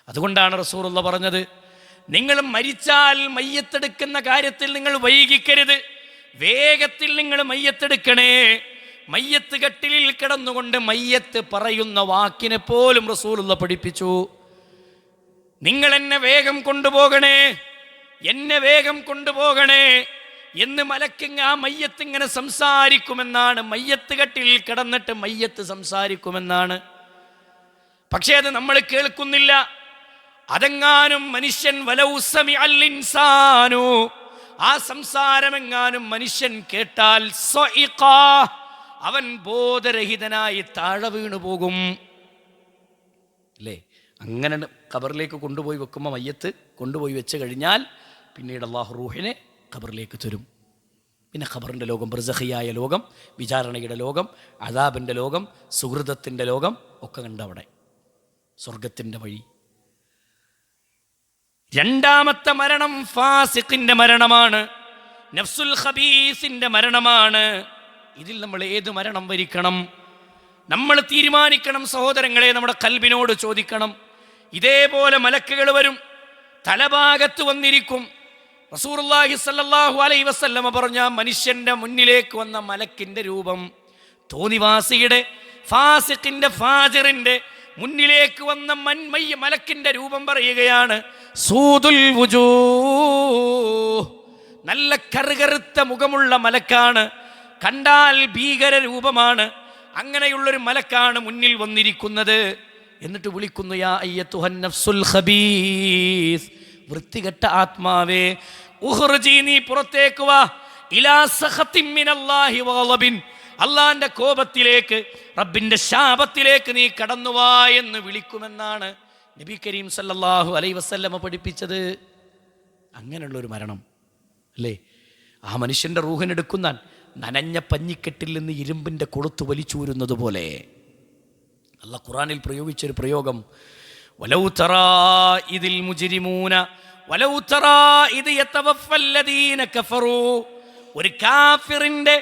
അതുകൊണ്ടാണ് റസൂലുള്ള പറഞ്ഞത്, നിങ്ങൾ മരിച്ചാൽ മയ്യത്തെടുക്കുന്ന കാര്യത്തിൽ നിങ്ങൾ വൈകിക്കരുത്, വേഗത്തിൽ നിങ്ങൾ മയ്യത്തെടുക്കണേ. മയ്യത്ത് കട്ടിലിൽ കിടന്നുകൊണ്ട് മയ്യത്ത് പറയുന്ന വാക്കിനെ പോലും റസൂലുള്ള പഠിപ്പിച്ചു. നിങ്ങൾ എന്നെ വേഗം കൊണ്ടുപോകണേ, എന്നെ വേഗം കൊണ്ടുപോകണേ എന്ന് മലക്കിങ് ആ മയ്യത്ത് ഇങ്ങനെ സംസാരിക്കുമെന്നാണ്. മയ്യത്ത് കട്ടിലിൽ കിടന്നിട്ട് മയ്യത്ത് സംസാരിക്കുമെന്നാണ്. പക്ഷേ അത് നമ്മൾ കേൾക്കുന്നില്ല. അതെങ്ങാനും മനുഷ്യൻ വലൗസമി അൽ ഇൻസാനു, ആ സംസാരമെങ്ങാനും മനുഷ്യൻ കേട്ടാൽ സ്വഇഖാ, അവൻ ബോധരഹിതനായി താഴെ വീണു പോകും. അല്ലേ? അങ്ങനെ ഖബറിലേക്ക് കൊണ്ടുപോയി വെക്കുമ്പോൾ മയ്യത്ത് കൊണ്ടുപോയി വെച്ച് കഴിഞ്ഞാൽ പിന്നീട് അള്ളാഹു റൂഹിനെ ഖബറിലേക്ക് തരും. പിന്നെ ഖബറിൻ്റെ ലോകം, ബർസഖിയായ ലോകം, വിചാരണയുടെ ലോകം, അദാബിൻ്റെ ലോകം, സുഹൃതത്തിൻ്റെ ലോകം ഒക്കെ കണ്ടവിടെ. സ്വർഗത്തിൻ്റെ വഴി. 2ാമത്തെ മരണം ഫാസിഖിന്റെ മരണമാണ്, നഫ്സുൽ ഖബീസിന്റെ മരണമാണ്. ഇതിൽ നമ്മൾ ഏത് മരണം വരിക്കണം നമ്മൾ തീരുമാനിക്കണം സഹോദരങ്ങളെ. നമ്മുടെ ഖൽബിനോട് ചോദിക്കണം. ഇതേപോലെ മലക്കുകൾ വരും, തലഭാഗത്ത് വന്നിരിക്കും. റസൂലുള്ളാഹി സ്വല്ലല്ലാഹു അലൈഹി വസല്ലമ പറഞ്ഞ മനുഷ്യന്റെ മുന്നിലേക്ക് വന്ന മലക്കിന്റെ രൂപം തോന്നിവാസിയുടെ, ഫാസിഖിന്റെ, ഫാജിറിന്റെ മുന്നിലേക്ക് വന്ന മലക്കിന്റെ രൂപം പറയുകയാണ് സൂദുൽ വുജൂഹ്, നല്ല കറുകറുത്ത മുഖമുള്ള മലക്കാണ്, കണ്ടാൽ ഭീകര രൂപമാണ്. അങ്ങനെയുള്ളൊരു മലക്കാണ് മുന്നിൽ വന്നിരിക്കുന്നത്. എന്നിട്ട് വിളിക്കുന്നു, യാ അയ്യത്തുഹൻ നഫ്സുൽ ഖബീസ്, വൃത്തികെട്ട ആത്മാവേ, ഉഖ്റുജി, നീ പുറത്തേക്ക് വാ, ഇലാ സഖത്തിൻ മിനല്ലാഹി വഗളബിൻ, അള്ളാന്റെ കോപത്തിലേക്ക്, റബ്ബിന്റെ ശാപത്തിലേക്ക് നീ കടന്നുവാ എന്ന് വിളിക്കുമെന്നാണ് നബി കരീം സല്ലല്ലാഹു അലൈഹി വസല്ലമ പഠിപ്പിച്ചത്. അങ്ങനെയുള്ളൊരു മരണം അല്ലേ? ആ മനുഷ്യന്റെ റൂഹിനെടുക്കുന്ന നനഞ്ഞ പഞ്ഞിക്കെട്ടിൽ നിന്ന് ഇരുമ്പിന്റെ കൊളുത്ത് വലിച്ചൂരുന്നത് പോലെ അല്ലാഹ് ഖുർആനിൽ പ്രയോഗിച്ചൊരു പ്രയോഗം, വലൗ തറാ ഇദിൽ മുജ്രിമൂന വലൗ തറാ ഇദ് യതവഫല്ലദീന കഫറൂ, ഒരു കാഫിറിന്റെ,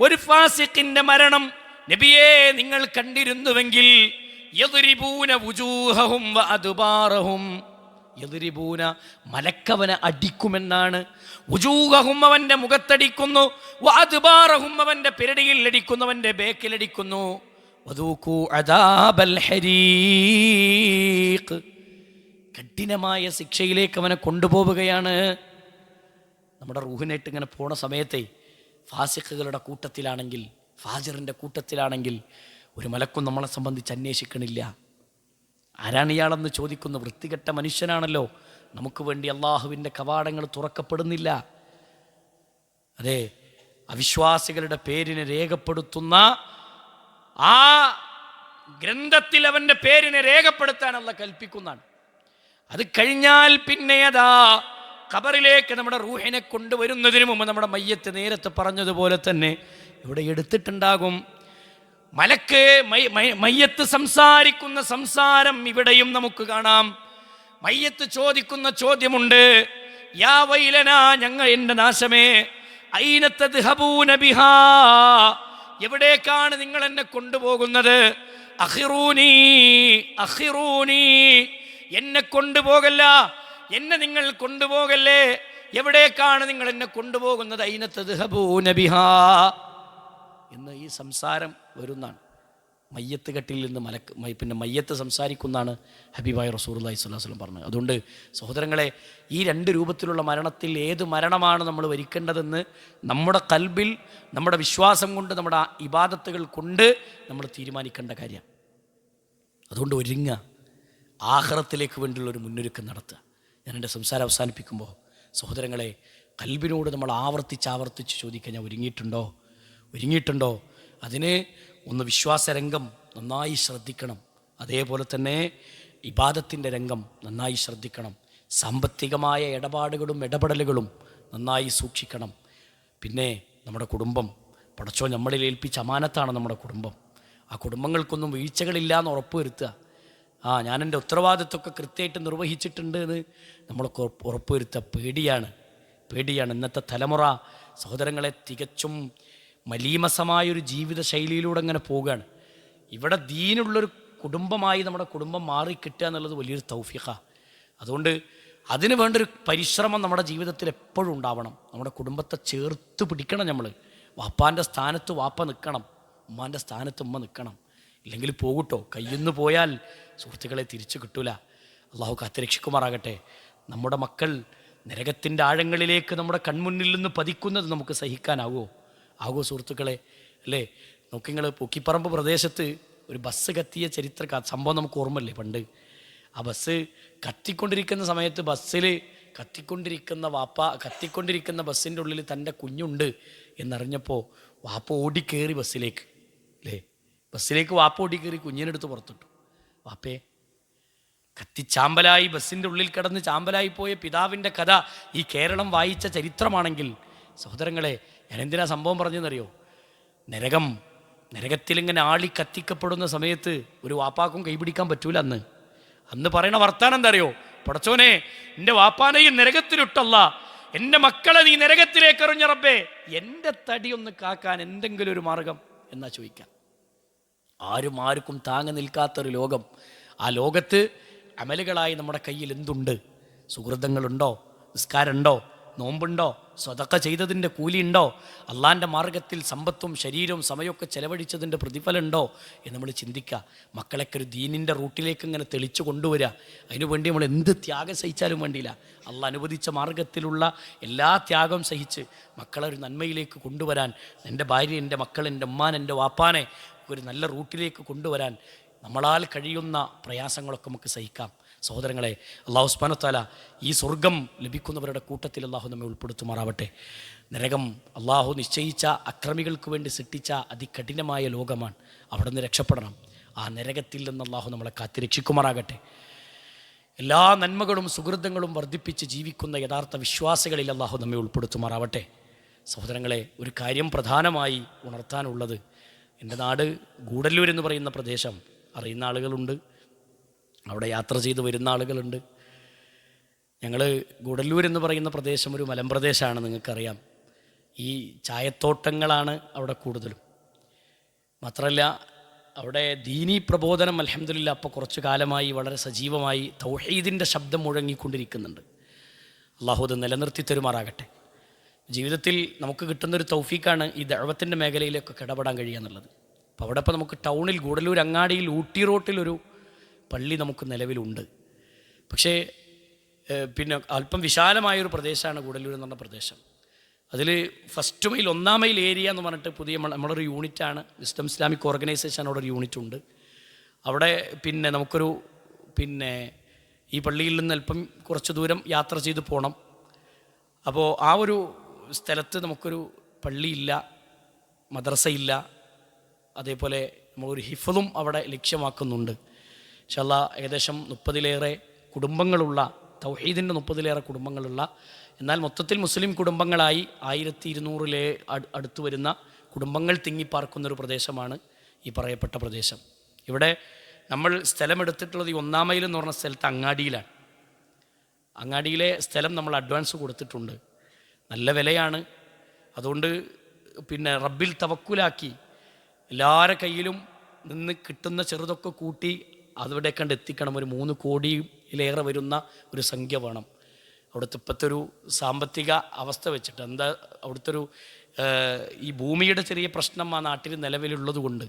ഒരു ഫാസിഖിന്റെ മരണം നബിയെ നിങ്ങൾ കണ്ടിരുന്നുവെങ്കിൽ, യദ്രിബൂന വുജൂഹഹും വഅദ്ബാറഹും, യദ്രിബൂന മലക്കവനെ അടിക്കുമെന്നാണ്, വുജൂഹഹും അവന്റെ മുഖത്തടിക്കുന്നു, വഅദ്ബാറഹും അവന്റെ പിരടിയിൽ അടിക്കുന്നു, അവന്റെ ബേക്കിലടിക്കുന്നു. വദൂഖൂ അദാബൽ ഹരീഖ്, കഠിനമായ ശിക്ഷയിലേക്ക് അവനെ കൊണ്ടുപോവുകയാണ്. നമ്മുടെ റൂഹിനായിട്ട് ഇങ്ങനെ പോണ സമയത്തെ ഫാസിഖുകളുടെ കൂട്ടത്തിലാണെങ്കിൽ, ഫാജിറിൻ്റെ കൂട്ടത്തിലാണെങ്കിൽ ഒരു മലക്കും നമ്മളെ സംബന്ധിച്ച് അന്വേഷിക്കണില്ല. ആരാണ് ഇയാളെന്ന് ചോദിക്കുന്ന വൃത്തികെട്ട മനുഷ്യനാണല്ലോ. നമുക്ക് വേണ്ടി അള്ളാഹുവിൻ്റെ കവാടങ്ങൾ തുറക്കപ്പെടുന്നില്ല. അതെ, അവിശ്വാസികളുടെ പേരിനെ രേഖപ്പെടുത്തുന്ന ആ ഗ്രന്ഥത്തിൽ അവൻ്റെ പേരിനെ രേഖപ്പെടുത്താൻ അല്ലാഹു കൽപ്പിക്കുന്നതാണ്. അത് കഴിഞ്ഞാൽ പിന്നെ അതാ ഖബറിലേക്ക് നമ്മുടെ റൂഹിനെ കൊണ്ടുവരുന്നതിന് മുമ്പ് നമ്മുടെ മയ്യത്ത് നേരത്തെ പറഞ്ഞതുപോലെ തന്നെ ഇവിടെ എടുത്തിട്ടുണ്ടാകും. മലക്ക് മയ്യത്ത് സംസാരിക്കുന്ന സംസാരം ഇവിടെയും നമുക്ക് കാണാം. മയ്യത്ത് ചോദിക്കുന്ന ചോദ്യമുണ്ട്, യാ വൈലനാ, എൻ്റെ നാശമേ, ഐന തദ്ഹബൂന ബിഹാ, എവിടേക്കാണ് നിങ്ങൾ എന്നെ കൊണ്ടുപോകുന്നത്? അഖിറൂനി അഖിറൂനി, എന്നെ കൊണ്ടുപോകല്ല, എന്നെ നിങ്ങൾ കൊണ്ടുപോകല്ലേ, എവിടേക്കാണ് നിങ്ങൾ എന്നെ കൊണ്ടുപോകുന്നത്? ഐന തദ്ഹബൂന ബിഹാ എന്ന് ഈ സംസാരം വരുന്നതാണ്. മയ്യത്ത് കെട്ടിൽ നിന്ന് പിന്നെ മയ്യത്ത് സംസാരിക്കുന്നതാണ് ഹബീബായ റസൂലുള്ളാഹി സ്വല്ലല്ലാഹു അലൈഹി വസല്ലം പറഞ്ഞത്. അതുകൊണ്ട് സഹോദരങ്ങളെ, ഈ രണ്ട് രൂപത്തിലുള്ള മരണത്തിൽ ഏത് മരണമാണ് നമ്മൾ വരിക്കേണ്ടതെന്ന് നമ്മുടെ ഖൽബിൽ, നമ്മുടെ വിശ്വാസം കൊണ്ട്, നമ്മുടെ ഇബാദത്തുകൾ കൊണ്ട് നമ്മൾ തീരുമാനിക്കേണ്ട കാര്യമാണ്. അതുകൊണ്ട് ഒരുങ്ങുക, ആഖിറത്തിലേക്ക് വേണ്ടിയുള്ളൊരു മുന്നൊരുക്കം നടത്തുക. ഞാൻ എൻ്റെ സംസാരം അവസാനിപ്പിക്കുമ്പോൾ സഹോദരങ്ങളെ, ഖൽബിനോട് നമ്മൾ ആവർത്തിച്ച് ചോദിക്കുക, ഞാൻ ഒരുങ്ങിയിട്ടുണ്ടോ? അതിന് ഒന്ന് വിശ്വാസരംഗം നന്നായി ശ്രദ്ധിക്കണം. അതേപോലെ തന്നെ ഇബാദത്തിൻ്റെ രംഗം നന്നായി ശ്രദ്ധിക്കണം. സാമ്പത്തികമായ ഇടപെടലുകളും നന്നായി സൂക്ഷിക്കണം. പിന്നെ നമ്മുടെ കുടുംബം, പടച്ചോൻ നമ്മളിൽ ഏൽപ്പിച്ച അമാനത്താണ് നമ്മുടെ കുടുംബം. ആ കുടുംബങ്ങൾക്കൊന്നും വീഴ്ചകളില്ല എന്ന് ഉറപ്പുവരുത്തുക. ഞാൻ എൻ്റെ ഉത്തരവാദിത്വമൊക്കെ കൃത്യമായിട്ട് നിർവഹിച്ചിട്ടുണ്ട് എന്ന് നമ്മളൊക്കെ ഉറപ്പുവരുത്തുക. പേടിയാണ് ഇന്നത്തെ തലമുറ സഹോദരങ്ങളെ തികച്ചും മലീമസമായൊരു ജീവിത ശൈലിയിലൂടെ അങ്ങനെ പോവുകയാണ്. ഇവിടെ ദീനുള്ളൊരു കുടുംബമായി നമ്മുടെ കുടുംബം മാറിക്കിട്ടുക എന്നുള്ളത് വലിയൊരു തൗഫീഖാണ്. അതുകൊണ്ട് അതിന് വേണ്ടൊരു പരിശ്രമം നമ്മുടെ ജീവിതത്തിൽ എപ്പോഴും ഉണ്ടാവണം. നമ്മുടെ കുടുംബത്തെ ചേർത്ത് പിടിക്കണം. നമ്മൾ വാപ്പാൻ്റെ സ്ഥാനത്ത് വാപ്പ നിൽക്കണം, ഉമ്മാൻ്റെ സ്ഥാനത്ത് ഉമ്മ നിൽക്കണം. ഇല്ലെങ്കിൽ പോകട്ടോ, കയ്യിന്ന് പോയാൽ സുഹൃത്തുക്കളെ തിരിച്ചു കിട്ടൂല. അള്ളാഹു കാത്തുരക്ഷിക്കുമാറാകട്ടെ. നമ്മുടെ മക്കൾ നരകത്തിൻ്റെ ആഴങ്ങളിലേക്ക് നമ്മുടെ കൺമുന്നിൽ നിന്ന് പതിക്കുന്നത് നമുക്ക് സഹിക്കാനാവോ സുഹൃത്തുക്കളെ? അല്ലേ, നോക്കിങ്ങൾ പൂക്കിപ്പറമ്പ് പ്രദേശത്ത് ഒരു ബസ് കത്തിയ സംഭവം നമുക്ക് ഓർമ്മല്ലേ? പണ്ട് ആ ബസ് കത്തിക്കൊണ്ടിരിക്കുന്ന സമയത്ത് ബസ്സിൽ കത്തിക്കൊണ്ടിരിക്കുന്ന ബസ്സിൻ്റെ ഉള്ളിൽ തൻ്റെ കുഞ്ഞുണ്ട് എന്നറിഞ്ഞപ്പോൾ വാപ്പ ഓടിക്കേറി ബസ്സിലേക്ക് വാപ്പ ഓടിക്കേറി കുഞ്ഞിനെടുത്ത് പുറത്തിട്ടു. വാപ്പേ, കത്തിച്ചാമ്പലായി ബസ്സിൻ്റെ ഉള്ളിൽ കിടന്ന് ചാമ്പലായി പോയ പിതാവിൻ്റെ കഥ ഈ കേരളം വായിച്ച ചരിത്രമാണെങ്കിൽ സഹോദരങ്ങളെ, ഞാൻ എന്തിനാ സംഭവം പറഞ്ഞെന്നറിയോ? നരകത്തിലിങ്ങനെ ആളി കത്തിക്കപ്പെടുന്ന സമയത്ത് ഒരു വാപ്പാക്കും കൈപിടിക്കാൻ പറ്റൂല. അന്ന് പറയണ വർത്താനം എന്താ അറിയോ? പടച്ചോനെ, എൻ്റെ വാപ്പാനെയും നരകത്തിലിട്ടല്ല, എൻ്റെ മക്കളെ നീ നരകത്തിലേക്ക് എറിഞ്ഞ റബ്ബേ, എൻ്റെ തടിയൊന്ന് കാക്കാൻ എന്തെങ്കിലും ഒരു മാർഗം എന്നാ ചോദിക്കാം. ആർക്കും താങ്ങി നിൽക്കാത്തൊരു ലോകം. ആ ലോകത്ത് അമലുകളായി നമ്മുടെ കയ്യിൽ എന്തുണ്ട്? സുഹൃതങ്ങളുണ്ടോ? നിസ്കാരമുണ്ടോ? നോമ്പുണ്ടോ? സ്വതക്ക ചെയ്തതിൻ്റെ കൂലിയുണ്ടോ? അള്ളാൻ്റെ മാർഗത്തിൽ സമ്പത്തും ശരീരവും സമയമൊക്കെ ചെലവഴിച്ചതിൻ്റെ പ്രതിഫലമുണ്ടോ എന്ന് നമ്മൾ ചിന്തിക്കുക. മക്കളൊക്കെ ഒരു ദീനിൻ്റെ റൂട്ടിലേക്ക് ഇങ്ങനെ തെളിച്ചു കൊണ്ടുവരിക. അതിനുവേണ്ടി നമ്മൾ എന്ത് ത്യാഗം സഹിച്ചാലും വേണ്ടിയില്ല. അള്ളാഹ് അനുവദിച്ച മാർഗത്തിലുള്ള എല്ലാ ത്യാഗം സഹിച്ച് മക്കളെ ഒരു നന്മയിലേക്ക് കൊണ്ടുവരാൻ, എൻ്റെ ഭാര്യ, എൻ്റെ മക്കൾ, എൻ്റെ ഉമ്മാൻ, എൻ്റെ വാപ്പാനെ ഒരു നല്ല റൂട്ടിലേക്ക് കൊണ്ടുവരാൻ നമ്മളാൽ കഴിയുന്ന പ്രയാസങ്ങളൊക്കെ നമുക്ക് സഹിക്കാം. സഹോദരങ്ങളെ, അള്ളാഹു സുബ്ഹാനഹു വ തആല ഈ സ്വർഗം ലഭിക്കുന്നവരുടെ കൂട്ടത്തിൽ അള്ളാഹു നമ്മെ ഉൾപ്പെടുത്തുമാറാവട്ടെ. നരകം അള്ളാഹു നിശ്ചയിച്ച അക്രമികൾക്ക് വേണ്ടി സൃഷ്ടിച്ച അതികഠിനമായ ലോകമാണ്. അവിടെ നിന്ന് രക്ഷപ്പെടണം. ആ നരകത്തിൽ നിന്ന് അള്ളാഹു നമ്മളെ കാത്തിരക്ഷിക്കുമാറാകട്ടെ. എല്ലാ നന്മകളും സുഹൃതങ്ങളും വർദ്ധിപ്പിച്ച് ജീവിക്കുന്ന യഥാർത്ഥ വിശ്വാസികളിൽ അള്ളാഹു നമ്മെ ഉൾപ്പെടുത്തുമാറാവട്ടെ. സഹോദരങ്ങളെ, ഒരു കാര്യം പ്രധാനമായി ഉണർത്താനുള്ളത്, എൻ്റെ നാട് ഗൂഡല്ലൂർ എന്ന് പറയുന്ന പ്രദേശം അറിയുന്ന ആളുകളുണ്ട്, അവിടെ യാത്ര ചെയ്ത് വരുന്ന ആളുകളുണ്ട്. ഞങ്ങൾ ഗൂഡല്ലൂർ എന്ന് പറയുന്ന പ്രദേശം ഒരു മലമ്പ്രദേശമാണ്, നിങ്ങൾക്കറിയാം. ഈ ചായത്തോട്ടങ്ങളാണ് അവിടെ കൂടുതലും. മാത്രമല്ല അവിടെ ദീനീ പ്രബോധനം അൽഹംദുലില്ലാ അപ്പോൾ കുറച്ചു കാലമായി വളരെ സജീവമായി തൗഹീദിൻ്റെ ശബ്ദം മുഴങ്ങിക്കൊണ്ടിരിക്കുന്നുണ്ട്. അള്ളാഹു അത് നിലനിർത്തി തരുമാറാകട്ടെ. ജീവിതത്തിൽ നമുക്ക് കിട്ടുന്നൊരു തൗഫീക്കാണ് ഈ ദഅവത്തിൻ്റെ മേഖലയിലേക്കൊക്കെ ഇടപെടാൻ കഴിയുക എന്നുള്ളത്. അപ്പോൾ അവിടെ ഇപ്പോൾ നമുക്ക് ടൗണിൽ ഗൂഡല്ലൂർ അങ്ങാടിയിൽ ഊട്ടി റോട്ടിലൊരു പള്ളി നമുക്ക് നിലവിലുണ്ട്. പക്ഷേ പിന്നെ അല്പം വിശാലമായൊരു പ്രദേശമാണ് ഗൂഡല്ലൂർ എന്ന് പറഞ്ഞ പ്രദേശം. അതിൽ ഫസ്റ്റ് മൈൽ 1-ാം മൈൽ ഏരിയ എന്ന് പറഞ്ഞിട്ട് പുതിയ നമ്മളൊരു യൂണിറ്റാണ്, വിസ്ഡം ഇസ്ലാമിക് ഓർഗനൈസേഷൻ, അവിടെ ഒരു യൂണിറ്റ് ഉണ്ട്. അവിടെ പിന്നെ നമുക്കൊരു ഈ പള്ളിയിൽ നിന്ന് അല്പം കുറച്ച് ദൂരം യാത്ര ചെയ്ത് പോകണം. അപ്പോൾ ആ ഒരു സ്ഥലത്ത് നമുക്കൊരു പള്ളിയില്ല, മദ്രസയില്ല, അതേപോലെ നമ്മളൊരു ഹിഫ്ളും അവിടെ ലക്ഷ്യമാക്കുന്നുണ്ട്. ഇൻഷാ അല്ലാഹ് ഏകദേശം 30-ലേറെ കുടുംബങ്ങളുള്ള, തൗഹീദിൻ്റെ 30-ലേറെ കുടുംബങ്ങളുള്ള, എന്നാൽ മൊത്തത്തിൽ മുസ്ലിം കുടുംബങ്ങളായി 1200 അടുത്ത് വരുന്ന കുടുംബങ്ങൾ തിങ്ങിപ്പാർക്കുന്നൊരു പ്രദേശമാണ് ഈ പറയപ്പെട്ട പ്രദേശം. ഇവിടെ നമ്മൾ സ്ഥലമെടുത്തിട്ടുള്ളത് ഈ 1-ാം മൈൽ എന്ന് പറഞ്ഞ സ്ഥലത്ത് അങ്ങാടിയിലാണ്. അങ്ങാടിയിലെ സ്ഥലം നമ്മൾ അഡ്വാൻസ് കൊടുത്തിട്ടുണ്ട്. നല്ല വിലയാണ്. അതുകൊണ്ട് പിന്നെ റബ്ബിൽ തവക്കുലാക്കി എല്ലാവരുടെ കയ്യിലും നിന്ന് കിട്ടുന്ന ചെറുതൊക്കെ കൂട്ടി അവിടെ കണ്ട് എത്തിക്കണം. ഒരു 3 കോടിയിലേറെ വരുന്ന ഒരു സംഖ്യ വേണം. അവിടുത്തെ ഇപ്പോഴത്തെ ഒരു സാമ്പത്തിക അവസ്ഥ വെച്ചിട്ട് എന്താ അവിടുത്തെ ഒരു ഈ ഭൂമിയുടെ ചെറിയ പ്രശ്നം ആ നാട്ടിൽ നിലവിലുള്ളത് കൊണ്ട്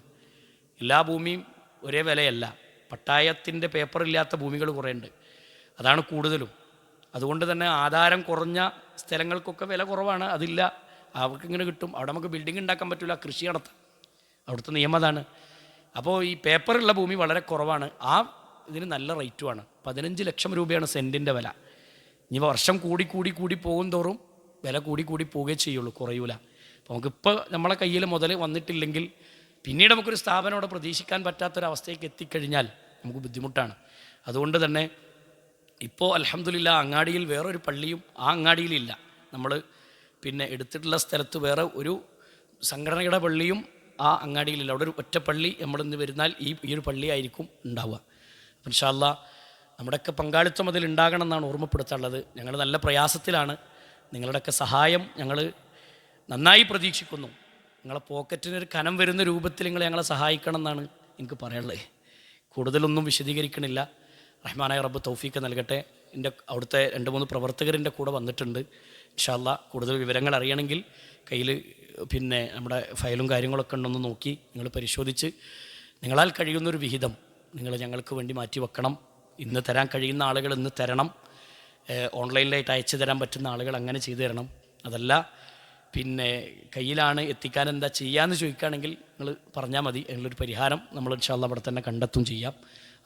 എല്ലാ ഭൂമിയും ഒരേ വിലയല്ല. പട്ടായത്തിൻ്റെ പേപ്പറില്ലാത്ത ഭൂമികൾ കുറേ ഉണ്ട്, അതാണ് കൂടുതലും. അതുകൊണ്ട് തന്നെ ആധാരം കുറഞ്ഞ സ്ഥലങ്ങൾക്കൊക്കെ വില കുറവാണ്. അതില്ല, അവർക്കിങ്ങനെ കിട്ടും. അവിടെ നമുക്ക് ബിൽഡിംഗ് ഉണ്ടാക്കാൻ പറ്റില്ല, കൃഷി നടത്താം. അവിടുത്തെ നിയമം അതാണ്. അപ്പോൾ ഈ പേപ്പറുള്ള ഭൂമി വളരെ കുറവാണ്. ആ ഇതിന് നല്ല റേറ്റുമാണ്. 15 ലക്ഷം രൂപയാണ് സെൻറ്റിൻ്റെ വില. ഇനി വർഷം കൂടി പോകും തോറും വില കൂടി പോവുകയേ ചെയ്യുള്ളൂ, കുറയൂല. അപ്പോൾ നമുക്കിപ്പോൾ നമ്മളെ കയ്യിൽ മുതൽ വന്നിട്ടില്ലെങ്കിൽ പിന്നീട് നമുക്കൊരു സ്ഥാപനം അവിടെ പ്രതീക്ഷിക്കാൻ പറ്റാത്തൊരവസ്ഥയ്ക്ക് എത്തിക്കഴിഞ്ഞാൽ നമുക്ക് ബുദ്ധിമുട്ടാണ്. അതുകൊണ്ട് തന്നെ ഇപ്പോൾ അൽഹംദുലില്ലാ അങ്ങാടിയിൽ വേറൊരു പള്ളിയും ആ അങ്ങാടിയിലില്ല. നമ്മൾ പിന്നെ എടുത്തിട്ടുള്ള സ്ഥലത്ത് വേറെ ഒരു സംഘടനയുടെ പള്ളിയും ആ അങ്ങാടിയിലില്ല. അവിടെ ഒരു ഒറ്റ പള്ളി നമ്മളിന്ന് വരുന്നാൽ ഈ ഒരു പള്ളിയായിരിക്കും ഉണ്ടാവുക. അപ്പോൾ ഇൻഷാ അല്ലാഹ് നമ്മുടെയൊക്കെ പങ്കാളിത്തം അതിൽ ഉണ്ടാകണം എന്നാണ് ഓർമ്മപ്പെടുത്താനുള്ളത്. ഞങ്ങൾ നല്ല പ്രയാസത്തിലാണ്. നിങ്ങളുടെയൊക്കെ സഹായം ഞങ്ങൾ നന്നായി പ്രതീക്ഷിക്കുന്നു. നിങ്ങളെ പോക്കറ്റിനൊരു കനം വരുന്ന രൂപത്തിൽ നിങ്ങൾ ഞങ്ങളെ സഹായിക്കണം എന്നാണ് എനിക്ക് പറയാനുള്ളത്. കൂടുതലൊന്നും വിശദീകരിക്കണില്ല. റഹ്മാനായ റബ്ബ് തൗഫീക്ക് നൽകട്ടെ. അവിടുത്തെ 2-3 പ്രവർത്തകരുടെ കൂടെ വന്നിട്ടുണ്ട്. ഇൻഷാ അല്ലാഹ് കൂടുതൽ വിവരങ്ങൾ അറിയണമെങ്കിൽ കയ്യിൽ പിന്നെ നമ്മുടെ ഫയലും കാര്യങ്ങളൊക്കെ ഉണ്ടെന്ന് നോക്കി നിങ്ങൾ പരിശോധിച്ച് നിങ്ങളാൽ കഴിയുന്നൊരു വിഹിതം നിങ്ങൾ ഞങ്ങൾക്ക് വേണ്ടി മാറ്റി വെക്കണം. ഇന്ന് തരാൻ കഴിയുന്ന ആളുകൾ ഇന്ന് തരണം. ഓൺലൈനിലായിട്ട് അയച്ചു തരാൻ പറ്റുന്ന ആളുകൾ അങ്ങനെ ചെയ്തു തരണം. അതല്ല പിന്നെ കയ്യിലാണ് എത്തിക്കാൻ എന്താ ചെയ്യാമെന്ന് ചോദിക്കുകയാണെങ്കിൽ നിങ്ങൾ പറഞ്ഞാൽ മതി. അതിനുള്ളൊരു പരിഹാരം നമ്മൾ ഇൻഷാ അല്ലാഹ് അവിടെ തന്നെ കണ്ടെത്തും ചെയ്യാം.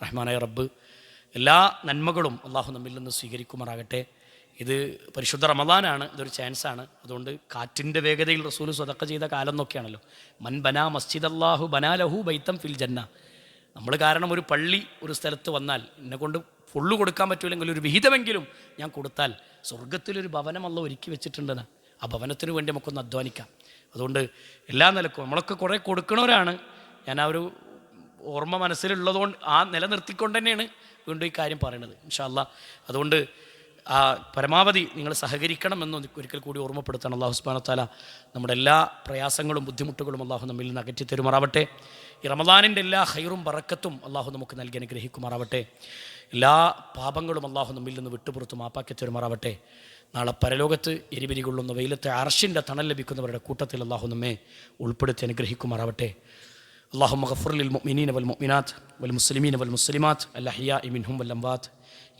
റഹ്മാനായ റബ്ബ് എല്ലാ നന്മകളും അള്ളാഹു നമ്മിൽ നിന്ന് സ്വീകരിക്കുമാറാകട്ടെ. ഇത് പരിശുദ്ധ റമദാനാണ്, ഇതൊരു ചാൻസാണ്. അതുകൊണ്ട് കാറ്റിൻ്റെ വേഗതയിൽ റസൂൽ സ്വതക്ക ചെയ്ത കാലം എന്നൊക്കെയാണല്ലോ. മൻ ബനാ മസ്ജിദ് അല്ലാഹു ബനാലഹു ബൈത്തം ഫിൽ ജന്ന. നമ്മൾ കാരണം ഒരു പള്ളി ഒരു സ്ഥലത്ത് വന്നാൽ എന്നെക്കൊണ്ട് ഫുള്ള് കൊടുക്കാൻ പറ്റൂലെങ്കിൽ ഒരു വിഹിതമെങ്കിലും ഞാൻ കൊടുത്താൽ സ്വർഗത്തിലൊരു ഭവനം അല്ലാഹു ഒരുക്കി വെച്ചിട്ടുണ്ടെന്ന്. ആ ഭവനത്തിന് വേണ്ടി നമുക്കൊന്ന് അധ്വാനിക്കാം. അതുകൊണ്ട് എല്ലാ നിലക്കും നമ്മളൊക്കെ കുറേ കൊടുക്കണവരാണ്. ഞാൻ ആ ഒരു ഓർമ്മ മനസ്സിലുള്ളതുകൊണ്ട് ആ നിലനിർത്തിക്കൊണ്ട് തന്നെയാണ് വീണ്ടും ഈ കാര്യം പറയണത് ഇൻഷാ അല്ലാഹ്. അതുകൊണ്ട് ആ പരമാവധി നിങ്ങൾ സഹകരിക്കണമെന്ന് ഒരിക്കൽ കൂടി ഓർമ്മപ്പെടുത്തണം. അല്ലാഹു സുബ്ഹാനഹു വ തആല നമ്മുടെ എല്ലാ പ്രയാസങ്ങളും ബുദ്ധിമുട്ടുകളും അല്ലാഹു നമ്മിൽ നിന്ന് അകറ്റി തരുമാറാവട്ടെ. ഈ റമദാനിൻ്റെ എല്ലാ ഖൈറും ബറക്കത്തും അല്ലാഹു നമുക്ക് നൽകി അനുഗ്രഹിക്കുമാറാവട്ടെ. എല്ലാ പാപങ്ങളും അല്ലാഹു നമ്മിൽ നിന്ന് വിട്ടുപുറത്ത് മാപ്പാക്കി തരുമാറാവട്ടെ. നാളെ പരലോകത്ത് എരിപിരി കൊള്ളുന്ന വെയിലത്തെ അർശിൻ്റെ തണൽ ലഭിക്കുന്നവരുടെ കൂട്ടത്തിൽ അല്ലാഹു നമ്മെ ഉൾപ്പെടുത്തി അനുഗ്രഹിക്കുമാറാവട്ടെ. اللهم اغفر للمؤمنين والمؤمنات والمسلمين والمسلمات الأحياء منهم والأموات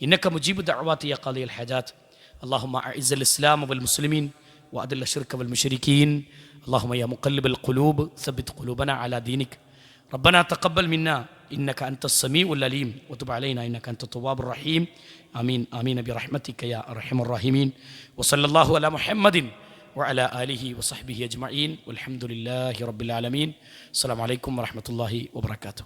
إنك مجيب الدعوات يا قاضي الحاجات. اللهم أعز الإسلام والمسلمين وأذل الشرك والمشركين. اللهم يا مقلب القلوب ثبت قلوبنا على دينك. ربنا تقبل منا إنك أنت السميع العليم وتب علينا إنك أنت التواب الرحيم. آمين آمين برحمتك يا أرحم الراحمين. وصلى الله على محمد وعلى آله وصحبه أجمعين والحمد لله رب العالمين. السلام عليكم ورحمة الله وبركاته.